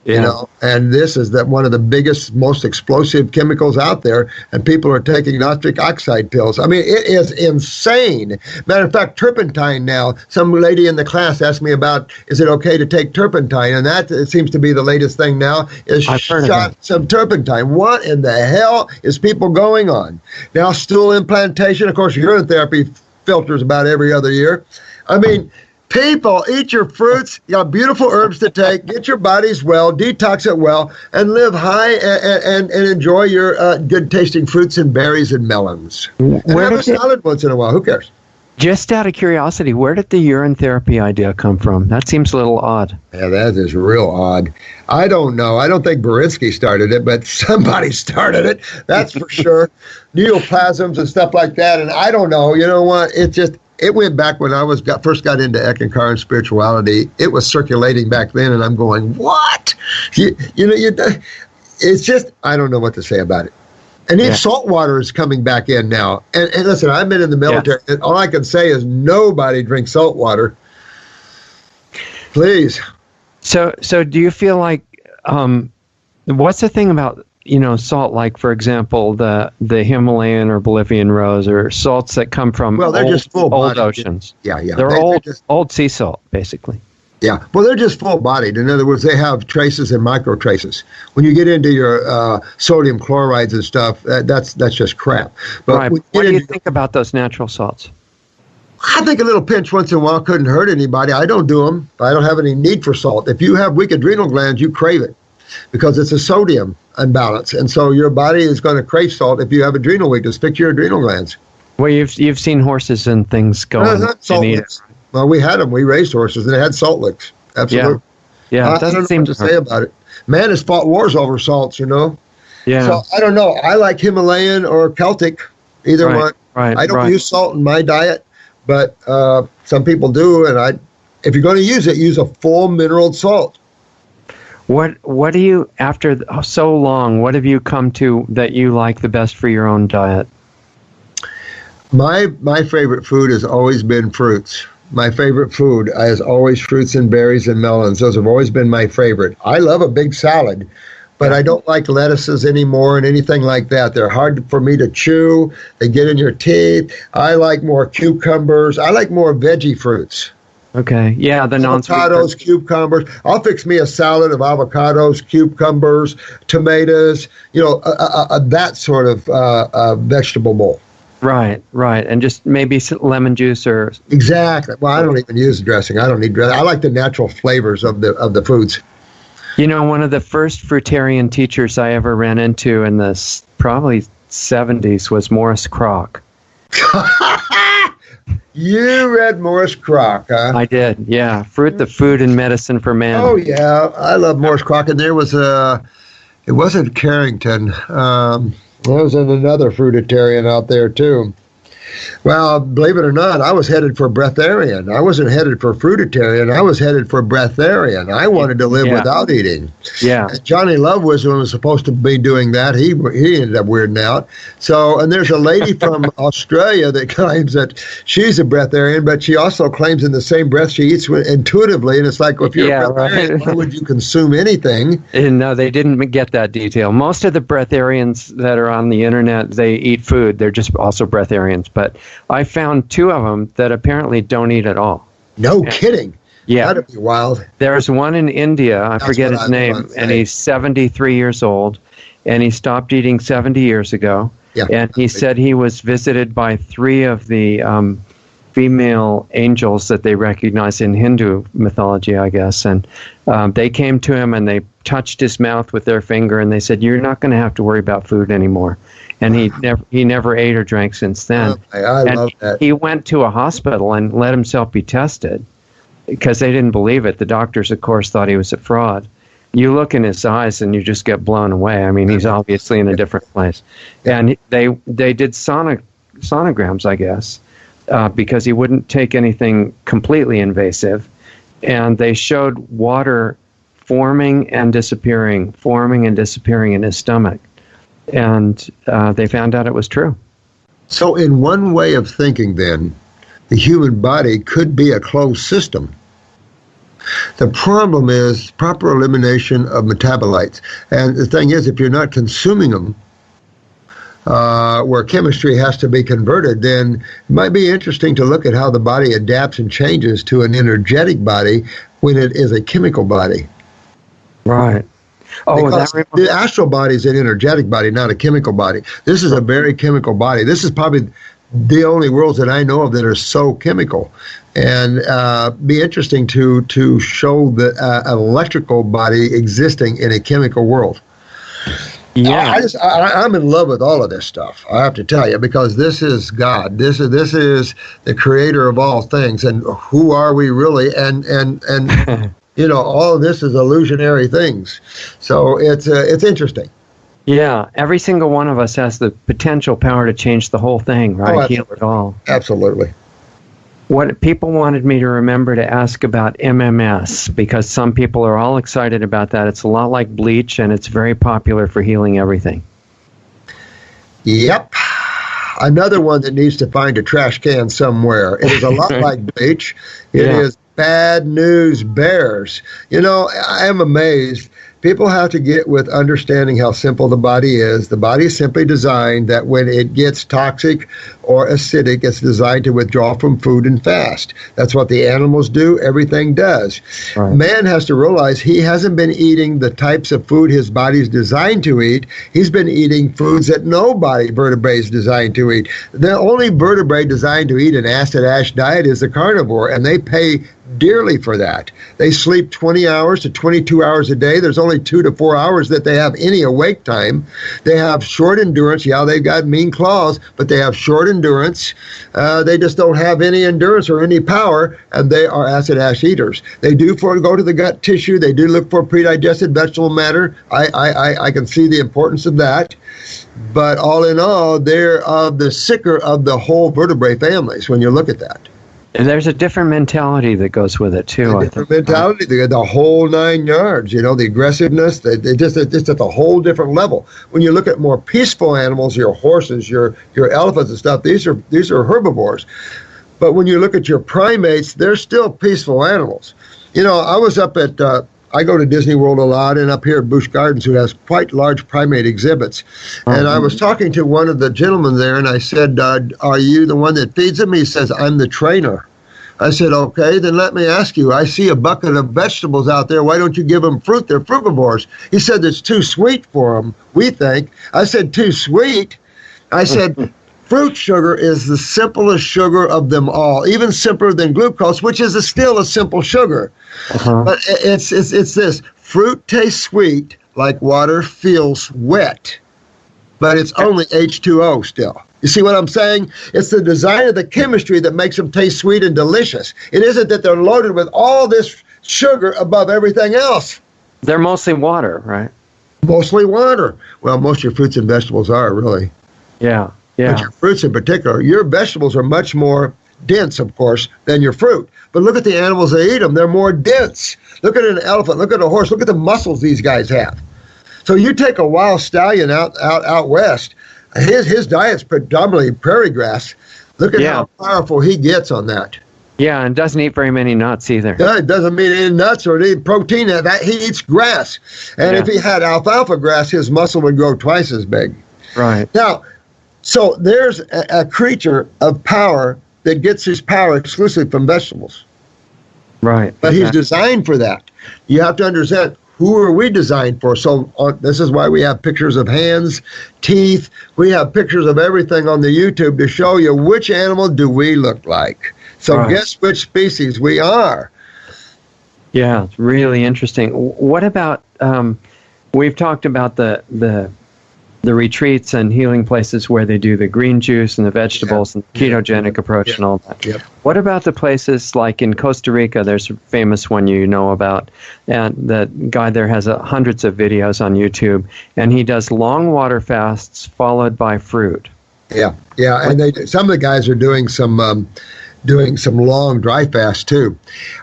Yeah. And this is one of the biggest, most explosive chemicals out there, and people are taking nitric oxide pills. I mean, it is insane. Matter of fact, turpentine now, some lady in the class asked me about, is it okay to take turpentine? And that it seems to be the latest thing now, is shot some turpentine. What in the hell is people going on? Now, stool implantation, of course, urine therapy filters about every other year. I mean, people, eat your fruits. You got beautiful herbs to take. Get your bodies well, detox it well, and live high and enjoy your good tasting fruits and berries and melons. And have a salad once in a while. Who cares? Just out of curiosity, where did the urine therapy idea come from? That seems a little odd. Yeah, that is real odd. I don't know. I don't think Berinsky started it, but somebody started it. That's for sure. Neoplasms and stuff like that. And I don't know. You know what? It went back when I first got into Eckankar and spirituality. It was circulating back then, and I'm going, what? It's just, I don't know what to say about it. And even salt water is coming back in now. And listen, I've been in the military, and all I can say is nobody drinks salt water. Please. So do you feel like, what's the thing about, salt, like, for example, the Himalayan or Bolivian rose, or salts that come from old oceans? Yeah. They're old sea salt, basically. Yeah. Well, they're just full-bodied. In other words, they have traces and microtraces. When you get into your sodium chlorides and stuff, that's just crap. But right. What do you think about those natural salts? I think a little pinch once in a while couldn't hurt anybody. I don't do them. I don't have any need for salt. If you have weak adrenal glands, you crave it, because it's a sodium imbalance, and so your body is going to crave salt if you have adrenal weakness. Fix your adrenal glands. Well, you've seen horses and things go and eat it. Well, we had them. We raised horses, and they had salt licks. Absolutely. Yeah. I don't know what to say about it. Man has fought wars over salts, Yeah. So I don't know. I like Himalayan or Celtic, either one. Right. I don't use salt in my diet, but some people do. And if you're going to use it, use a full mineral salt. What do you, after so long, what have you come to that you like the best for your own diet? My favorite food has always been fruits. My favorite food is always fruits and berries and melons. Those have always been my favorite. I love a big salad, but I don't like lettuces anymore and anything like that. They're hard for me to chew. They get in your teeth. I like more cucumbers. I like more veggie fruits. Okay. Yeah, the avocados, cucumbers. I'll fix me a salad of avocados, cucumbers, tomatoes, that sort of vegetable bowl. Right. And just maybe some lemon juice or... Exactly. Well, I don't even use dressing. I don't need dressing. I like the natural flavors of the foods. One of the first fruitarian teachers I ever ran into in the probably 70s was Morse Kroc. You read Morse Kroc, huh? I did, yeah. The Food and Medicine for Man. Oh, yeah. I love Morse Kroc. And there was it wasn't Carrington. There was another fruitarian out there, too. Well, believe it or not, I was headed for breatharian. I wasn't headed for fruitarian. I was headed for breatharian. I wanted to live without eating. Yeah. And Johnny Love was supposed to be doing that. He ended up weirding out. So, and there's a lady from Australia that claims that she's a breatharian, but she also claims in the same breath she eats intuitively. And it's like, well, if you're a breatharian, right. Why would you consume anything? And no, they didn't get that detail. Most of the breatharians that are on the internet, they eat food. They're just also breatharians. But I found two of them that apparently don't eat at all. No kidding. Yeah. That'd be wild. There's one in India, I forget his name, and he's 73 years old, and he stopped eating 70 years ago. Yeah. And he said he was visited by three of the female angels that they recognize in Hindu mythology, I guess. And they came to him and they touched his mouth with their finger, and they said, "You're not going to have to worry about food anymore." And he never ate or drank since then. I love that. He went to a hospital and let himself be tested because they didn't believe it. The doctors, of course, thought he was a fraud. You look in his eyes and you just get blown away. I mean, he's obviously in a different place. And they did sonograms, I guess, because he wouldn't take anything completely invasive. And they showed water forming and disappearing in his stomach. And they found out it was true. So in one way of thinking, then, the human body could be a closed system. The problem is proper elimination of metabolites. And the thing is, if you're not consuming them, where chemistry has to be converted, then it might be interesting to look at how the body adapts and changes to an energetic body when it is a chemical body. Right. Oh, because the astral body is an energetic body, not a chemical body. This is a very chemical body. This is probably the only worlds that I know of that are so chemical. And be interesting to show the electrical body existing in a chemical world. Yeah, I'm in love with all of this stuff. I have to tell you, because this is God. This is the creator of all things. And who are we really? And all of this is illusionary things. So it's interesting. Yeah, every single one of us has the potential power to change the whole thing, right? Heal it all. Absolutely. What people wanted me to remember to ask about MMS, because some people are all excited about that. It's a lot like bleach, and it's very popular for healing everything. Yep. Another one that needs to find a trash can somewhere. It is a lot like bleach. It is bad news bears. I am amazed. People have to get with understanding how simple the body is. The body is simply designed that when it gets toxic or acidic, it's designed to withdraw from food and fast. That's what the animals do. Everything does. Right. Man has to realize he hasn't been eating the types of food his body's designed to eat. He's been eating foods that no vertebrate is designed to eat. The only vertebrate designed to eat an acid ash diet is the carnivore, and they pay dearly for that. They sleep 20 hours to 22 hours a day. There's only 2 to 4 hours that they have any awake time. They have short endurance. Yeah, they've got mean claws, but they have short endurance. They just don't have any endurance or any power, and they are acid ash eaters. They do go to the gut tissue. They do look for pre-digested vegetable matter. I can see the importance of that. But all in all, they're the sicker of the whole vertebrate families when you look at that. And there's a different mentality that goes with it too. A different mentality, the whole 9 yards. You know, the aggressiveness. It's just at a whole different level. When you look at more peaceful animals, your horses, your elephants and stuff, these are herbivores. But when you look at your primates, they're still peaceful animals. You know, I was up at. I go to Disney World a lot, and up here at Busch Gardens, who has quite large primate exhibits. And I was talking to one of the gentlemen there, and I said, are you the one that feeds them? He says, I'm the trainer. I said, okay, then let me ask you, I see a bucket of vegetables out there. Why don't you give them fruit? They're frugivores. He said, it's too sweet for them, we think. I said, too sweet? I said, fruit sugar is the simplest sugar of them all, even simpler than glucose, which is still a simple sugar. But it's this. Fruit tastes sweet like water feels wet, but it's only H2O still. You see what I'm saying? It's the design of the chemistry that makes them taste sweet and delicious. It isn't that they're loaded with all this sugar above everything else. They're mostly water, right? Mostly water. Well, most of your fruits and vegetables are, really. Yeah. But your fruits in particular, your vegetables are much more dense, of course, than your fruit. But look at the animals that eat them. They're more dense. Look at an elephant. Look at a horse. Look at the muscles these guys have. So you take a wild stallion out west, his diet's predominantly prairie grass. Look at how powerful he gets on that. Yeah, and doesn't eat very many nuts either. Yeah, it doesn't eat any nuts or any protein. That he eats grass. And if he had alfalfa grass, his muscle would grow twice as big. Right. Now, so there's a creature of power that gets his power exclusively from vegetables. Right. But he's designed for that. You have to understand, who are we designed for? So this is why we have pictures of hands, teeth. We have pictures of everything on the YouTube to show you which animal do we look like. So guess which species we are. Yeah, it's really interesting. What about, we've talked about the retreats and healing places where they do the green juice and the vegetables and the ketogenic approach and all that. Yep. What about the places like in Costa Rica? There's a famous one you know about, and the guy there has hundreds of videos on YouTube, and he does long water fasts followed by fruit. Yeah, and some of the guys are doing some long dry fasts too.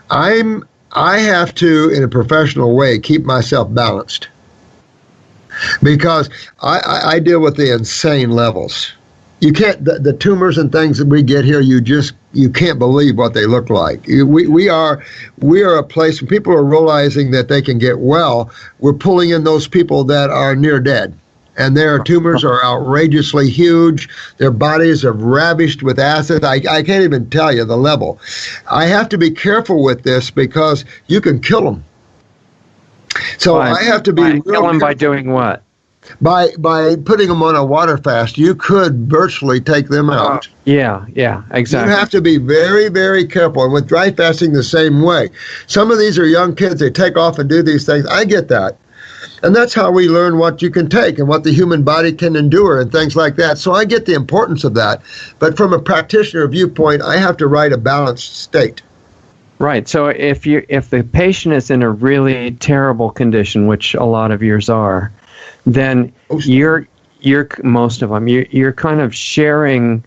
I have to, in a professional way, keep myself balanced. Because I deal with the insane levels. You can't, the tumors and things that we get here, you can't believe what they look like. We are a place where people are realizing that they can get well. We're pulling in those people that are near dead. And their tumors are outrageously huge. Their bodies are ravished with acid. I can't even tell you the level. I have to be careful with this because you can kill them. So I have to be real careful. By doing what? By putting them on a water fast, you could virtually take them out. Yeah, exactly. You have to be very, very careful. And with dry fasting, the same way. Some of these are young kids. They take off and do these things. I get that. And that's how we learn what you can take and what the human body can endure and things like that. So I get the importance of that. But from a practitioner viewpoint, I have to write a balanced state. Right. So if the patient is in a really terrible condition, which a lot of yours are, then you're most of them, you're kind of sharing.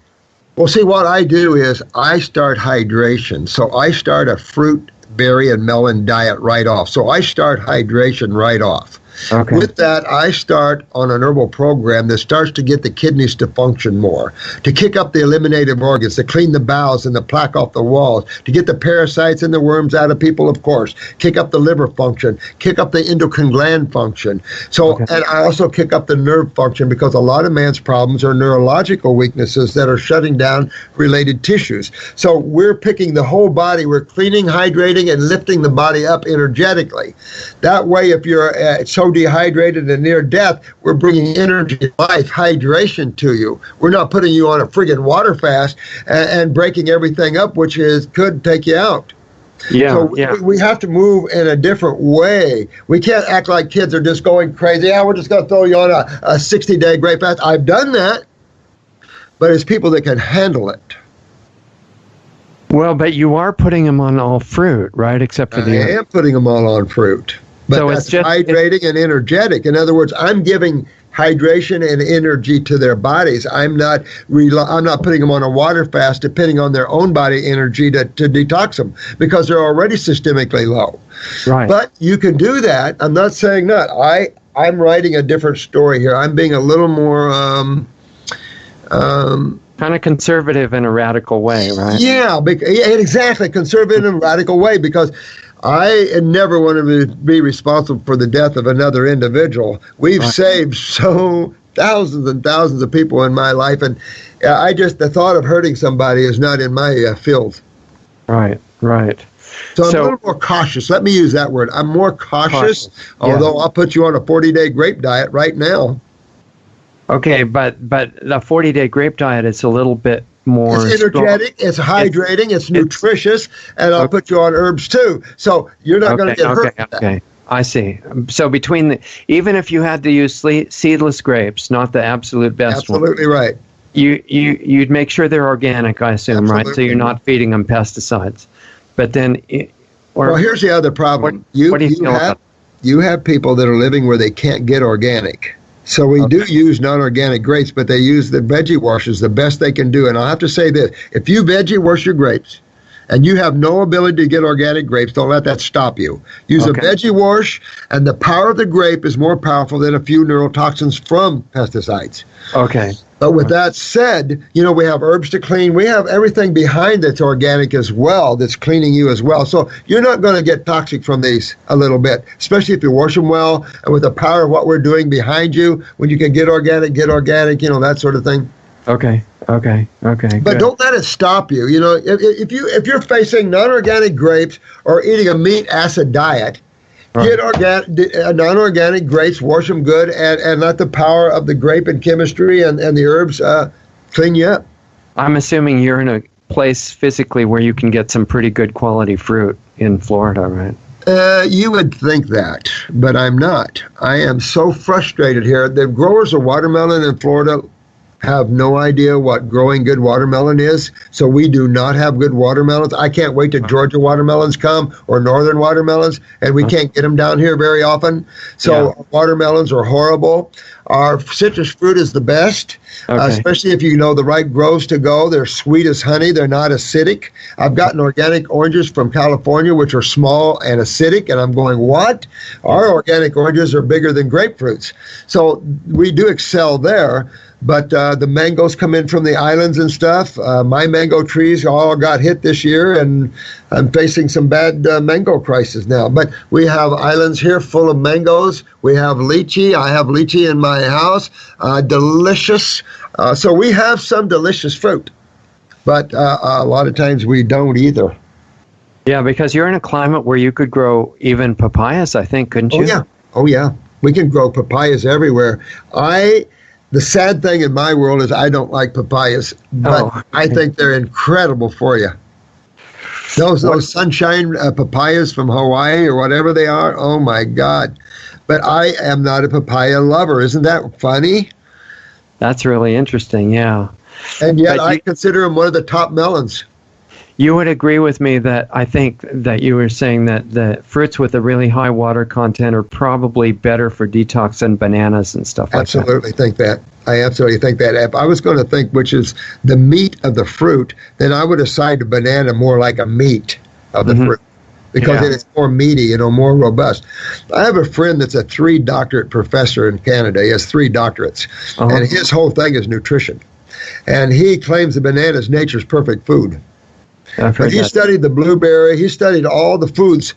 Well, see, what I do is I start hydration. So I start a fruit, berry, and melon diet right off. So I start hydration right off. Okay. With that, I start on an herbal program that starts to get the kidneys to function more, to kick up the eliminative organs, to clean the bowels and the plaque off the walls, to get the parasites and the worms out of people, of course, kick up the liver function, kick up the endocrine gland function. So, and I also kick up the nerve function because a lot of man's problems are neurological weaknesses that are shutting down related tissues. So we're picking the whole body. We're cleaning, hydrating, and lifting the body up energetically. That way, if you're so dehydrated and near death, we're bringing energy, life, hydration to you. We're not putting you on a friggin' water fast and breaking everything up, which could take you out. Yeah, So we have to move in a different way. We can't act like kids are just going crazy. Yeah, we're just going to throw you on a 60-day grape fast. I've done that, but it's people that can handle it. Well, but you are putting them on all fruit, right? Except for I am putting them all on fruit. But so that's hydrating and energetic. In other words, I'm giving hydration and energy to their bodies. I'm not putting them on a water fast, depending on their own body energy to detox them, because they're already systemically low. Right. But you can do that. I'm not saying that. I'm writing a different story here. I'm being a little more kind of conservative in a radical way, right? Yeah, exactly, conservative in a radical way, because I never want to be responsible for the death of another individual. We've saved thousands and thousands of people in my life, and the thought of hurting somebody is not in my field. Right. So I'm a little more cautious. Let me use that word. I'm more cautious. Although I'll put you on a 40-day grape diet right now. Okay, but the 40-day grape diet is a little bit more... It's energetic, it's hydrating, it's nutritious, and I'll put you on herbs too. So you're not going to get hurt. Okay, I see. So even if you had to use seedless grapes, not the absolute best one. Absolutely right. You'd make sure they're organic, I assume, right? So you're not feeding them pesticides. But then... well, here's the other problem. What do you feel about? You have people that are living where they can't get organic. So we do use non-organic grapes, but they use the veggie washes the best they can do. And I'll have to say this, if you veggie wash your grapes and you have no ability to get organic grapes, don't let that stop you. Use a veggie wash, and the power of the grape is more powerful than a few neurotoxins from pesticides. Okay. But with that said, we have herbs to clean. We have everything behind that's organic as well, that's cleaning you as well. So you're not going to get toxic from these a little bit, especially if you wash them well and with the power of what we're doing behind you. When you can get organic, that sort of thing. Okay. But don't let it stop you. If you're facing non-organic grapes or eating a meat acid diet, get non-organic grapes, wash them good, and let the power of the grape and chemistry and the herbs clean you up. I'm assuming you're in a place physically where you can get some pretty good quality fruit in Florida, right? You would think that, but I'm not. I am so frustrated here. The growers of watermelon in Florida have no idea what growing good watermelon is, so we do not have good watermelons. I can't wait till Georgia watermelons come, or northern watermelons, and we can't get them down here very often. So watermelons are horrible. Our citrus fruit is the best, especially if you know the right groves to go. They're sweet as honey. They're not acidic. I've gotten organic oranges from California, which are small and acidic, and I'm going, what? Our organic oranges are bigger than grapefruits. So we do excel there. But the mangoes come in from the islands and stuff. My mango trees all got hit this year, and I'm facing some bad mango crisis now. But we have islands here full of mangoes. We have lychee. I have lychee in my house. Delicious. So we have some delicious fruit. But a lot of times we don't either. Yeah, because you're in a climate where you could grow even papayas, I think, couldn't you? Oh, yeah. We can grow papayas everywhere. The sad thing in my world is I don't like papayas, but I think they're incredible for you. Those sunshine papayas from Hawaii or whatever they are, oh my God. But I am not a papaya lover. Isn't that funny? That's really interesting, yeah. And yet I consider them one of the top melons. You would agree with me that I think that you were saying that the fruits with a really high water content are probably better for detox than bananas and stuff like that. Absolutely think that. I absolutely think that. If I was going to think which is the meat of the fruit, then I would assign the banana more like a meat of the fruit, because it is more meaty, more robust. I have a friend that's a 3-doctorate professor in Canada. He has 3 doctorates, and his whole thing is nutrition. And he claims the banana is nature's perfect food. But he studied the blueberry. He studied all the foods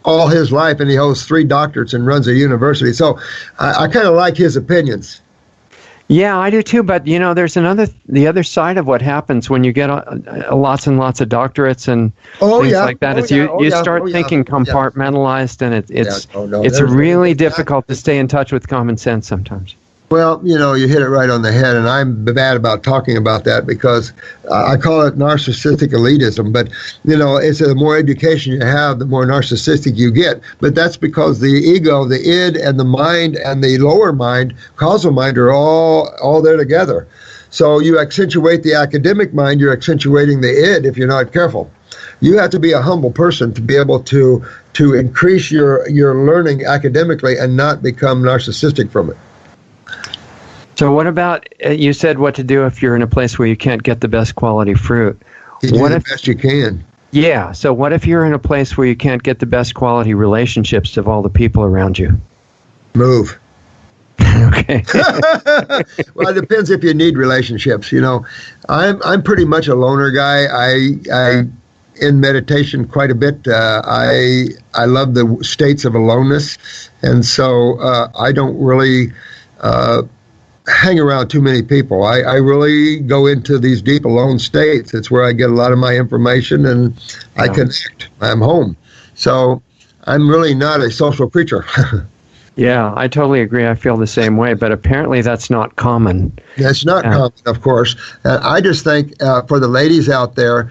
all his life, and he holds 3 doctorates and runs a university. So I kind of like his opinions. Yeah, I do too. But there's the other side of what happens when you get lots and lots of doctorates and things like that. You start thinking compartmentalized, and it's really difficult to stay in touch with common sense sometimes. Well, you hit it right on the head, and I'm bad about talking about that because I call it narcissistic elitism. But, it's the more education you have, the more narcissistic you get. But that's because the ego, the id, and the mind, and the lower mind, causal mind, are all there together. So you accentuate the academic mind, you're accentuating the id if you're not careful. You have to be a humble person to be able to increase your learning academically and not become narcissistic from it. So what about, you said what to do if you're in a place where you can't get the best quality fruit. You do the best you can. Yeah, so what if you're in a place where you can't get the best quality relationships of all the people around you? Move. Okay. Well, it depends if you need relationships. I'm pretty much a loner guy. I in meditation quite a bit. I love the states of aloneness, and so I don't really hang around too many people. I really go into these deep alone states. It's where I get a lot of my information, and I connect. I'm home. So I'm really not a social creature. Yeah, I totally agree. I feel the same way, but apparently that's not common. It's not common, of course. I just think for the ladies out there,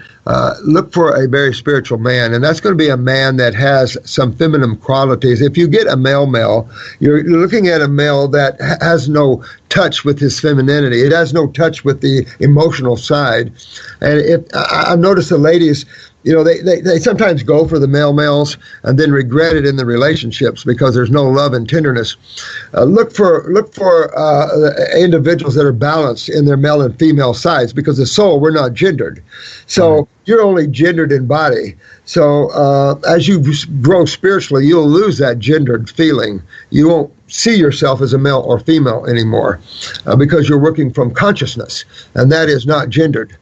look for a very spiritual man, and that's going to be a man that has some feminine qualities. If you get a male, you're looking at a male that has no touch with his femininity. It has no touch with the emotional side. And I've noticed the ladies, they sometimes go for the males and then regret it in the relationships because there's no love and tenderness. Look for individuals that are balanced in their male and female sides, because the soul, we're not gendered. So you're only gendered in body. So as you grow spiritually, you'll lose that gendered feeling. You won't see yourself as a male or female anymore because you're working from consciousness, and that is not gendered.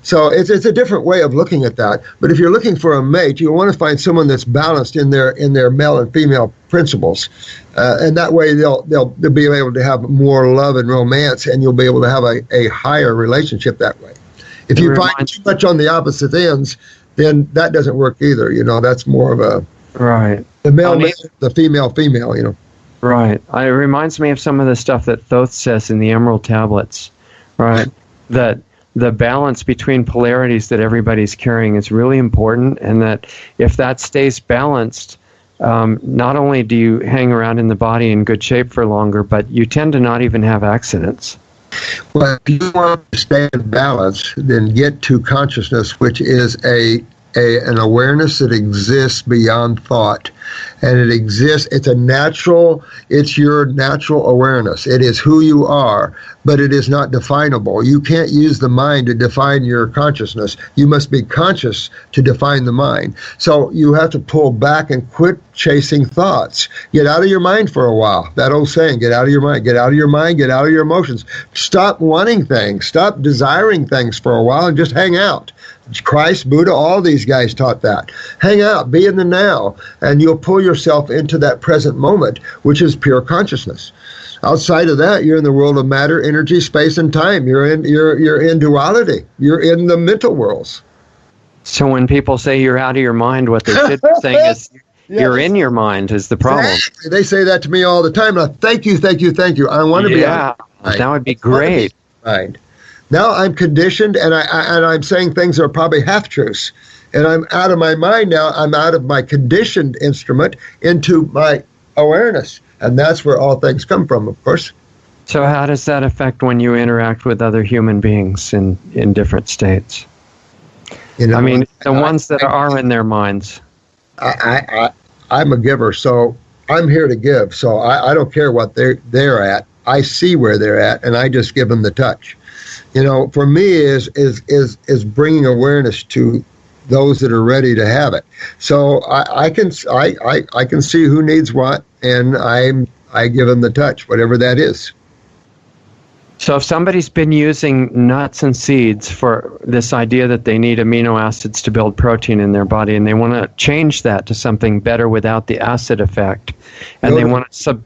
So it's a different way of looking at that. But if you're looking for a mate, you want to find someone that's balanced in their male and female principles, and that way they'll be able to have more love and romance, and you'll be able to have a higher relationship that way. If you find too much on the opposite ends, then that doesn't work either. That's more of a the male, the female. Right. It reminds me of some of the stuff that Thoth says in the Emerald Tablets. Right. That the balance between polarities that everybody's carrying is really important, and that if that stays balanced, not only do you hang around in the body in good shape for longer, but you tend to not even have accidents. Well, if you want to stay in balance, then get to consciousness, which is an awareness that exists beyond thought. And it exists, it's your natural awareness. It is who you are, but it is not definable. You can't use the mind to define your consciousness. You must be conscious to define the mind. So you have to pull back and quit chasing thoughts. Get out of your mind for a while. That old saying, get out of your mind, get out of your mind, get out of your emotions. Stop wanting things, stop desiring things for a while, and just hang out. Christ, Buddha, all these guys taught that. Hang out, be in the now, and you'll pull yourself into that present moment, which is pure consciousness. Outside of that, you're in the world of matter, energy, space, and time. You're in duality. You're in the mental worlds. So when people say you're out of your mind, what they should be saying is you're in your mind is the problem. Exactly. They say that to me all the time. And thank you. I want to be out of my mind. That would be great. Right. Now I'm conditioned, and I'm saying things that are probably half-truths. And I'm out of my mind now. I'm out of my conditioned instrument into my awareness. And that's where all things come from, of course. So how does that affect when you interact with other human beings in different states? The ones that are in their minds. I'm a giver, so I'm here to give. So I don't care what they're at. I see where they're at, and I just give them the touch. For me is bringing awareness to those that are ready to have it. So I can see who needs what, and I give them the touch, whatever that is. So if somebody's been using nuts and seeds for this idea that they need amino acids to build protein in their body, and they want to change that to something better without the acid effect, and they want to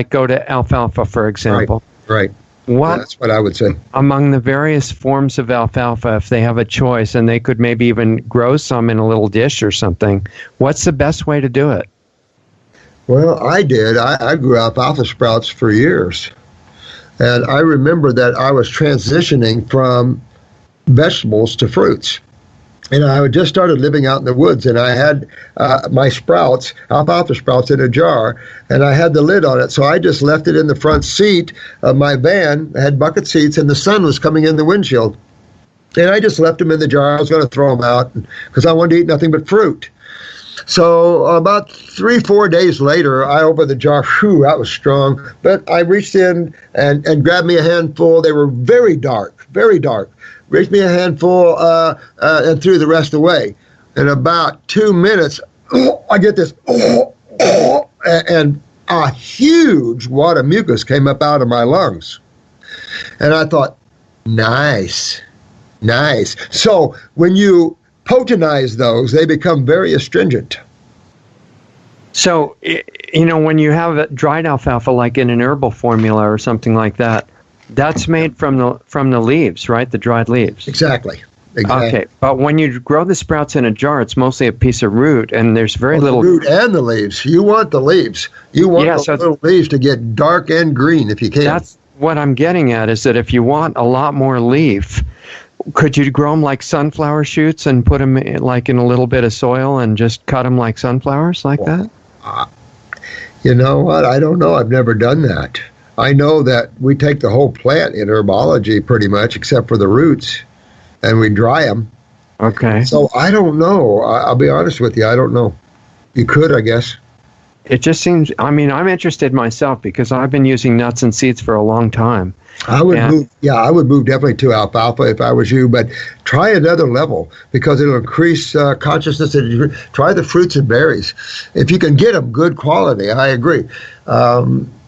go to alfalfa, for example. Right. That's what I would say. Among the various forms of alfalfa, if they have a choice, and they could maybe even grow some in a little dish or something, what's the best way to do it? Well, I did. I grew alfalfa sprouts for years. And I remember that I was transitioning from vegetables to fruits. And I had just started living out in the woods, and I had my sprouts, alfalfa sprouts, in a jar, and I had the lid on it. So I just left it in the front seat of my van. I had bucket seats, and the sun was coming in the windshield. And I just left them in the jar. I was going to throw them out because I wanted to eat nothing but fruit. So about 3-4 days later, I opened the jar. Whew, that was strong. But I reached in and grabbed me a handful. They were very dark, very dark. Reached me a handful and threw the rest away. In about 2 minutes, I get this, and a huge wad of mucus came up out of my lungs. And I thought, nice. So when you potenize those, they become very astringent. So, when you have dried alfalfa, like in an herbal formula or something like that, that's made from the leaves, right? The dried leaves. Exactly. Okay, but when you grow the sprouts in a jar, it's mostly a piece of root, and there's very little the root and the leaves. You want the leaves. You want the little leaves to get dark and green if you can. That's what I'm getting at, is that if you want a lot more leaf, could you grow them like sunflower shoots and put them in a little bit of soil and just cut them like sunflowers like that? You know what? I don't know. I've never done that. I know that we take the whole plant in herbology pretty much, except for the roots, and we dry them. Okay. So I don't know. I'll be honest with you. I don't know. You could, I guess. It just seems, I'm interested myself because I've been using nuts and seeds for a long time. I would move definitely to alfalfa if I was you, but try another level because it'll increase consciousness. Try the fruits and berries. If you can get them good quality, I agree.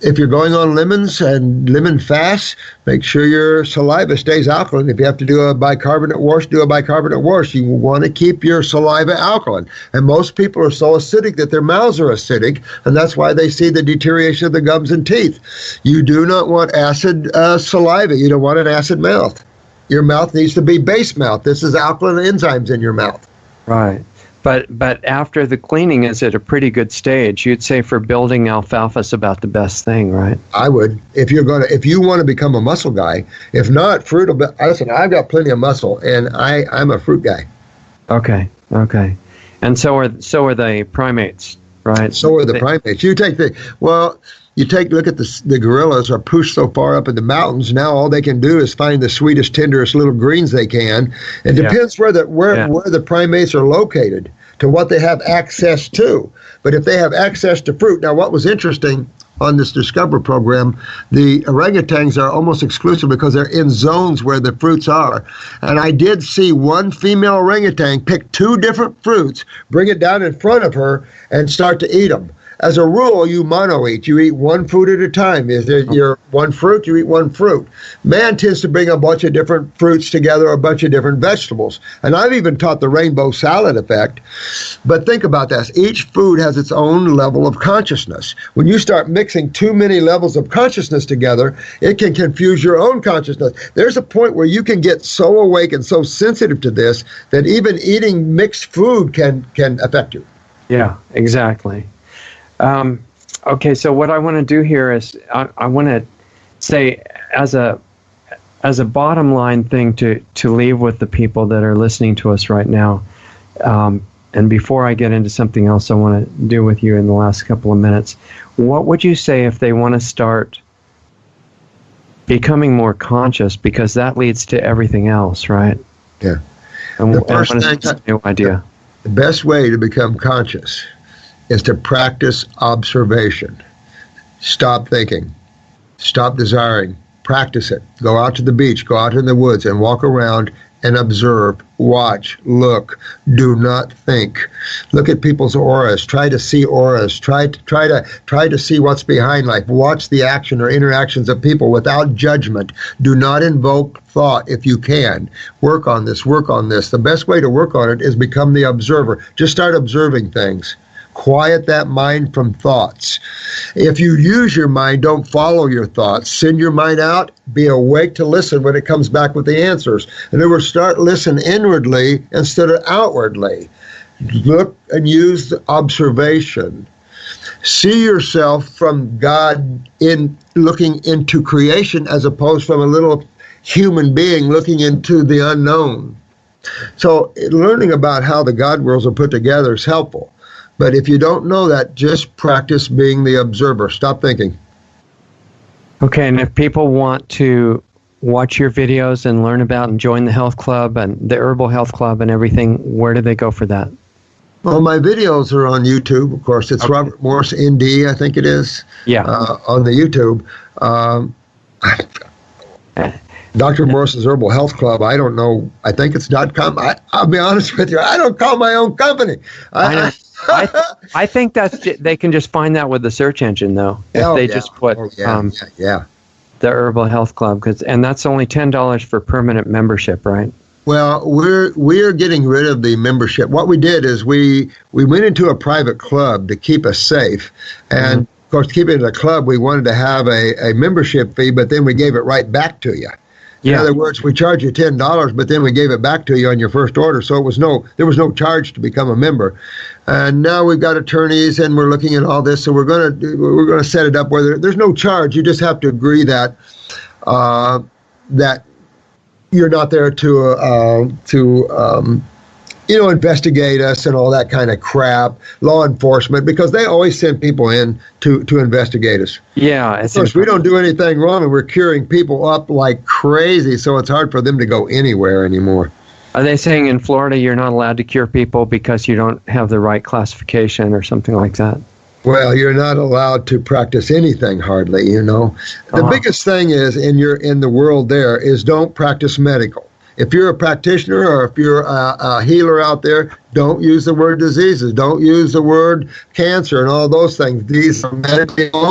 If you're going on lemons and lemon fast, make sure your saliva stays alkaline. If you have to do a bicarbonate wash, do a bicarbonate wash. You want to keep your saliva alkaline. And most people are so acidic that their mouths are acidic, and that's why they see the deterioration of the gums and teeth. You do not want acid saliva. You don't want an acid mouth. Your mouth needs to be base mouth. This is alkaline enzymes in your mouth. Right. But after the cleaning is at a pretty good stage, you'd say for building alfalfa is about the best thing, right? I would. If you want to become a muscle guy. If not, fruit will be, listen, I've got plenty of muscle, and I'm a fruit guy. Okay. And so are the primates, right? So are the primates. You take look at the gorillas are pushed so far up in the mountains. Now all they can do is find the sweetest, tenderest little greens they can. It depends where the primates are located to what they have access to. But if they have access to fruit, now what was interesting on this Discover program, the orangutans are almost exclusive because they're in zones where the fruits are. And I did see one female orangutan pick 2 different fruits, bring it down in front of her, and start to eat them. As a rule, you mono-eat. You eat one fruit at a time. If you're one fruit, you eat one fruit. Man tends to bring a bunch of different fruits together, a bunch of different vegetables. And I've even taught the rainbow salad effect. But think about this. Each food has its own level of consciousness. When you start mixing too many levels of consciousness together, it can confuse your own consciousness. There's a point where you can get so awake and so sensitive to this that even eating mixed food can affect you. Yeah, exactly. Okay, so what I want to do here is I want to say as a bottom line thing to leave with the people that are listening to us right now, and before I get into something else I want to do with you in the last couple of minutes, what would you say if they want to start becoming more conscious, because that leads to everything else, right? Yeah. And the first thing, new idea. The best way to become conscious is to practice observation. Stop thinking. Stop desiring. Practice it. Go out to the beach. Go out in the woods and walk around and observe. Watch. Look. Do not think. Look at people's auras. Try to see auras. Try to see what's behind life. Watch the action or interactions of people without judgment. Do not invoke thought if you can. Work on this. Work on this. The best way to work on it is become the observer. Just start observing things. Quiet that mind from thoughts. If you use your mind, don't follow your thoughts. Send your mind out. Be awake to listen when it comes back with the answers. In other words, listen inwardly instead of outwardly. Look and use the observation. See yourself from God in looking into creation as opposed from a little human being looking into the unknown. So learning about how the God worlds are put together is helpful. But if you don't know that, just practice being the observer. Stop thinking. Okay, and if people want to watch your videos and learn about and join the health club and the herbal health club and everything, where do they go for that? Well, my videos are on YouTube, of course. It's okay. Robert Morse, ND, I think it is. Yeah. On the YouTube. Dr. Morse's Herbal Health Club, I don't know. I think it's .com. I'll be honest with you. I don't call my own company. I think they can just find that with the search engine, though. If they just put the Herbal Health Club, and that's only $10 for permanent membership, right? Well, we're getting rid of the membership. What we did is we went into a private club to keep us safe, and of course, to keep it in a club, we wanted to have a membership fee, but then we gave it right back to you. In other words, we charge you $10, but then we gave it back to you on your first order. So there was no charge to become a member. And now we've got attorneys, and we're looking at all this. So we're gonna set it up where there's no charge. You just have to agree that that you're not there to investigate us and all that kind of crap, law enforcement, because they always send people in to investigate us. Yeah. Of course, we don't do anything wrong, and we're curing people up like crazy, so it's hard for them to go anywhere anymore. Are they saying in Florida you're not allowed to cure people because you don't have the right classification or something like that? Well, you're not allowed to practice anything hardly, The biggest thing is in the world there is don't practice medical. If you're a practitioner or if you're a healer out there, don't use the word diseases. Don't use the word cancer and all those things. These are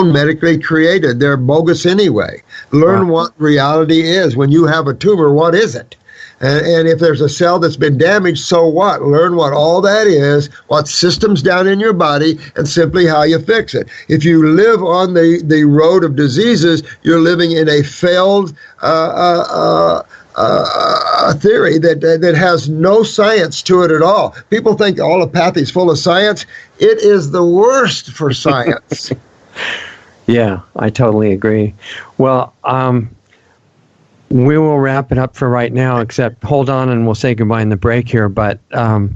medically created. They're bogus anyway. Learn what reality is. When you have a tumor, what is it? And if there's a cell that's been damaged, so what? Learn what all that is, what system's down in your body, and simply how you fix it. If you live on the road of diseases, you're living in a failed theory that has no science to it at all. People think allopathy is full of science. It is the worst for science. Yeah, I totally agree. Well, we will wrap it up for right now, except hold on and we'll say goodbye in the break here. But I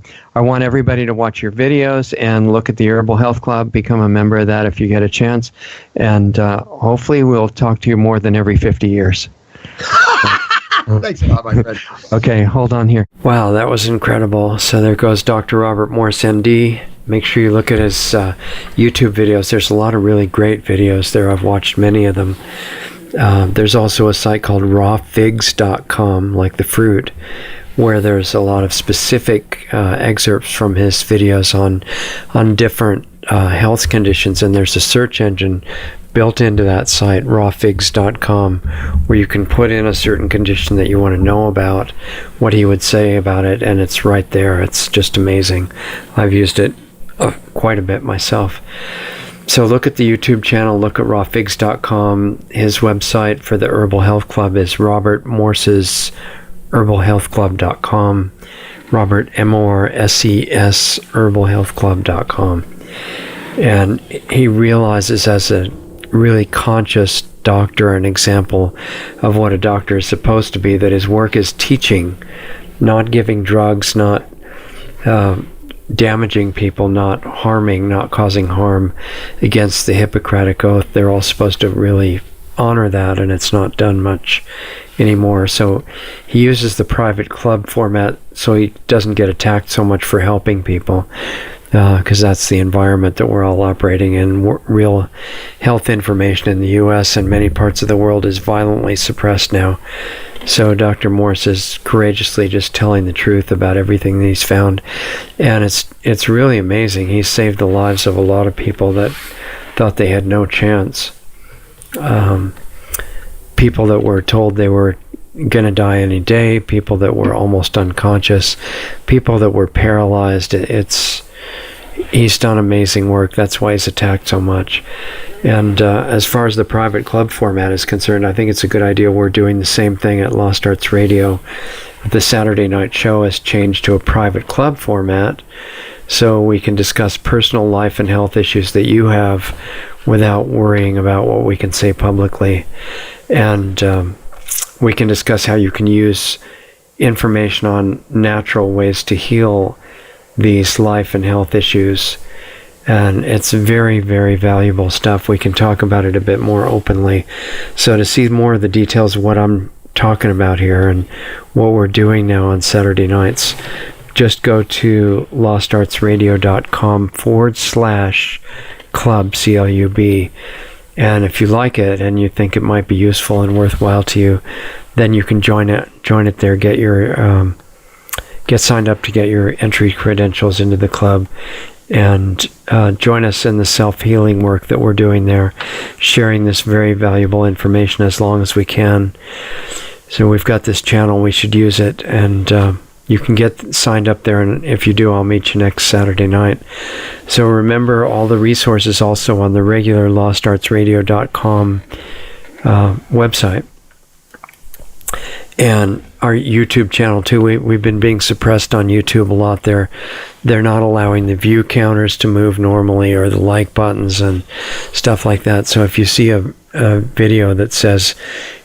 want everybody to watch your videos and look at the Herbal Health Club, become a member of that if you get a chance. And hopefully we'll talk to you more than every 50 years. Thanks a lot, my friend. Okay, hold on here. Wow, that was incredible. So there goes Dr. Robert Morse, MD. Make sure you look at his YouTube videos. There's a lot of really great videos there. I've watched many of them. There's also a site called rawfigs.com, like the fruit, where there's a lot of specific excerpts from his videos on different health conditions, and there's a search engine built into that site, rawfigs.com, where you can put in a certain condition that you want to know about, what he would say about it, and it's right there. It's just amazing. I've used it quite a bit myself. So look at the YouTube channel, look at rawfigs.com. His website for the Herbal Health Club is Robert Morse's herbalhealthclub.com. Robert, M-O-R-S-E-S, herbalhealthclub.com. And he realizes as a really conscious doctor, an example of what a doctor is supposed to be, that his work is teaching, not giving drugs, not damaging people, not harming, not causing harm against the Hippocratic Oath. They're all supposed to really honor that, and it's not done much anymore. So he uses the private club format so he doesn't get attacked so much for helping people, because that's the environment that we're all operating in. Real health information in the U.S. and many parts of the world is violently suppressed now. So Dr. Morse is courageously just telling the truth about everything that he's found, and it's really amazing. He's saved the lives of a lot of people that thought they had no chance. People that were told they were going to die any day, people that were almost unconscious, people that were paralyzed. He's done amazing work. That's why he's attacked so much. And as far as the private club format is concerned, I think it's a good idea. We're doing the same thing at Lost Arts Radio. The Saturday night show has changed to a private club format so we can discuss personal life and health issues that you have without worrying about what we can say publicly. And we can discuss how you can use information on natural ways to heal these life and health issues. And it's very, very valuable stuff. We can talk about it a bit more openly. So to see more of the details of what I'm talking about here and what we're doing now on Saturday nights, just go to lostartsradio.com/club, CLUB. And if you like it and you think it might be useful and worthwhile to you, then you can join it there, get signed up to get your entry credentials into the club, and join us in the self-healing work that we're doing there, sharing this very valuable information as long as we can. So we've got this channel, we should use it, and you can get signed up there, and if you do, I'll meet you next Saturday night. So remember all the resources also on the regular lostartsradio.com website. And our YouTube channel too. We've been being suppressed on YouTube a lot. They're not allowing the view counters to move normally, or the like buttons and stuff like that. So if you see a video that says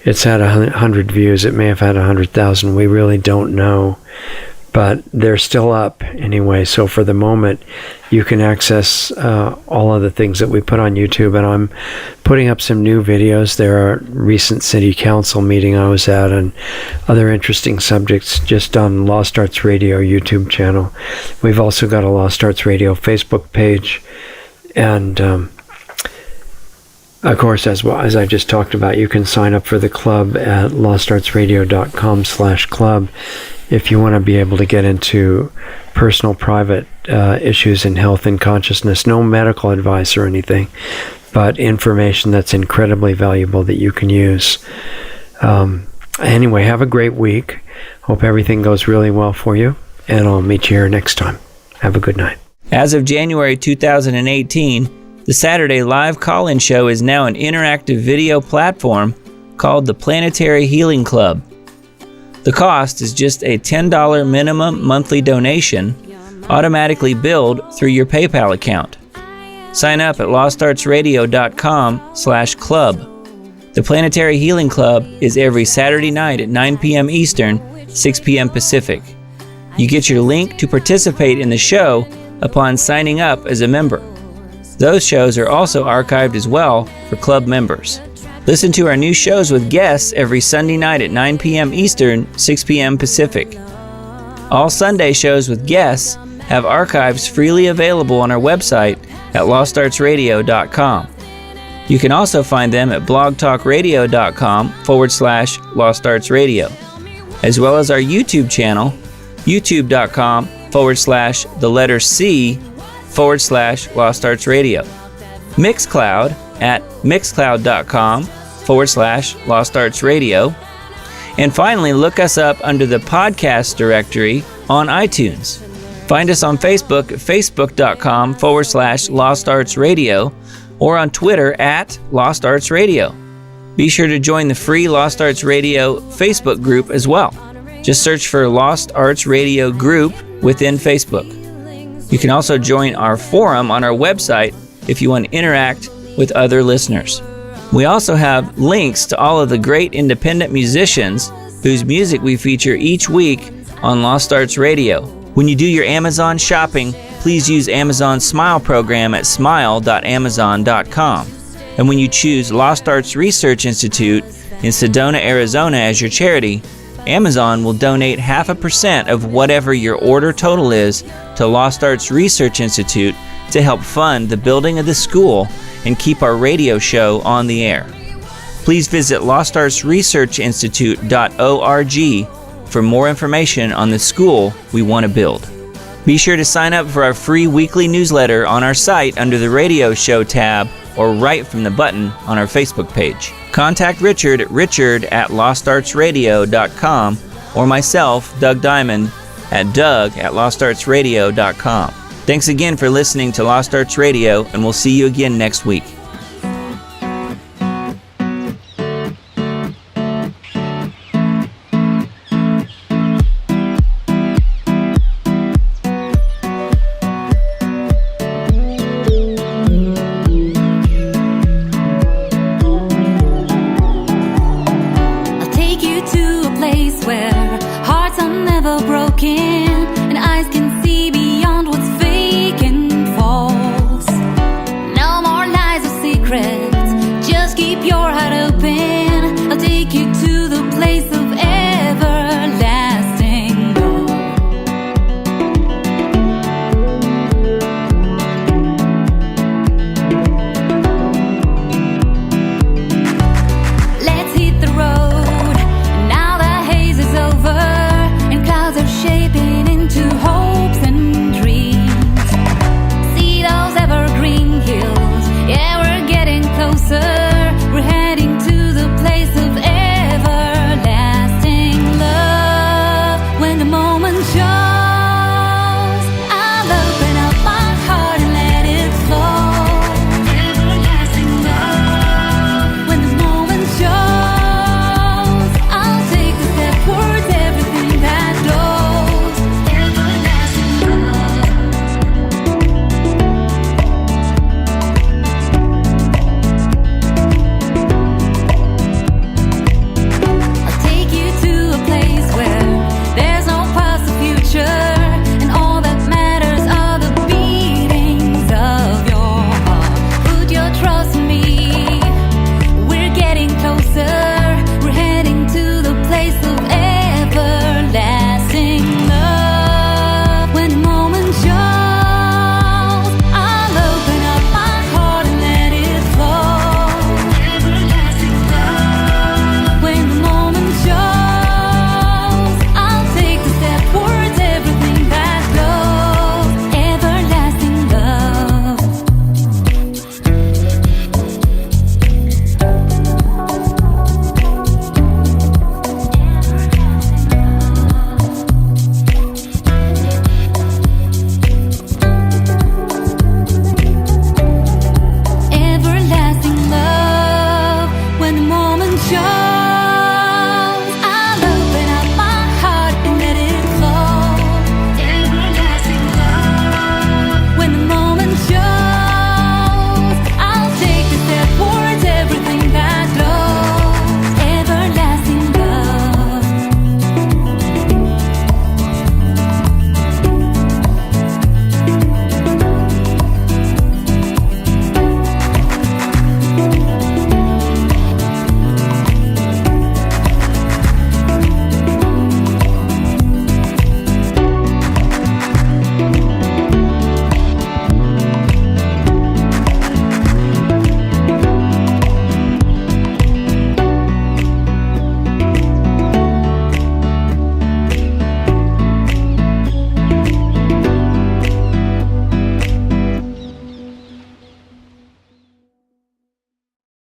it's had 100 views, it may have had 100,000. We really don't know, but they're still up anyway. So for the moment, you can access all of the things that we put on YouTube, and I'm putting up some new videos. There are recent city council meeting I was at, and other interesting subjects just on Lost Arts Radio YouTube channel. We've also got a Lost Arts Radio Facebook page, and of course, as I just talked about, you can sign up for the club at lostartsradio.com/club if you want to be able to get into personal, private issues in health and consciousness. No medical advice or anything, but information that's incredibly valuable that you can use. Anyway, have a great week. Hope everything goes really well for you, and I'll meet you here next time. Have a good night. As of January 2018, the Saturday live call-in show is now an interactive video platform called the Planetary Healing Club. The cost is just a $10 minimum monthly donation, automatically billed through your PayPal account. Sign up at lostartsradio.com/club. The Planetary Healing Club is every Saturday night at 9 p.m. Eastern, 6 p.m. Pacific. You get your link to participate in the show upon signing up as a member. Those shows are also archived as well for club members. Listen to our new shows with guests every Sunday night at 9 p.m. Eastern, 6 p.m. Pacific. All Sunday shows with guests have archives freely available on our website at lostartsradio.com. You can also find them at blogtalkradio.com/lostartsradio, as well as our YouTube channel, youtube.com/C/lostartsradio. Mixcloud at mixcloud.com/lostartsradio. And finally, look us up under the podcast directory on iTunes. Find us on Facebook at facebook.com/lostartsradio, or on Twitter at Lost Arts Radio. Be sure to join the free Lost Arts Radio Facebook group as well. Just search for Lost Arts Radio Group within Facebook. You can also join our forum on our website if you want to interact with other listeners. We also have links to all of the great independent musicians whose music we feature each week on Lost Arts Radio. When you do your Amazon shopping, please use Amazon's Smile program at smile.amazon.com. And when you choose Lost Arts Research Institute in Sedona, Arizona as your charity, Amazon will donate 0.5% of whatever your order total is to Lost Arts Research Institute to help fund the building of the school and keep our radio show on the air. Please visit lostartsresearchinstitute.org for more information on the school we want to build. Be sure to sign up for our free weekly newsletter on our site under the Radio Show tab, or right from the button on our Facebook page. Contact Richard at richard@lostartsradio.com, or myself, Doug Diamond, at doug@lostartsradio.com. Thanks again for listening to Lost Arts Radio, and we'll see you again next week.